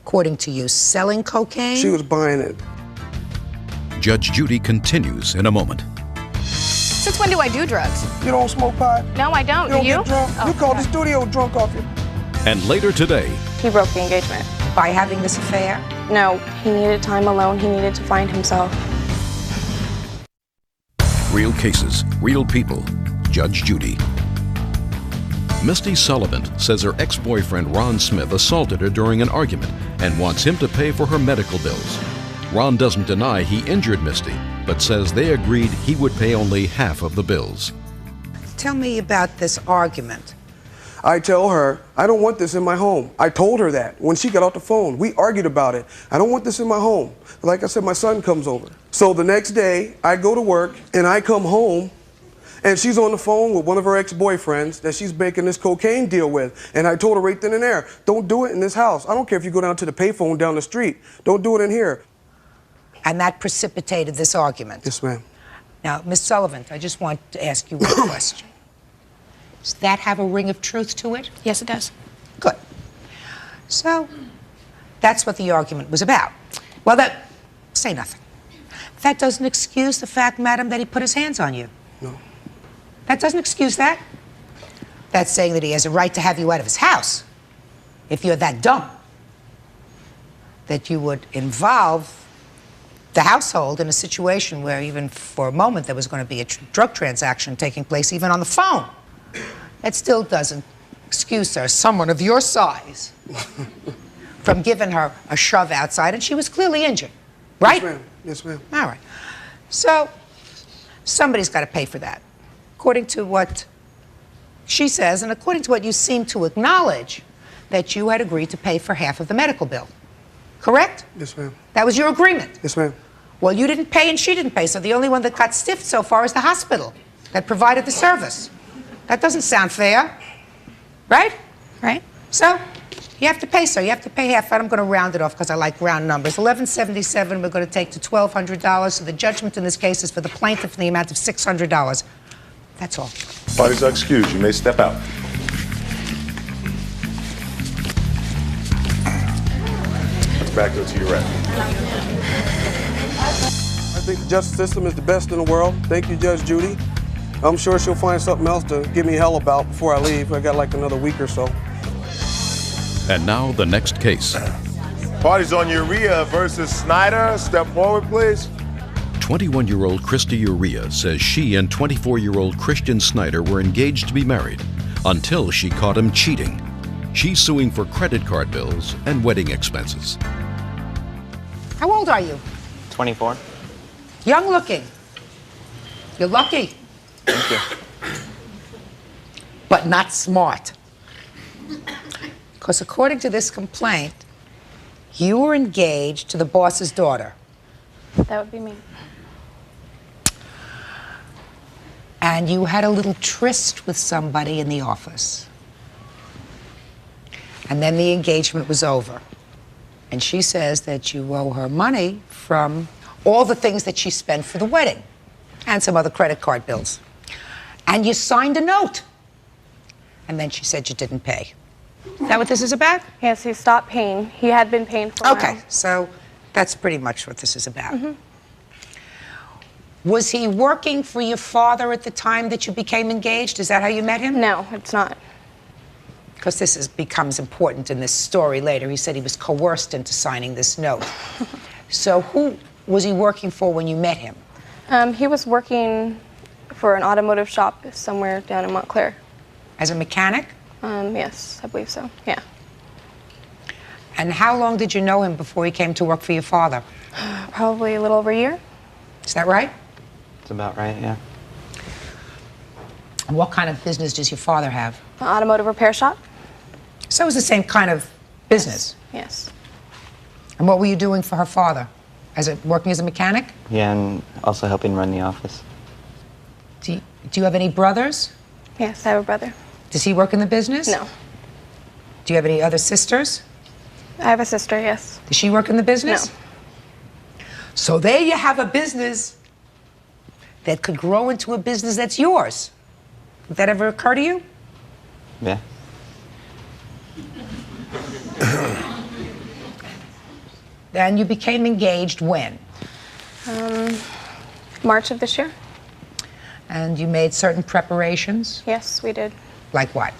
according to you, selling cocaine? She was buying it. Judge Judy continues in a moment. Since when do I do drugs? You don't smoke pot? No, I don't. You don't Do you? get drunk? Oh, You called the studio drunk off you. And later today, He broke the engagement. By having this affair? No, he needed time alone. He needed to find himself. real cases, real people. Judge Judy. Misty Sullivan says her ex-boyfriend Ron Smith assaulted her during an argument and wants him to pay for her medical bills. Ron doesn't deny he injured Misty, but says they agreed he would pay only half of the bills. Tell me about this argument. I tell her, I don't want this in my home. I told her that when she got off the phone. We argued about it. I don't want this in my home. Like I said, my son comes over. So the next day, I go to work and I come home and she's on the phone with one of her ex-boyfriends that she's making this cocaine deal with. And I told her right then and there, don't do it in this house. I don't care if you go down to the payphone down the street. Don't do it in here. And that precipitated this argument? Yes, ma'am. Now, Ms. Sullivan, I just want to ask you one question. Does that have a ring of truth to it? Yes, it does. Good. So, that's what the argument was about. Well, say nothing. That doesn't excuse the fact, madam, that he put his hands on you. No. That doesn't excuse that. That's saying that he has a right to have you out of his house. If you're that dumb, that you would involve the household in a situation where even for a moment there was going to be a drug transaction taking place even on the phone. That still doesn't excuse her, someone of your size, from giving her a shove outside, and she was clearly injured, right? Yes, ma'am. Yes, ma'am. All right. So, somebody's got to pay for that. According to what she says, and according to what you seem to acknowledge, that you had agreed to pay for half of the medical bill. Correct? Yes, ma'am. That was your agreement? Yes, ma'am. Well, you didn't pay and she didn't pay, so the only one that got stiffed so far is the hospital that provided the service. That doesn't sound fair, right? Right. So, You have to pay, sir. You have to pay half. I'm going to round it off because I like round numbers. $1,177 we're going to take to $1,200. So the judgment in this case is for the plaintiff in the amount of $600. That's all. Parties are excused. You may step out. Let's back to your rep. I think the justice system is the best in the world. Thank you, Judge Judy. I'm sure she'll find something else to give me hell about before I leave. I got like another week or so. And now the next case. Parties on Urea versus Snyder. Step forward, please. 21-year-old Christy Urea says she and 24-year-old Christian Snyder were engaged to be married until she caught him cheating. She's suing for credit card bills and wedding expenses. How old are you? 24. Young looking. You're lucky. Thank you. But not smart. Because according to this complaint, you were engaged to the boss's daughter. That would be me. And you had a little tryst with somebody in the office. And then the engagement was over. And she says that you owe her money from all the things that she spent for the wedding and some other credit card bills. And you signed a note. And then she said you didn't pay. Is that what this is about? Yes, he stopped paying. He had been paying for a while. Okay, so that's pretty much what this is about. Was he working for your father at the time that you became engaged? Is that how you met him? No, it's not. Because becomes important in this story later. He said he was coerced into signing this note. So who was he working for when you met him? He was working for an automotive shop somewhere down in Montclair. As a mechanic? Yes, I believe so, yeah. And how long did you know him before he came to work for your father? Probably a little over a year. Is that right? That's about right, yeah. And what kind of business does your father have? An automotive repair shop. So it was the same kind of business? Yes. And what were you doing for her father? Working as a mechanic? Yeah, and also helping run the office. Do you have any brothers? Yes, I have a brother. Does he work in the business? No. Do you have any other sisters? I have a sister, yes. Does she work in the business? No. So there you have a business that could grow into a business that's yours. Did that ever occur to you? Yeah. And you became engaged when? March of this year. And you made certain preparations? Yes, we did. Like what?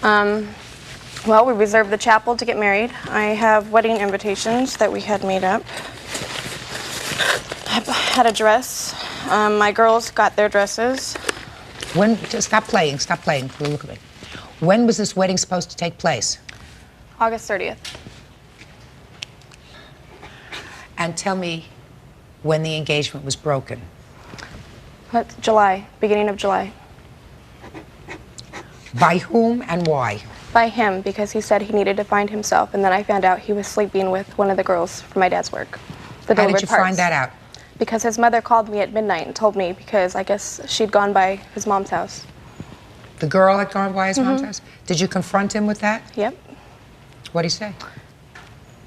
Well, we reserved the chapel to get married. I have wedding invitations that we had made up. I had a dress. My girls got their dresses. Just stop playing. Look at me. When was this wedding supposed to take place? August 30th. And tell me when the engagement was broken. That's July, beginning of July. By whom and why? By him, because he said he needed to find himself, and then I found out he was sleeping with one of the girls from my dad's work. How did you find that out? Because his mother called me at midnight and told me, because I guess she'd gone by his mom's house. The girl had gone by his mom's house? Did you confront him with that? Yep. What'd he say?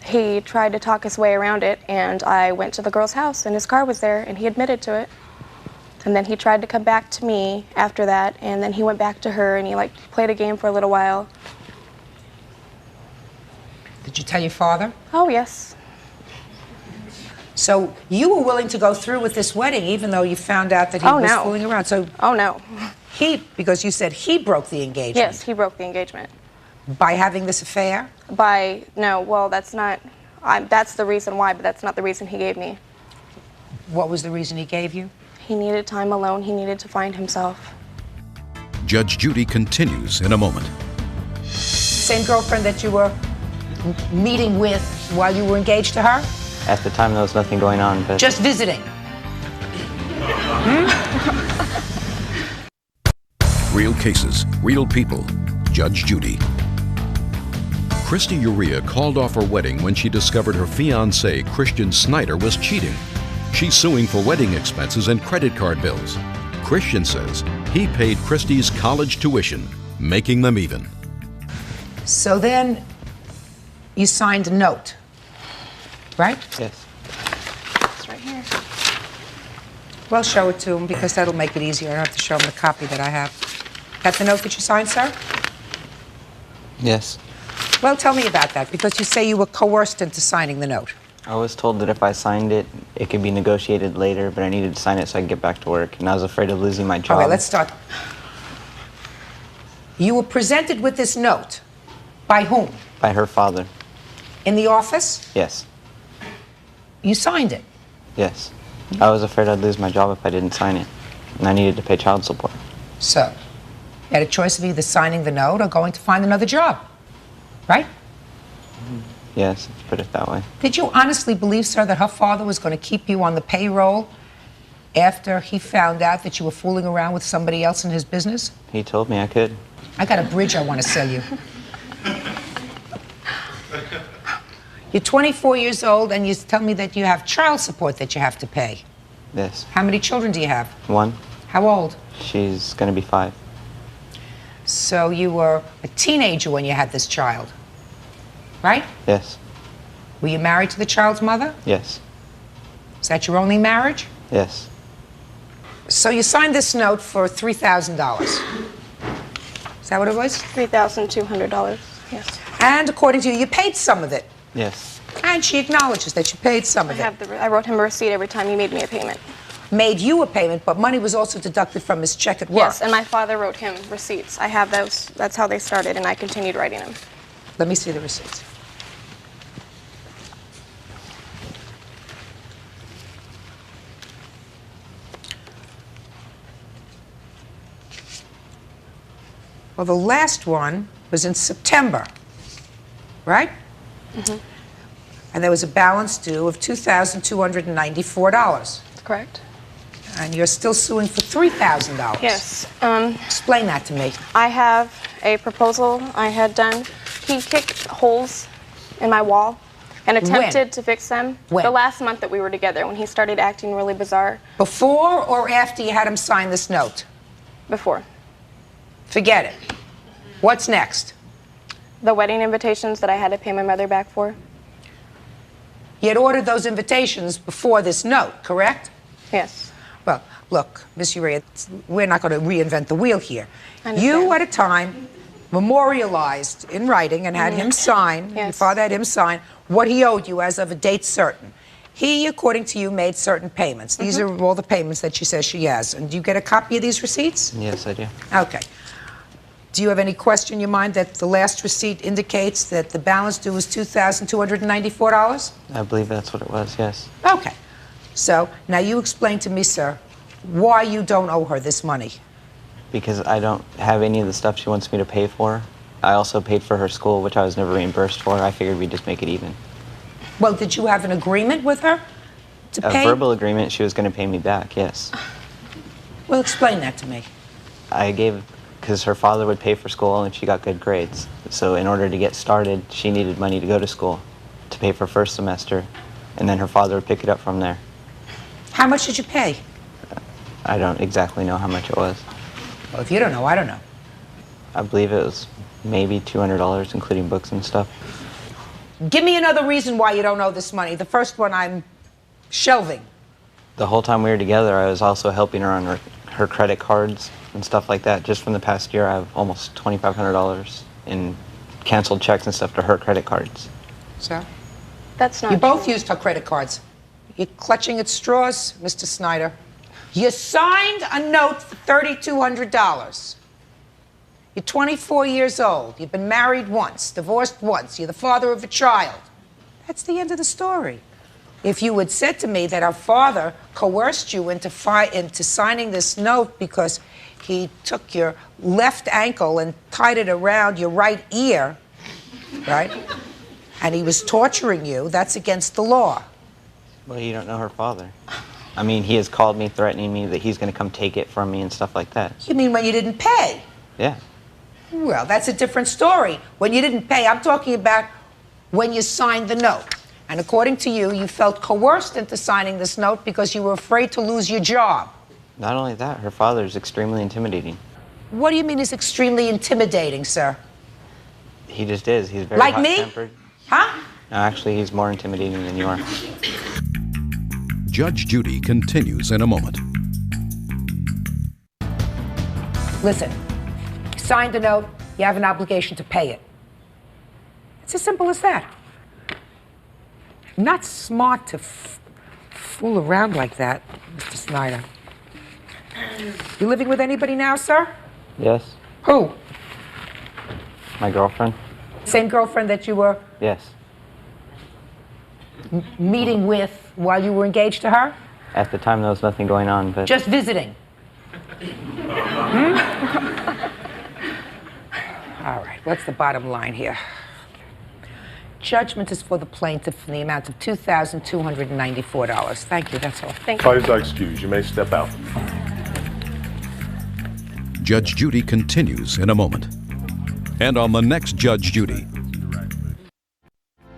He tried to talk his way around it, and I went to the girl's house, and his car was there, and he admitted to it. And then he tried to come back to me after that, and then he went back to her, and he played a game for a little while. Did you tell your father? Oh, yes. So you were willing to go through with this wedding, even though you found out that he was fooling around. So no. Because you said he broke the engagement. Yes, he broke the engagement. By having this affair? Well, that's not, that's the reason why, but that's not the reason he gave me. What was the reason he gave you? He needed time alone. He needed to find himself. Judge Judy continues in a moment. Same girlfriend that you were meeting with while you were engaged to her? At the time, there was nothing going on, but... Just visiting? Real cases, real people. Judge Judy. Christy Urea called off her wedding when she discovered her fiancé, Christian Snyder, was cheating. She's suing for wedding expenses and credit card bills. Christian says he paid Christy's college tuition, making them even. So then you signed a note, right? Yes. It's right here. Well, show it to him because that'll make it easier. I don't have to show him the copy that I have. That's the note that you signed, sir? Yes. Well, tell me about that because you say you were coerced into signing the note. I was told that if I signed it, it could be negotiated later, but I needed to sign it so I could get back to work, and I was afraid of losing my job. Okay, let's start. You were presented with this note. By whom? By her father. In the office? Yes. You signed it. Yes. I was afraid I'd lose my job if I didn't sign it, and I needed to pay child support. So, you had a choice of either signing the note or going to find another job, right? Yes, let's put it that way. Did you honestly believe, sir, that her father was going to keep you on the payroll after he found out that you were fooling around with somebody else in his business? He told me I could. I got a bridge I want to sell you. You're 24 years old and you tell me that you have child support that you have to pay. Yes. How many children do you have? One. How old? She's going to be 5. So you were a teenager when you had this child, right? Yes. Were you married to the child's mother? Yes. Is that your only marriage? Yes. So you signed this note for $3,000. Is that what it was? $3,200, yes. And according to you, you paid some of it. Yes. And she acknowledges that you paid some of it. I wrote him a receipt every time he made me a payment. Made you a payment, but money was also deducted from his check at work. Yes, and my father wrote him receipts. I have those. That's how they started, and I continued writing them. Let me see the receipts. Well, the last one was in September, right? Mm-hmm. And there was a balance due of $2,294. That's correct. And you're still suing for $3,000. Yes. Explain that to me. I have a proposal I had done. He kicked holes in my wall and attempted to fix them. When? The last month that we were together, when he started acting really bizarre. Before or after you had him sign this note? Before. Forget it. What's next? The wedding invitations that I had to pay my mother back for. You had ordered those invitations before this note, correct? Yes. Well, look, Miss Urea, we're not going to reinvent the wheel here. I understand. You, at a time, memorialized in writing and had him sign, your father had him sign, what he owed you as of a date certain. He, according to you, made certain payments. These are all the payments that she says she has. And do you get a copy of these receipts? Yes, I do. Okay. Do you have any question in your mind that the last receipt indicates that the balance due is $2,294? I believe that's what it was, yes. Okay. So, now you explain to me, sir, why you don't owe her this money. Because I don't have any of the stuff she wants me to pay for. I also paid for her school, which I was never reimbursed for. I figured we'd just make it even. Well, did you have an agreement with her to pay? A verbal agreement, she was going to pay me back, yes. Well, explain that to me. I gave, because her father would pay for school and she got good grades. So in order to get started, she needed money to go to school, to pay for first semester, and then her father would pick it up from there. How much did you pay? I don't exactly know how much it was. Well, if you don't know, I don't know. I believe it was maybe $200, including books and stuff. Give me another reason why you don't owe this money. The first one I'm shelving. The whole time we were together, I was also helping her on her credit cards and stuff like that. Just from the past year, I have almost $2,500 in canceled checks and stuff to her credit cards. So? That's not You both true. used her credit cards. You're clutching at straws, Mr. Snyder. You signed a note for $3,200. You're 24 years old. You've been married once, divorced once. You're the father of a child. That's the end of the story. If you had said to me that our father coerced you into signing this note because he took your left ankle and tied it around your right ear, right? And he was torturing you, that's against the law. Well, you don't know her father. I mean, he has called me threatening me that he's going to come take it from me and stuff like that. You mean when you didn't pay? Yeah. Well, that's a different story. When you didn't pay, I'm talking about when you signed the note. And according to you, you felt coerced into signing this note because you were afraid to lose your job. Not only that, her father is extremely intimidating. What do you mean is extremely intimidating, sir? He just is. He's very Like me? hot-tempered. Huh? Actually, he's more intimidating than you are. Judge Judy continues in a moment. Listen, you signed a note, you have an obligation to pay it. It's as simple as that. Not smart to fool around like that, Mr. Snyder. You living with anybody now, sir? Yes. Who? My girlfriend? Same girlfriend that you were Yes. meeting with while you were engaged to her? At the time, there was nothing going on, but... Just visiting? Hmm? All right, what's the bottom line here? Judgment is for the plaintiff in the amount of $2,294. Thank you, that's all. Thank you. Parties are excused. You may step out. Judge Judy continues in a moment. And on the next Judge Judy.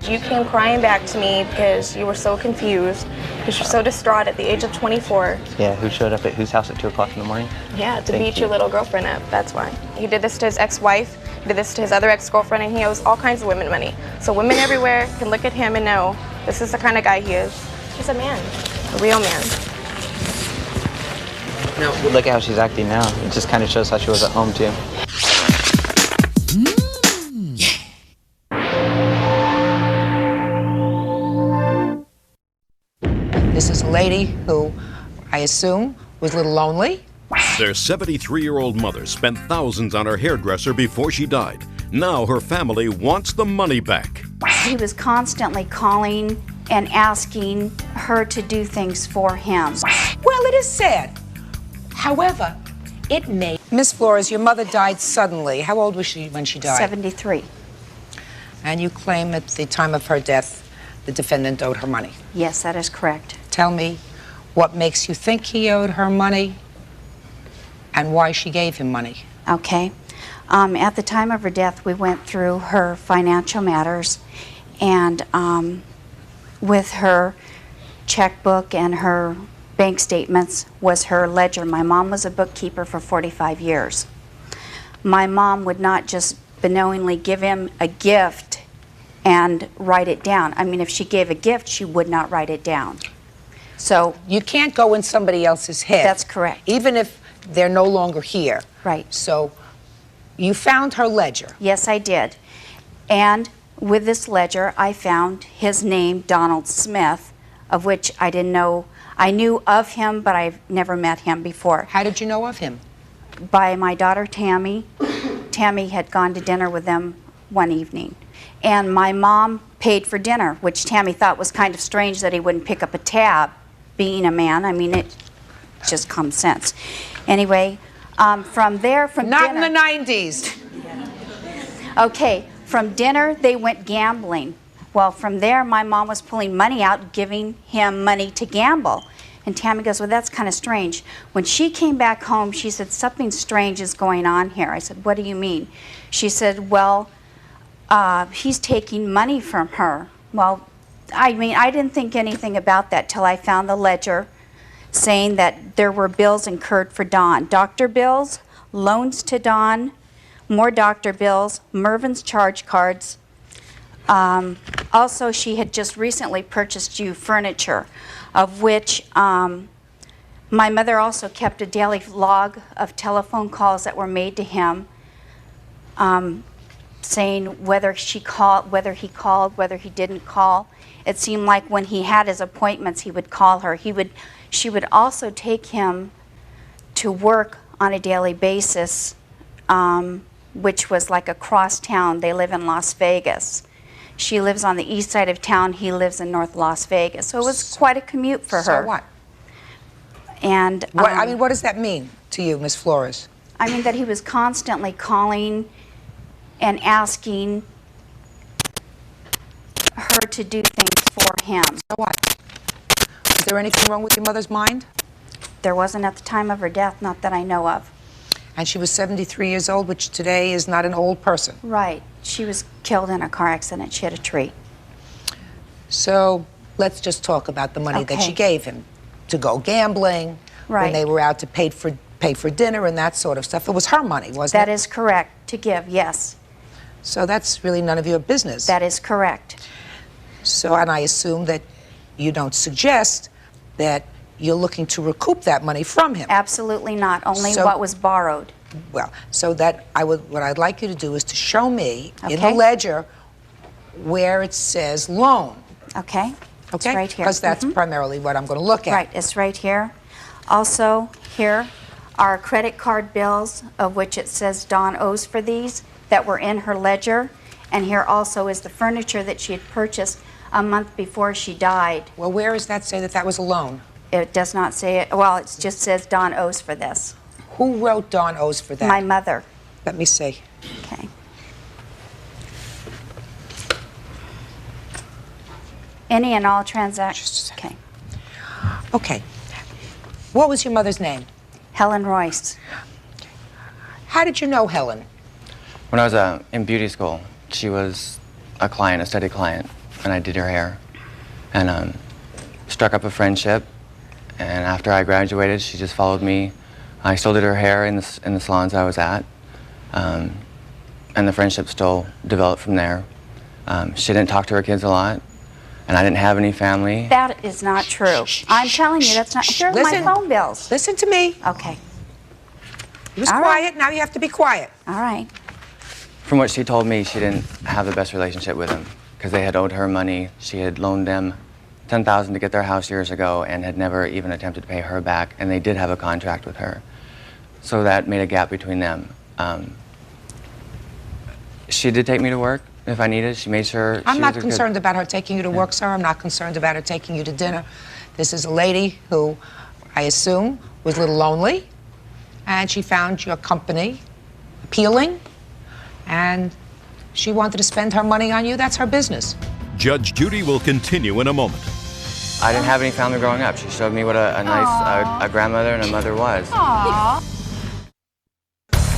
You came crying back to me because you were so confused, because you're so distraught at the age of 24. Yeah, who showed up at whose house at 2 o'clock in the morning? Yeah, to Thank beat you. your little girlfriend up, that's why. He did this to his ex-wife, he did this to his other ex-girlfriend, and he owes all kinds of women money. So women everywhere can look at him and know this is the kind of guy he is. He's a man, a real man. No. Look at how she's acting now. It just kind of shows how she was at home, too. This is a lady who, I assume, was a little lonely. Their 73-year-old mother spent thousands on her hairdresser before she died. Now her family wants the money back. He was constantly calling and asking her to do things for him. Well, it is sad. However, it may... Miss Flores, your mother died suddenly. How old was she when she died? 73. And you claim at the time of her death, the defendant owed her money. Yes, that is correct. Tell me what makes you think he owed her money and why she gave him money. Okay. At the time of her death, we went through her financial matters, and with her checkbook and her bank statements was her ledger. My mom was a bookkeeper for 45 years. My mom would not just knowingly give him a gift and write it down. I mean, if she gave a gift, she would not write it down. So you can't go in somebody else's head. That's correct. Even if they're no longer here. Right. So you found her ledger. Yes, I did. And with this ledger, I found his name, Donald Smith, of which I didn't know. I knew of him, but I've never met him before. How did you know of him? By my daughter, Tammy. Tammy had gone to dinner with them one evening. And my mom paid for dinner, which Tammy thought was kind of strange that he wouldn't pick up a tab, being a man. I mean, it just common sense. Anyway, from there, from Not dinner... in the 90s. Okay, from dinner, they went gambling. Well, from there, my mom was pulling money out, giving him money to gamble. And Tammy goes, well, that's kind of strange. When she came back home, she said, something strange is going on here. I said, what do you mean? She said, well, he's taking money from her. Well, I mean, I didn't think anything about that till I found the ledger saying that there were bills incurred for Don. Doctor bills, loans to Don, more doctor bills, Mervin's charge cards. Also, she had just recently purchased you furniture, of which my mother also kept a daily log of telephone calls that were made to him, saying whether he called, whether he didn't call. It seemed like when he had his appointments, he would call her. She would also take him to work on a daily basis, which was like across town. They live in Las Vegas. She lives on the east side of town. He lives in North Las Vegas. So it was quite a commute for her. So what? And I mean, what does that mean to you, Miss Flores? I mean that he was constantly calling and asking her to do things for him. So what? Was there anything wrong with your mother's mind? There wasn't at the time of her death, not that I know of. And she was 73 years old, which today is not an old person. Right. She was killed in a car accident. She hit a tree. So let's just talk about the money that she gave him to go gambling, when they were out to pay for dinner and that sort of stuff. It was her money, wasn't it? That is correct, to give, yes. So that's really none of your business. That is correct. So, and I assume that you don't suggest that you're looking to recoup that money from him. Absolutely not. Only So- what was borrowed. Well, so that what I'd like you to do is to show me in the Okay. ledger where it says loan. Okay. Okay? It's right here. Because that's primarily what I'm going to look at. Right, it's right here. Also, here are credit card bills, of which it says Dawn owes for these, that were in her ledger. And here also is the furniture that she had purchased a month before she died. Well, where does that say that that was a loan? It does not say it. Well, it just says Dawn owes for this. Who wrote Dawn owes for that? My mother. Let me see. Okay. Any and all transactions. Okay. Okay. What was your mother's name? Helen Royce. How did you know Helen? When I was in beauty school, she was a client, a steady client, and I did her hair. And struck up a friendship, and after I graduated, she just followed me. I still did her hair in the salons I was at, and the friendship still developed from there. She didn't talk to her kids a lot, and I didn't have any family. That is not true. I'm telling you, that's not. Here are my Listen. phone bills. Listen to me. Okay. He was All quiet, now you have to be quiet. All right. From what she told me, she didn't have the best relationship with him because they had owed her money. She had loaned them $10,000 to get their house years ago and had never even attempted to pay her back, and they did have a contract with her. So that made a gap between them. She did take me to work if I needed. She made sure I'm she not was a good- concerned about her taking you to work, sir. I'm not concerned about her taking you to dinner. This is a lady who, I assume, was a little lonely, and she found your company appealing, and she wanted to spend her money on you. That's her business. Judge Judy will continue in a moment. I didn't have any family growing up. She showed me what a nice a grandmother and a mother was. Aww.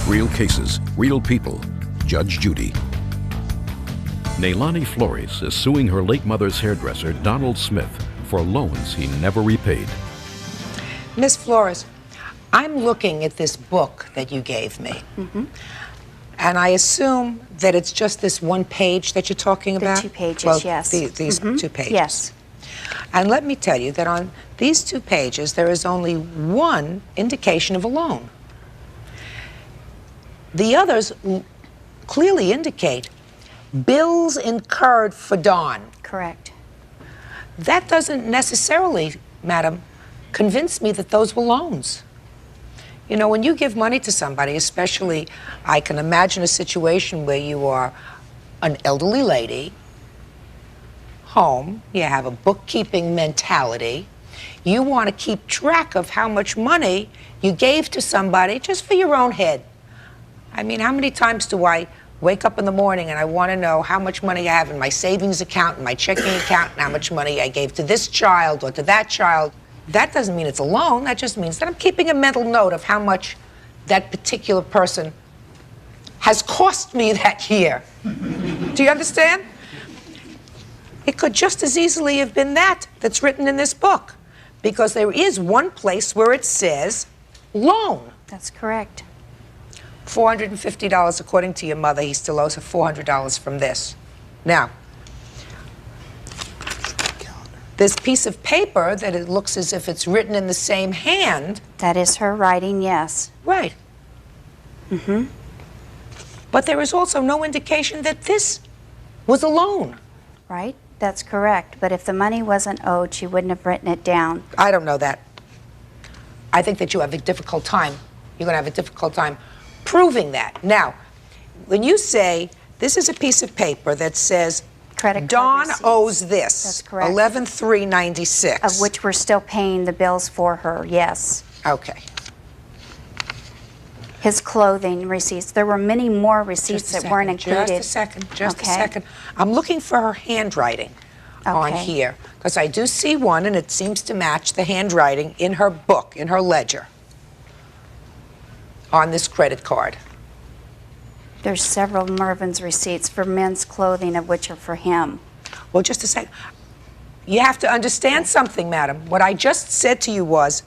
Real cases, real people. Judge Judy. Neilani Flores is suing her late mother's hairdresser, Donald Smith, for loans he never repaid. Miss Flores, I'm looking at this book that you gave me. And I assume that it's just this one page that you're talking about? 2 pages, Well, yes. These 2 pages. Yes. And let me tell you that on these 2 pages, there is only one indication of a loan. The others clearly indicate bills incurred for Dawn. Correct. That doesn't necessarily, madam, convince me that those were loans. You know, when you give money to somebody, especially, I can imagine a situation where you are an elderly lady, home, you have a bookkeeping mentality, you want to keep track of how much money you gave to somebody just for your own head. I mean, how many times do I wake up in the morning and I want to know how much money I have in my savings account and my checking account and how much money I gave to this child or to that child? That doesn't mean it's a loan. That just means that I'm keeping a mental note of how much that particular person has cost me that year. Do you understand? It could just as easily have been that's written in this book, because there is one place where it says loan. That's correct. $450 according to your mother. He still owes her $400 from this. Now, this piece of paper that it looks as if it's written in the same hand. That is her writing, yes. Right. But there is also no indication that this was a loan. Right? That's correct. But if the money wasn't owed, she wouldn't have written it down. I don't know that. I think that you have a difficult time. You're going to have a difficult time proving that. Now, when you say this is a piece of paper that says Dawn owes this. That's correct. $11,396. Of which we're still paying the bills for her, yes. Okay. His clothing receipts. There were many more receipts that weren't included. Just a second. I'm looking for her handwriting on here, because I do see one, and it seems to match the handwriting in her book, in her ledger, on this credit card. There's several Mervyn's receipts for men's clothing, of which are for him. Well, just a second. You have to understand something, madam. What I just said to you was,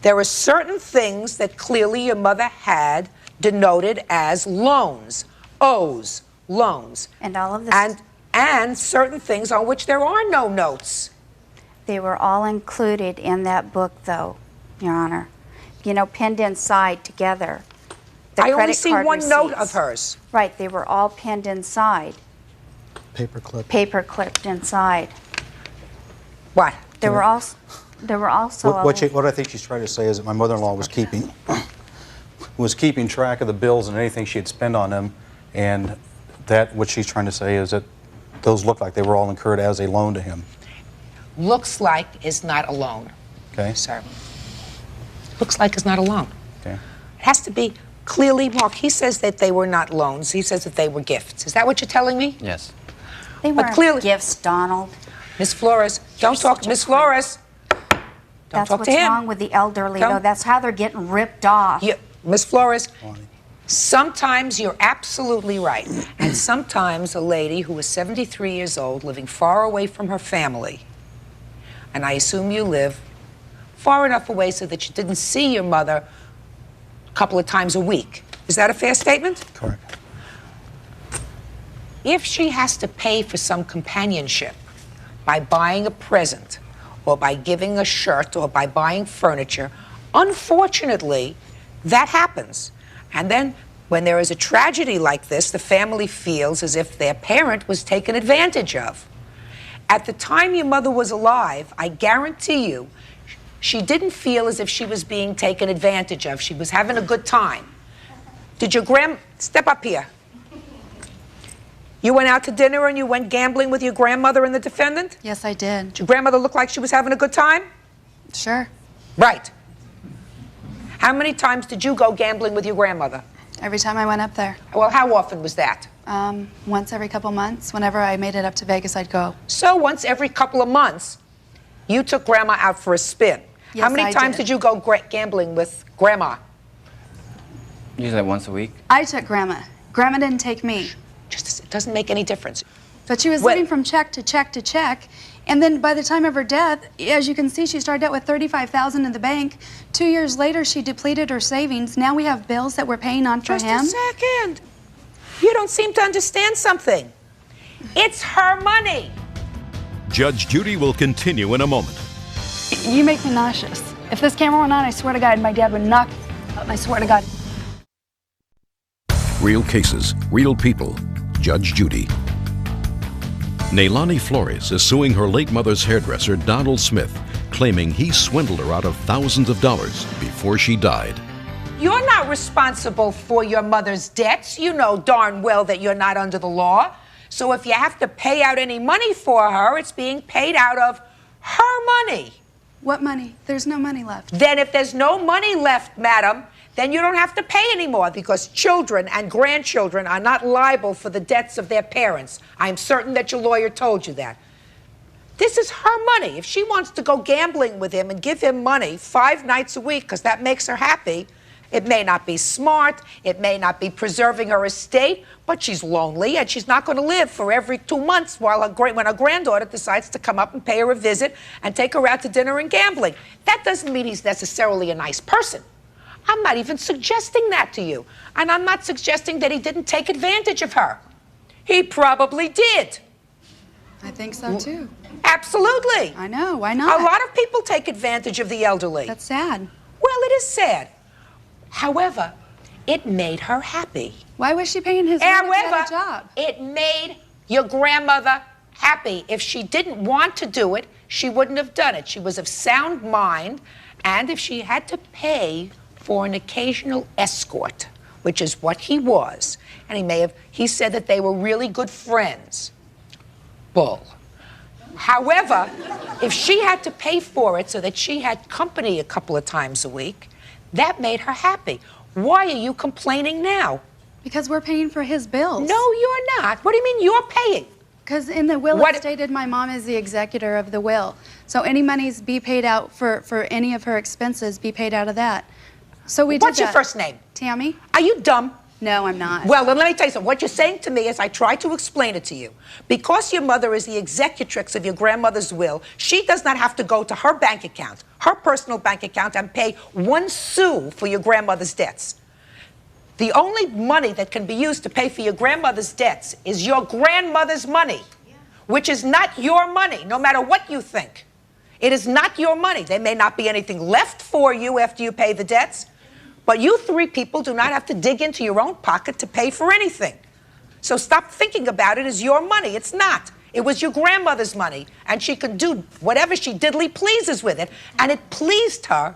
there are certain things that clearly your mother had denoted as loans, owes, loans. And all of this. And and certain things on which there are no notes. They were all included in that book, though, Your Honor. You know, pinned inside together. The I only credit see card one note receipts. of hers. Right, they were all pinned inside. Paper clipped inside. What? There were also What I think she's trying to say is that my mother-in-law was keeping track of the bills and anything she'd spend on them, and that what she's trying to say is that those look like they were all incurred as a loan to him. Looks like is not a loan. Okay. Sir. Looks like is not a loan. Okay. It has to be clearly marked. He says that they were not loans. He says that they were gifts. Is that what you're telling me? Yes. They But weren't clearly, gifts, Donald. Miss Flores, don't talk. Miss Flores, don't That's talk what's to him. wrong with the elderly, Don't- though. That's how they're getting ripped off. Miss Flores, sometimes you're absolutely right. And sometimes a lady who is 73 years old, living far away from her family, and I assume you live far enough away so that you didn't see your mother a couple of times a week. Is that a fair statement? Correct. If she has to pay for some companionship by buying a present or by giving a shirt or by buying furniture, unfortunately, that happens. And then when there is a tragedy like this, the family feels as if their parent was taken advantage of. At the time your mother was alive, I guarantee you, she didn't feel as if she was being taken advantage of. She was having a good time. Did your step up here. You went out to dinner and you went gambling with your grandmother and the defendant? Yes, I did. Did your grandmother look like she was having a good time? Sure. Right. How many times did you go gambling with your grandmother? Every time I went up there. Well, how often was that? Once every couple months. Whenever I made it up to Vegas, I'd go. So once every couple of months, you took Grandma out for a spin. Yes, How many I times did. did you go gambling with Grandma? Usually once a week. I took Grandma. Grandma didn't take me. It doesn't make any difference. But she was living from check to check to check. And then by the time of her death, as you can see, she started out with $35,000 in the bank. 2 years later, she depleted her savings. Now we have bills that we're paying on for him. Just a second. You don't seem to understand something. It's her money. Judge Judy will continue in a moment. You make me nauseous. If this camera went on, I swear to God, my dad would knock out. I swear to God. Real cases, real people. Judge Judy. Neilani Flores is suing her late mother's hairdresser, Donald Smith, claiming he swindled her out of thousands of dollars before she died. You're not responsible for your mother's debts. You know darn well that you're not under the law. So if you have to pay out any money for her, it's being paid out of her money. What money? There's no money left. Then if there's no money left, madam, then you don't have to pay anymore because children and grandchildren are not liable for the debts of their parents. I'm certain that your lawyer told you that. This is her money. If she wants to go gambling with him and give him money 5 nights a week because that makes her happy, it may not be smart, it may not be preserving her estate, but she's lonely and she's not going to live for every 2 months while when her granddaughter decides to come up and pay her a visit and take her out to dinner and gambling. That doesn't mean he's necessarily a nice person. I'm not even suggesting that to you. And I'm not suggesting that he didn't take advantage of her. He probably did. I think so, too. Absolutely. I know. Why not? A lot of people take advantage of the elderly. That's sad. Well, it is sad. However, it made her happy. Why was she paying his rent if he had a However, job? it made your grandmother happy. If she didn't want to do it, she wouldn't have done it. She was of sound mind, and if she had to pay for an occasional escort, which is what he was, and he said that they were really good friends. Bull. However, if she had to pay for it so that she had company a couple of times a week, that made her happy. Why are you complaining now? Because we're paying for his bills. No, you're not. What do you mean you're paying? Because in the will it stated my mom is the executor of the will. So any monies be paid out for any of her expenses be paid out of that. So we did that. What's your first name? Tammy. Are you dumb? No, I'm not. Well, then let me tell you something. What you're saying to me is I tried to explain it to you. Because your mother is the executrix of your grandmother's will, she does not have to go to her bank account, her personal bank account, and pay 1 sou for your grandmother's debts. The only money that can be used to pay for your grandmother's debts is your grandmother's money. which is not your money, no matter what you think. It is not your money. There may not be anything left for you after you pay the debts, but you three people do not have to dig into your own pocket to pay for anything. So stop thinking about it as your money. It's not. It was your grandmother's money, and she could do whatever she diddly pleases with it, and it pleased her.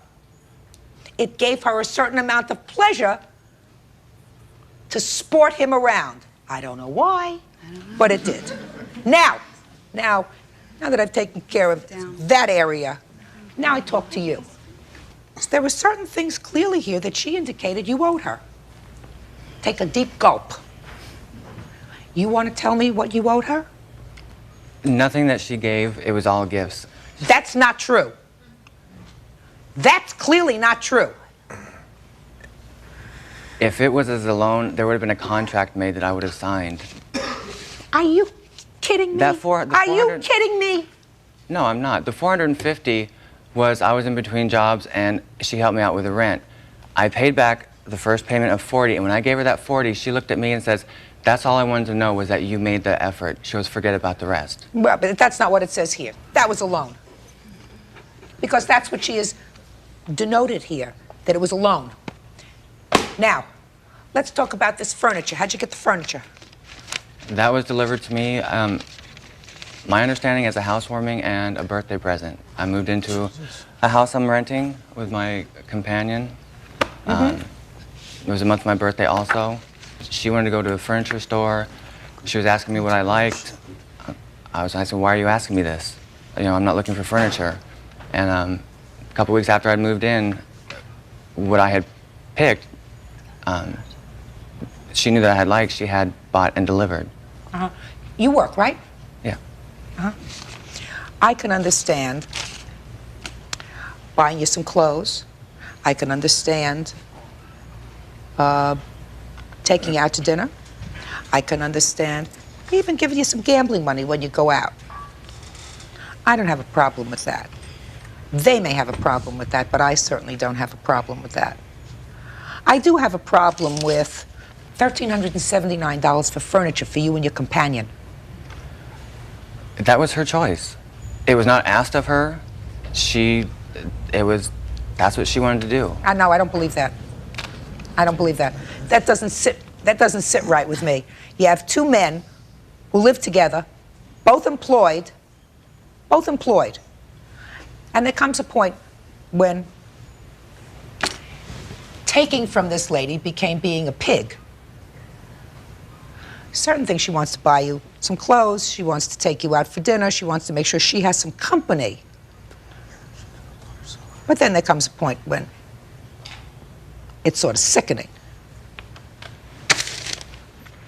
It gave her a certain amount of pleasure to sport him around. I don't know why, but it did. Now that I've taken care of that area, now I talk to you. So there were certain things clearly here that she indicated you owed her. Take a deep gulp. You want to tell me what you owed her? Nothing that she gave, it was all gifts. That's not true. That's clearly not true. If it was as a loan, there would have been a contract made that I would have signed. Are you kidding me? Are you kidding me? No, I'm not. The 450 was I was in between jobs and she helped me out with the rent. I paid back the first payment of 40, and when I gave her that 40, she looked at me and says, "That's all I wanted to know was that you made the effort." She goes, "Forget about the rest." Well, but that's not what it says here. That was a loan. Because that's what she has denoted here, that it was a loan. Now, let's talk about this furniture. How'd you get the furniture? That was delivered to me, my understanding, as a housewarming and a birthday present. I moved into a house I'm renting with my companion. It was a month of my birthday also. She wanted to go to a furniture store. She was asking me what I liked. I was asking, "Why are you asking me this? You know, I'm not looking for furniture." And a couple weeks after I'd moved in, what I had picked, she knew that I had liked, she had bought and delivered. You work, right? Yeah. I can understand buying you some clothes. I can understand taking you out to dinner. I can understand even giving you some gambling money when you go out. I don't have a problem with that. They may have a problem with that, but I certainly don't have a problem with that. I do have a problem with $1,379 for furniture for you and your companion. That was her choice. It was not asked of her. That's what she wanted to do. No, I don't believe that. I don't believe that. That doesn't sit right with me. You have two men who live together, both employed, and there comes a point when taking from this lady became being a pig. Certain things she wants to buy you, some clothes, she wants to take you out for dinner, she wants to make sure she has some company. But then there comes a point when it's sort of sickening.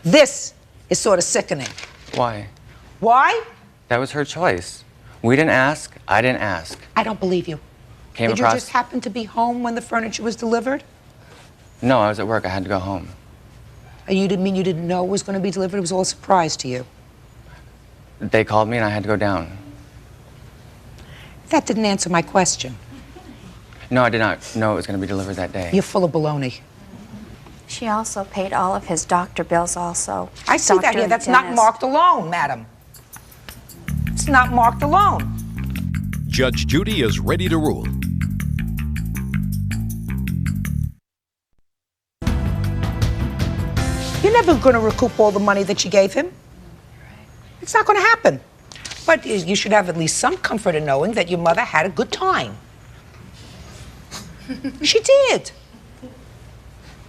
This is sort of sickening. Why? Why? That was her choice. We didn't ask. I didn't ask. I don't believe you. Did you just happen to be home when the furniture was delivered? No, I was at work. I had to go home. You didn't mean you didn't know it was going to be delivered? It was all a surprise to you. They called me and I had to go down. That didn't answer my question. No, I did not know it was going to be delivered that day. You're full of baloney. She also paid all of his doctor bills also. I see that here. That's not marked alone, madam. It's not marked alone. Judge Judy is ready to rule. You're never going to recoup all the money that you gave him. It's not going to happen. But you should have at least some comfort in knowing that your mother had a good time. She did.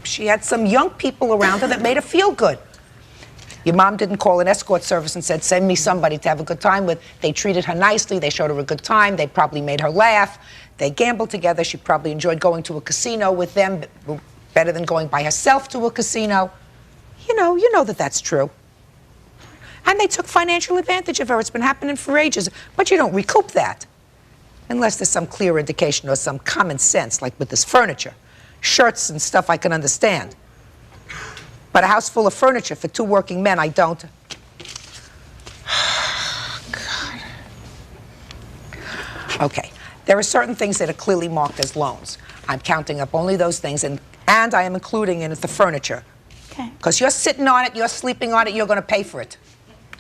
She had some young people around her that made her feel good. Your mom didn't call an escort service and said, "Send me somebody to have a good time with." They treated her nicely. They showed her a good time. They probably made her laugh. They gambled together. She probably enjoyed going to a casino with them better than going by herself to a casino. You know that that's true. And they took financial advantage of her. It's been happening for ages. But you don't recoup that unless there's some clear indication or some common sense, like with this furniture. Shirts and stuff I can understand. But a house full of furniture for two working men, I don't. God. Okay, there are certain things that are clearly marked as loans. I'm counting up only those things, and I am including in it the furniture. Okay. Because you're sitting on it, you're sleeping on it, you're going to pay for it.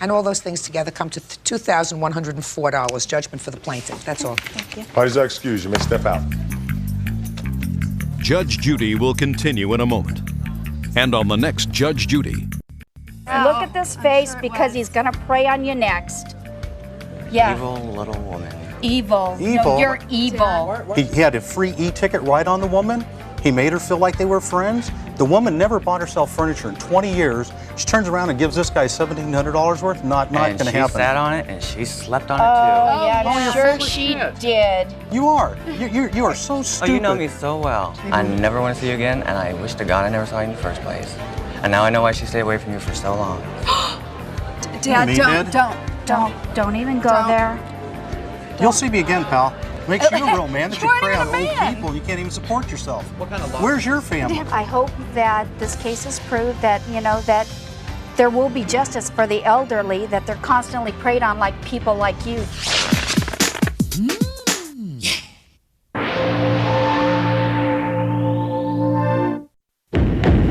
And all those things together come to $2,104 judgment for the plaintiff. That's all. Thank you. Parties are excused. You may step out. Judge Judy will continue in a moment. And on the next Judge Judy. Look at this face because he's going to prey on you next. Yeah. Evil little woman. Evil. Evil? No, you're evil. He had a free e-ticket right on the woman. He made her feel like they were friends. The woman never bought herself furniture in 20 years. She turns around and gives this guy $1,700 worth. Not going to happen. And she sat on it and she slept on it too. Oh, yeah, Oh, I'm your sure favorite she kid. did. You are. You are so Oh, stupid. you know me so well. I never want to see you again, and I wish to God I never saw you in the first place. And now I know why she stayed away from you for so long. Dad, Me, Dad? don't even go there. You'll see me again, pal. Makes you a real man that you You're prey not on even a old man. people. You can't even support yourself. What kind of law? Where's your family? I hope that this case has proved that, that there will be justice for the elderly, that they're constantly preyed on like people like you.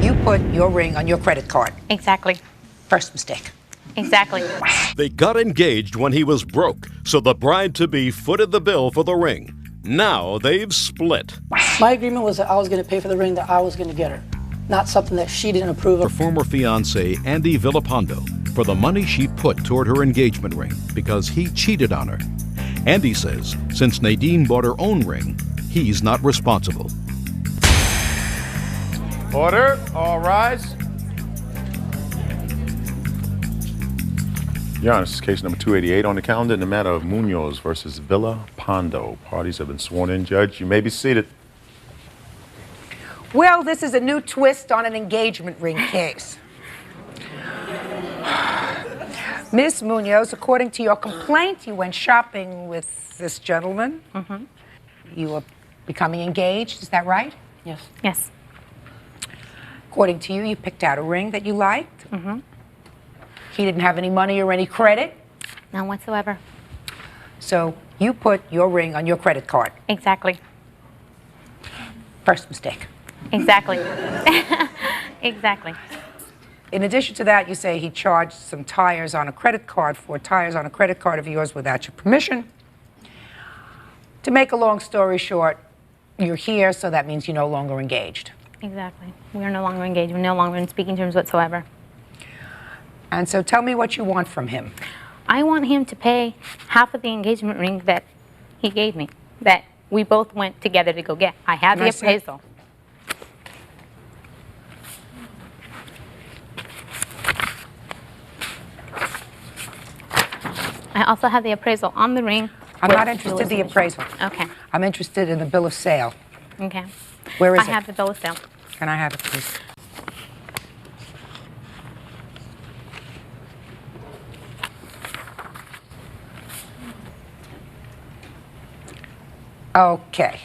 You put your ring on your credit card. Exactly. First mistake. Exactly. They got engaged when he was broke, so the bride-to-be footed the bill for the ring. Now they've split. My agreement was that I was going to pay for the ring that I was going to get her, not something that she didn't approve Her of. former fiancé, Andy Villapando, for the money she put toward her engagement ring because he cheated on her. Andy says since Nadine bought her own ring, he's not responsible. Order. All rise. Your Honor, this is case number 288 on the calendar in the matter of Munoz versus Villapando. Parties have been sworn in. Judge, you may be seated. Well, this is a new twist on an engagement ring case. Miss Munoz, according to your complaint, you went shopping with this gentleman. Mm-hmm. You were becoming engaged, is that right? Yes. Yes. According to you, you picked out a ring that you liked. Mm-hmm. He didn't have any money or any credit. None whatsoever. So you put your ring on your credit card. Exactly. First mistake. Exactly. Exactly. In addition to that, you say he charged some tires on a credit card, 4 tires on a credit card of yours without your permission. To make a long story short, you're here, so that means you're no longer engaged. Exactly. We are no longer engaged. We're no longer in speaking terms whatsoever. And so tell me what you want from him. I want him to pay half of the engagement ring that he gave me, that we both went together to go get. I have Can the I see it? appraisal. I also have the appraisal on the ring. I'm with not interested in the Julie's appraisal. initials. Okay. I'm interested in the bill of sale. Okay. Where is I it? have the bill of sale. Can I have it, please? Okay.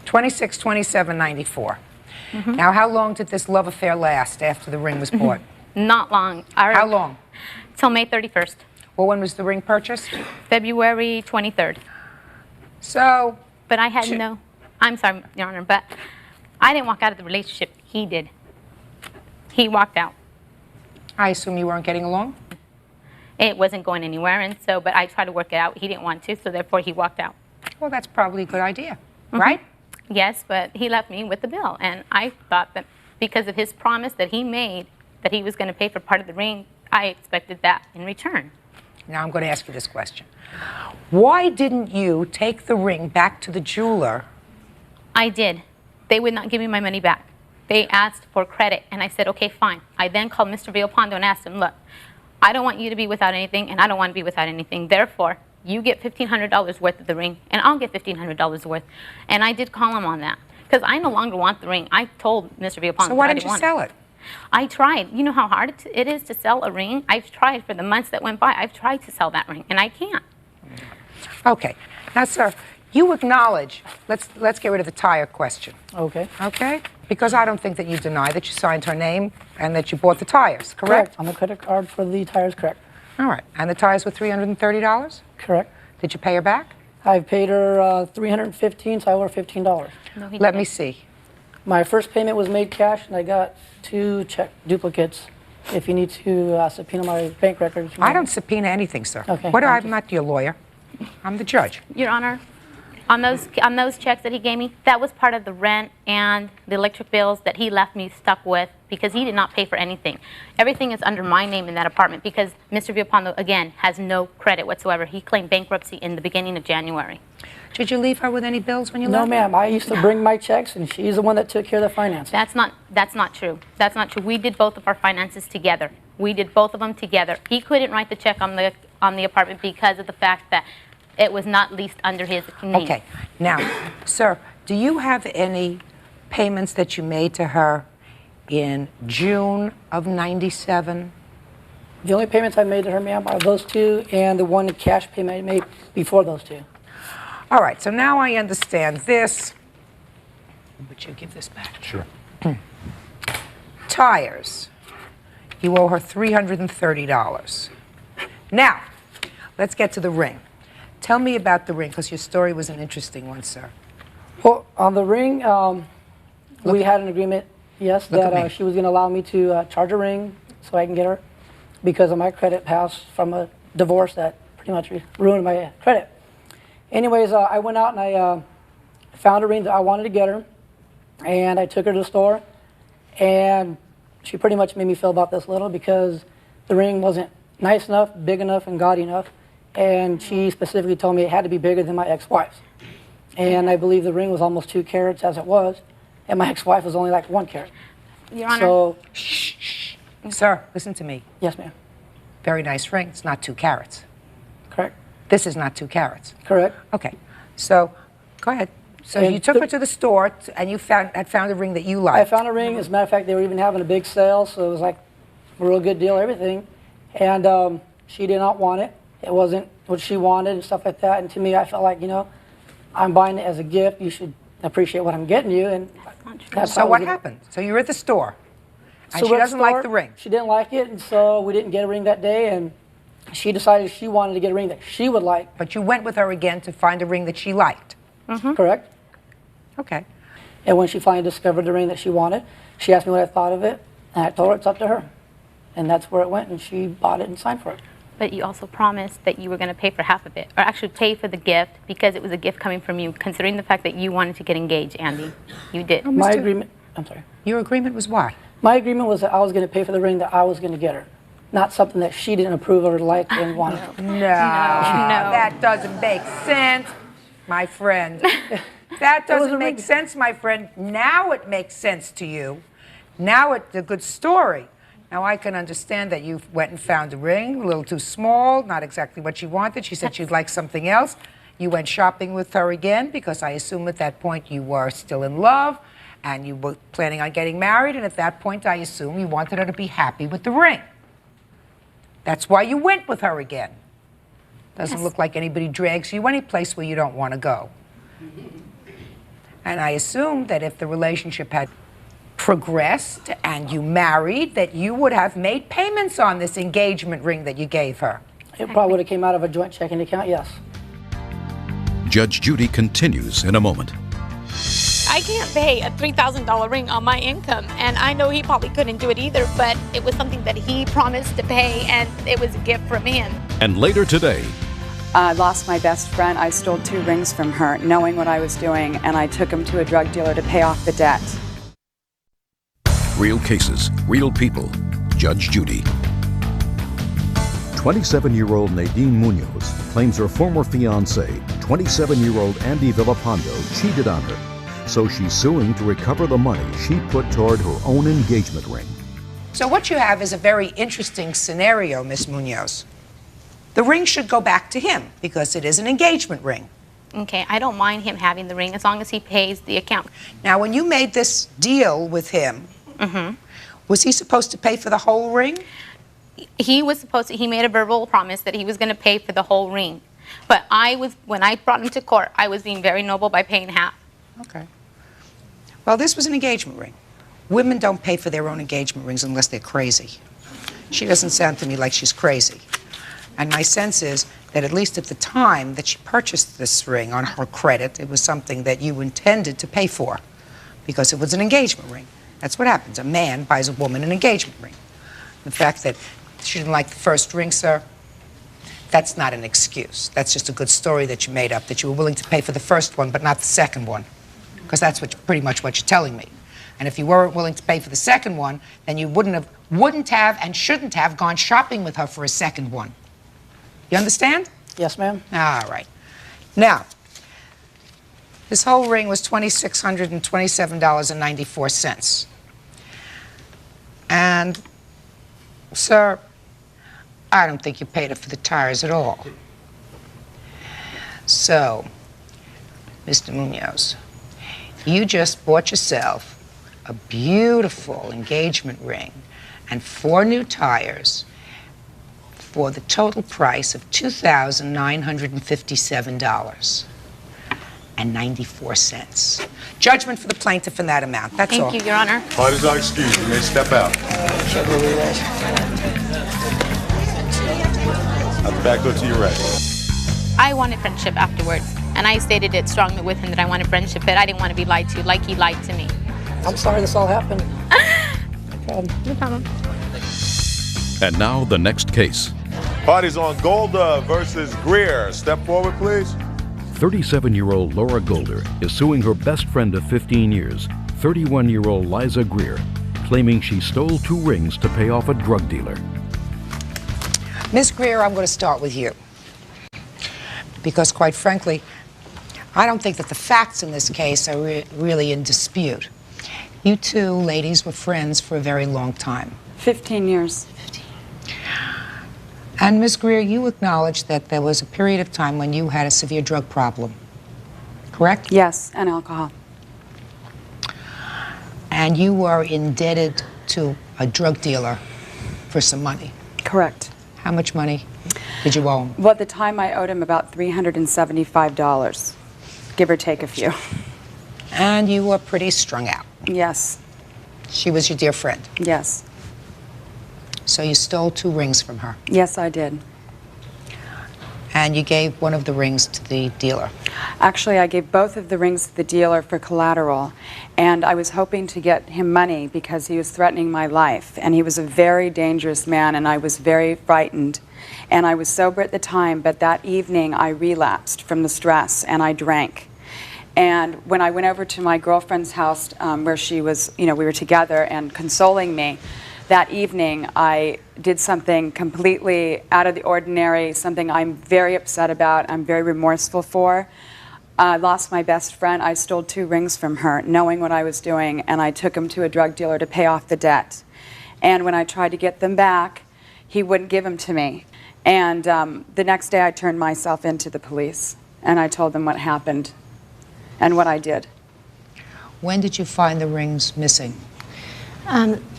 26/27/94. Mhm. Now, how long did this love affair last after the ring was bought? Not long. How long? Till May 31st. Well, when was the ring purchased? February 23rd. So. But I had no. I'm sorry, Your Honor, but I didn't walk out of the relationship. He did. He walked out. I assume you weren't getting along? It wasn't going anywhere, and so, but I tried to work it out. He didn't want to, so therefore he walked out. Well, that's probably a good idea, Mhm. right? Yes, but he left me with the bill, and I thought that because of his promise that he made that he was going to pay for part of the ring, I expected that in return. Now I'm going to ask you this question. Why didn't you take the ring back to the jeweler? I did. They would not give me my money back. They asked for credit, and I said, okay, fine. I then called Mr. Villapando and asked him, look, I don't want you to be without anything, and I don't want to be without anything. Therefore, you get $1,500 worth of the ring, and I'll get $1,500 worth. And I did call him on that, because I no longer want the ring. I told Mr. Villapando So why that I didn't you want sell it? I tried. You know how hard it is to sell a ring? I've tried for the months that went by. I've tried to sell that ring, and I can't. Okay. Now, sir, you acknowledge, let's get rid of the tire question. Okay. Okay? Because I don't think that you deny that you signed her name and that you bought the tires, correct? On the credit card for the tires, correct. All right. And the tires were $330? Correct. Did you pay her back? I've paid her $315, so I owe her $15. Let me see. My first payment was made cash, and I got 2 check duplicates If you need to subpoena my bank records. I don't subpoena anything, sir. Okay. I'm not your lawyer. I'm the judge. Your Honor, on those checks that he gave me, that was part of the rent and the electric bills that he left me stuck with because he did not pay for anything. Everything is under my name in that apartment because Mr. Villalpando, again, has no credit whatsoever. He claimed bankruptcy in the beginning of January. Did you leave her with any bills when you No, left? ma'am. I used to bring my checks, and she's the one that took care of the finances. That's not true. That's not true. We did both of our finances together. We did both of them together. He couldn't write the check on the apartment because of the fact that it was not leased under his name. Okay. Now, sir, do you have any payments that you made to her in June of '97? The only payments I made to her, ma'am, are those two and the one cash payment I made before those two. All right, so now I understand this. Would you give this back? Sure. Tires. You owe her $330. Now, let's get to the ring. Tell me about the ring, because your story was an interesting one, sir. Well, on the ring, we had an agreement, yes, that she was going to allow me to charge a ring so I can get her because of my credit pass from a divorce that pretty much ruined my credit. Anyways, I went out and I found a ring that I wanted to get her, and I took her to the store, and she pretty much made me feel about this little because the ring wasn't nice enough, big enough, and gaudy enough, and she specifically told me it had to be bigger than my ex-wife's. And I believe the ring was almost 2 carats as it was, and my ex-wife was only like 1 carat. Your Honor. So, shh. Sir, listen to me. Yes, ma'am. Very nice ring. It's not 2 carats. Correct. This is not 2 carats. Correct. Okay. So, go ahead. So And you took her to the store, and you had found a ring that you liked. I found a ring. As a matter of fact, they were even having a big sale, so it was like a real good deal, everything. And she did not want it. It wasn't what she wanted and stuff like that. And to me, I felt like, you know, I'm buying it as a gift. You should appreciate what I'm getting you. And that's So what happened? So you were at the store, and So she we're at the doesn't like store. the ring. She didn't like it, and so we didn't get a ring that day. And she decided she wanted to get a ring that she would like. But you went with her again to find a ring that she liked. Correct. Okay. And when she finally discovered the ring that she wanted, she asked me what I thought of it, and I told her it's up to her. And that's where it went, and she bought it and signed for it. But you also promised that you were going to pay for half of it, or actually pay for the gift because it was a gift coming from you, considering the fact that you wanted to get engaged, Andy. You did. My agreement, I'm sorry. Your agreement was what? My agreement was that I was going to pay for the ring that I was going to get her, not something that she didn't approve of or like and wanted. No, that doesn't make sense, my friend. That doesn't make sense, my friend. Now it makes sense to you. Now it's a good story. Now I can understand that you went and found a ring, a little too small, not exactly what you wanted. She said she'd like something else. You went shopping with her again because I assume at that point you were still in love and you were planning on getting married, and at that point I assume you wanted her to be happy with the ring. That's why you went with her again. Doesn't look like anybody drags you any place where you don't want to go. And I assume that if the relationship had progressed and you married, that you would have made payments on this engagement ring that you gave her. It probably would have came out of a joint checking account, yes. Judge Judy continues in a moment. I can't pay a $3,000 ring on my income, and I know he probably couldn't do it either, but it was something that he promised to pay, and it was a gift from him. And later today, I lost my best friend. I stole 2 rings from her, knowing what I was doing, and I took him to a drug dealer to pay off the debt. real cases, real people. Judge Judy. 27-year-old Nadine Munoz claims her former fiancé, 27-year-old Andy Villalpando, cheated on her. So she's suing to recover the money she put toward her own engagement ring. So what you have is a very interesting scenario, Miss Munoz. The ring should go back to him because it is an engagement ring. Okay, I don't mind him having the ring as long as he pays the account. Now, when you made this deal with him, was he supposed to pay for the whole ring? He was supposed to, he made a verbal promise that he was going to pay for the whole ring. But when I brought him to court, I was being very noble by paying half. Okay. Well, this was an engagement ring. Women don't pay for their own engagement rings unless they're crazy. She doesn't sound to me like she's crazy. And my sense is that at least at the time that she purchased this ring on her credit, it was something that you intended to pay for because it was an engagement ring. That's what happens. A man buys a woman an engagement ring. The fact that she didn't like the first ring, sir, that's not an excuse. That's just a good story that you made up, that you were willing to pay for the first one but not the second one. Because that's pretty much what you're telling me. And if you weren't willing to pay for the second one, then you wouldn't have and shouldn't have gone shopping with her for a second one. You understand? Yes, ma'am. All right. Now, this whole ring was $2,627.94. And, sir, I don't think you paid her for the tires at all. So, Mr. Munoz, you just bought yourself a beautiful engagement ring and 4 new tires for the total price of $2,957.94. Judgment for the plaintiff in that amount. That's all. Thank you, Your Honor. Parties are excused. You may step out. I'll be back to you ready. I wanted friendship afterwards, and I stated it strongly with him that I wanted friendship, but I didn't want to be lied to like he lied to me. I'm sorry this all happened. No problem. And now the next case. Parties on Golda versus Greer. Step forward, please. 37-year-old Laura Golder is suing her best friend of 15 years, 31-year-old Liza Greer, claiming she stole 2 rings to pay off a drug dealer. Ms. Greer, I'm going to start with you. Because, quite frankly, I don't think that the facts in this case are really in dispute. You two ladies were friends for a very long time. 15 years. And, Ms. Greer, you acknowledge that there was a period of time when you had a severe drug problem, correct? Yes, and alcohol. And you were indebted to a drug dealer for some money. Correct. How much money did you owe him? Well, at the time I owed him about $375, give or take a few. And you were pretty strung out. Yes. She was your dear friend. Yes. So you stole 2 rings from her. Yes, I did. And you gave one of the rings to the dealer. Actually, I gave both of the rings to the dealer for collateral, and I was hoping to get him money because he was threatening my life, and he was a very dangerous man, and I was very frightened. And I was sober at the time, but that evening I relapsed from the stress, and I drank. And when I went over to my girlfriend's house where she was, we were together and consoling me, that evening I did something completely out of the ordinary, something I'm very upset about, I'm very remorseful for. I lost my best friend. I stole 2 rings from her, knowing what I was doing, and I took them to a drug dealer to pay off the debt. And when I tried to get them back, he wouldn't give them to me. And the next day I turned myself into the police, and I told them what happened and what I did. When did you find the rings missing?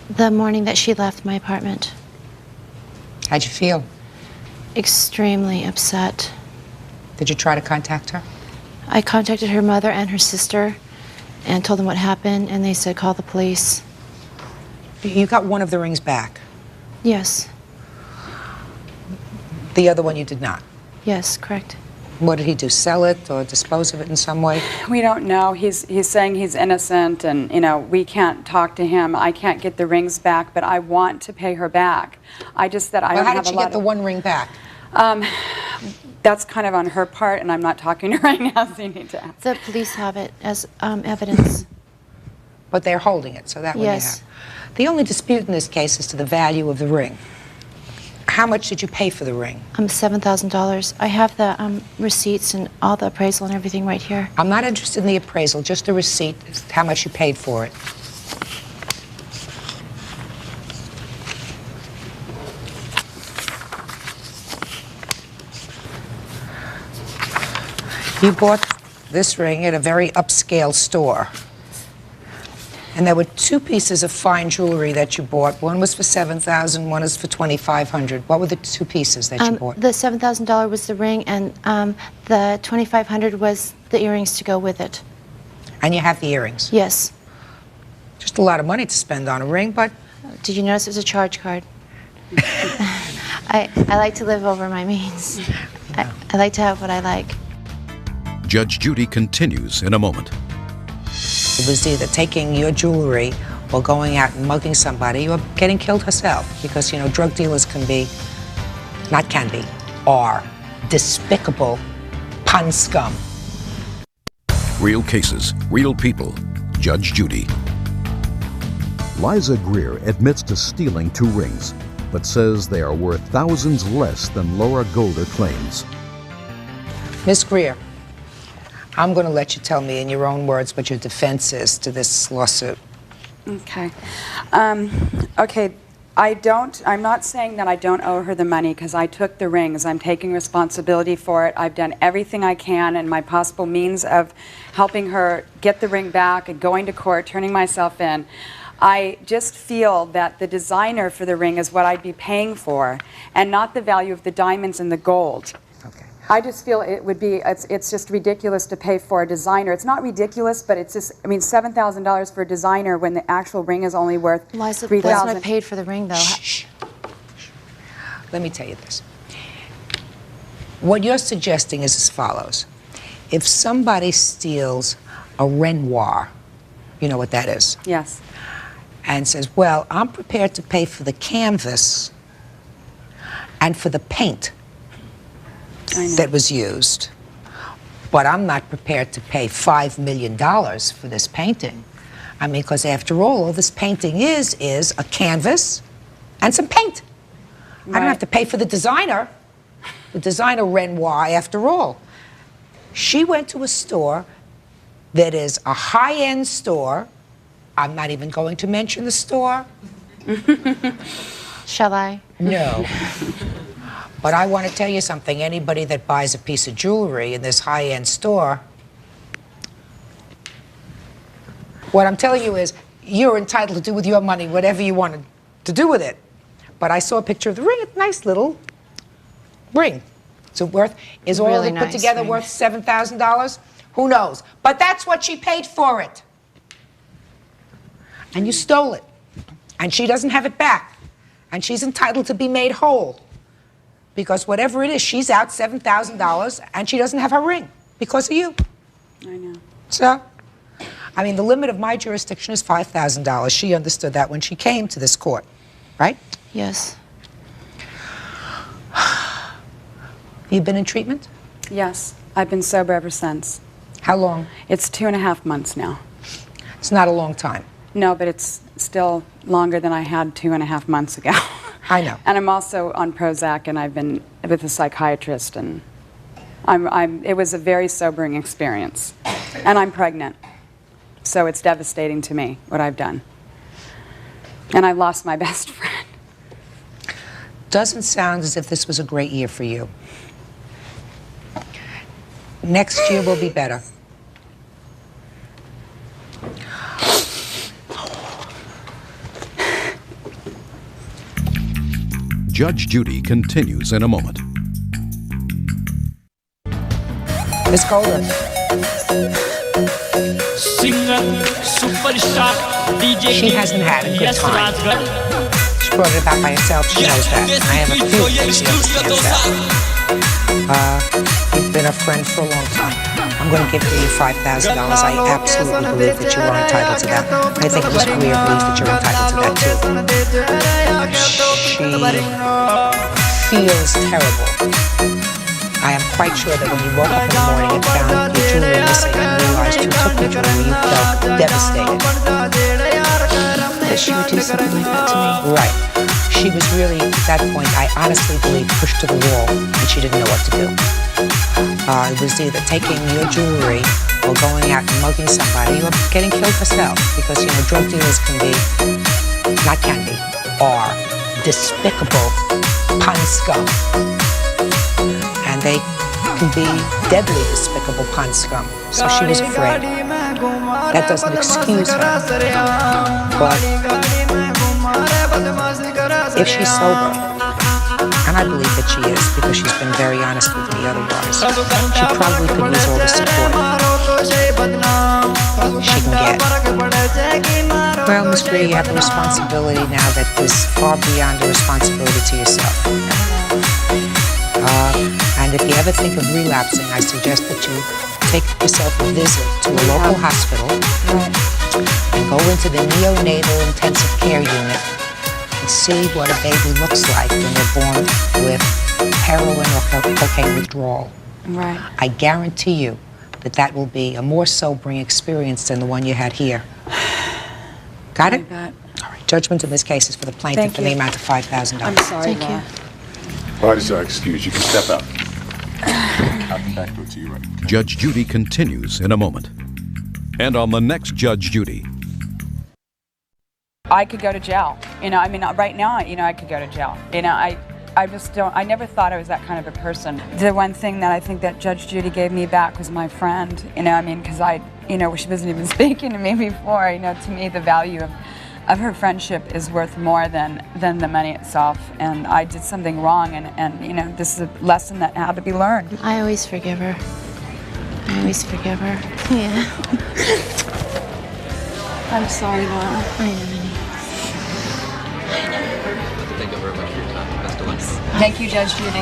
The morning that she left my apartment. How'd you feel? Extremely upset. Did you try to contact her? I contacted her mother and her sister and told them what happened, and they said call the police. You got one of the rings back? Yes. The other one you did not? Yes, correct. What did he do, sell it or dispose of it in some way? We don't know. He's saying he's innocent, and we can't talk to him. I can't get the rings back, but I want to pay her back. I just said I don't have a lot. How did you get the one ring back? That's kind of on her part, and I'm not talking to her right now, so you need to ask. The police have it as evidence. But they're holding it, so that one Yes. you have. The only dispute in this case is to the value of the ring. How much did you pay for the ring? $7,000. I have the receipts and all the appraisal and everything right here. I'm not interested in the appraisal, just the receipt, how much you paid for it. You bought this ring at a very upscale store. And there were 2 pieces of fine jewelry that you bought. One was for $7,000, one is for $2,500. What were the 2 pieces that you bought? The $7,000 was the ring, and the $2,500 was the earrings to go with it. And you have the earrings? Yes. Just a lot of money to spend on a ring, but... Did you notice it was a charge card? I like to live over my means. I like to have what I like. Judge Judy continues in a moment. It was either taking your jewelry or going out and mugging somebody or getting killed herself. Because, you know, drug dealers can be, not can be, are despicable pun scum. Real cases, real people. Judge Judy. Liza Greer admits to stealing 2 rings, but says they are worth thousands less than Laura Golder claims. Miss Greer, I'm going to let you tell me in your own words what your defense is to this lawsuit. Okay. Okay, I'm not saying that I don't owe her the money because I took the rings. I'm taking responsibility for it. I've done everything I can and my possible means of helping her get the ring back and going to court, turning myself in. I just feel that the designer for the ring is what I'd be paying for and not the value of the diamonds and the gold. Okay. I just feel it would be, it's just ridiculous to pay for a designer. It's not ridiculous, but it's just, I mean, $7,000 for a designer when the actual ring is only worth Liza, $3,000. that's what I paid for the ring, though. Shh. Let me tell you this. What you're suggesting is as follows. If somebody steals a Renoir, you know what that is? Yes. And says, well, I'm prepared to pay for the canvas and for the paint that was used, but I'm not prepared to pay $5 million for this painting. I mean, because after all this painting is a canvas and some paint. I don't have to pay for the designer Renoir after all. She went to a store that is a high-end store. I'm not even going to mention the store. Shall I? No. But I want to tell you something. Anybody that buys a piece of jewelry in this high-end store, what I'm telling you is you're entitled to do with your money whatever you want to do with it. But I saw a picture of the ring. It's a nice little ring. Is all Really of it put nice together ring. worth $7,000? Who knows? But that's what she paid for it. And you stole it. And she doesn't have it back. And she's entitled to be made whole. Because whatever it is, she's out $7,000 and she doesn't have her ring because of you. I know. So, I mean, the limit of my jurisdiction is $5,000. She understood that when she came to this court, right? Yes. You've been in treatment? Yes. I've been sober ever since. How long? It's 2.5 months now. It's not a long time. No, but it's still longer than I had 2.5 months ago. I know. And I'm also on Prozac, and I've been with a psychiatrist, and it was a very sobering experience. And I'm pregnant, so it's devastating to me what I've done. And I've lost my best friend. Doesn't sound as if this was a great year for you. Next year will be better. Judge Judy continues in a moment. Miss Golder. Singer, superstar, DJ. She hasn't had a good time. She brought it about by herself. She knows that. I have a few things she understands that. You've been a friend for a long time. I'm going to give you $5,000. I absolutely believe that you are entitled to that. I think Ms. Greer believes that you're entitled to that too. She feels terrible. I am quite sure that when you woke up in the morning and found your jewelry missing and realized who took your jewelry, you felt devastated. That she would do something like that to me. Right. She was really, at that point, I honestly believe, pushed to the wall, and she didn't know what to do. It was either taking your jewelry or going out and mugging somebody or getting killed herself, because, you know, drug dealers can be, not can be, are despicable pun scum. And they can be deadly despicable pun scum. So she was afraid. That doesn't excuse her. But if she's sober, and I believe that she is because she's been very honest with me otherwise, she probably could use all the support she can get. Well, Ms. Greer, you have a responsibility now that is far beyond a responsibility to yourself. And if you ever think of relapsing, I suggest that you take yourself a visit to a local hospital and go into the neonatal intensive care unit and see what a baby looks like when they're born with heroin or cocaine withdrawal. Right. I guarantee you that that will be a more sobering experience than the one you had here. Got it? Bet. All right. Judgment in this case is for the plaintiff in the amount of $5,000. I'm sorry, Thank you. Parties are excused. You can step out. I'll come back to it to you, right? Judge Judy continues in a moment. And on the next Judge Judy. I could go to jail. You know, I mean, right now, you know, I could go to jail. You know, I just don't, I never thought I was that kind of a person. The one thing that I think that Judge Judy gave me back was my friend. You know, I mean, because you know, she wasn't even speaking to me before. You know, to me, the value of her friendship is worth more than the money itself. And I did something wrong, and you know, this is a lesson that had to be learned. I always forgive her. I always forgive her. Yeah. I'm sorry, Mom. I know. Thank you, Judge Judy.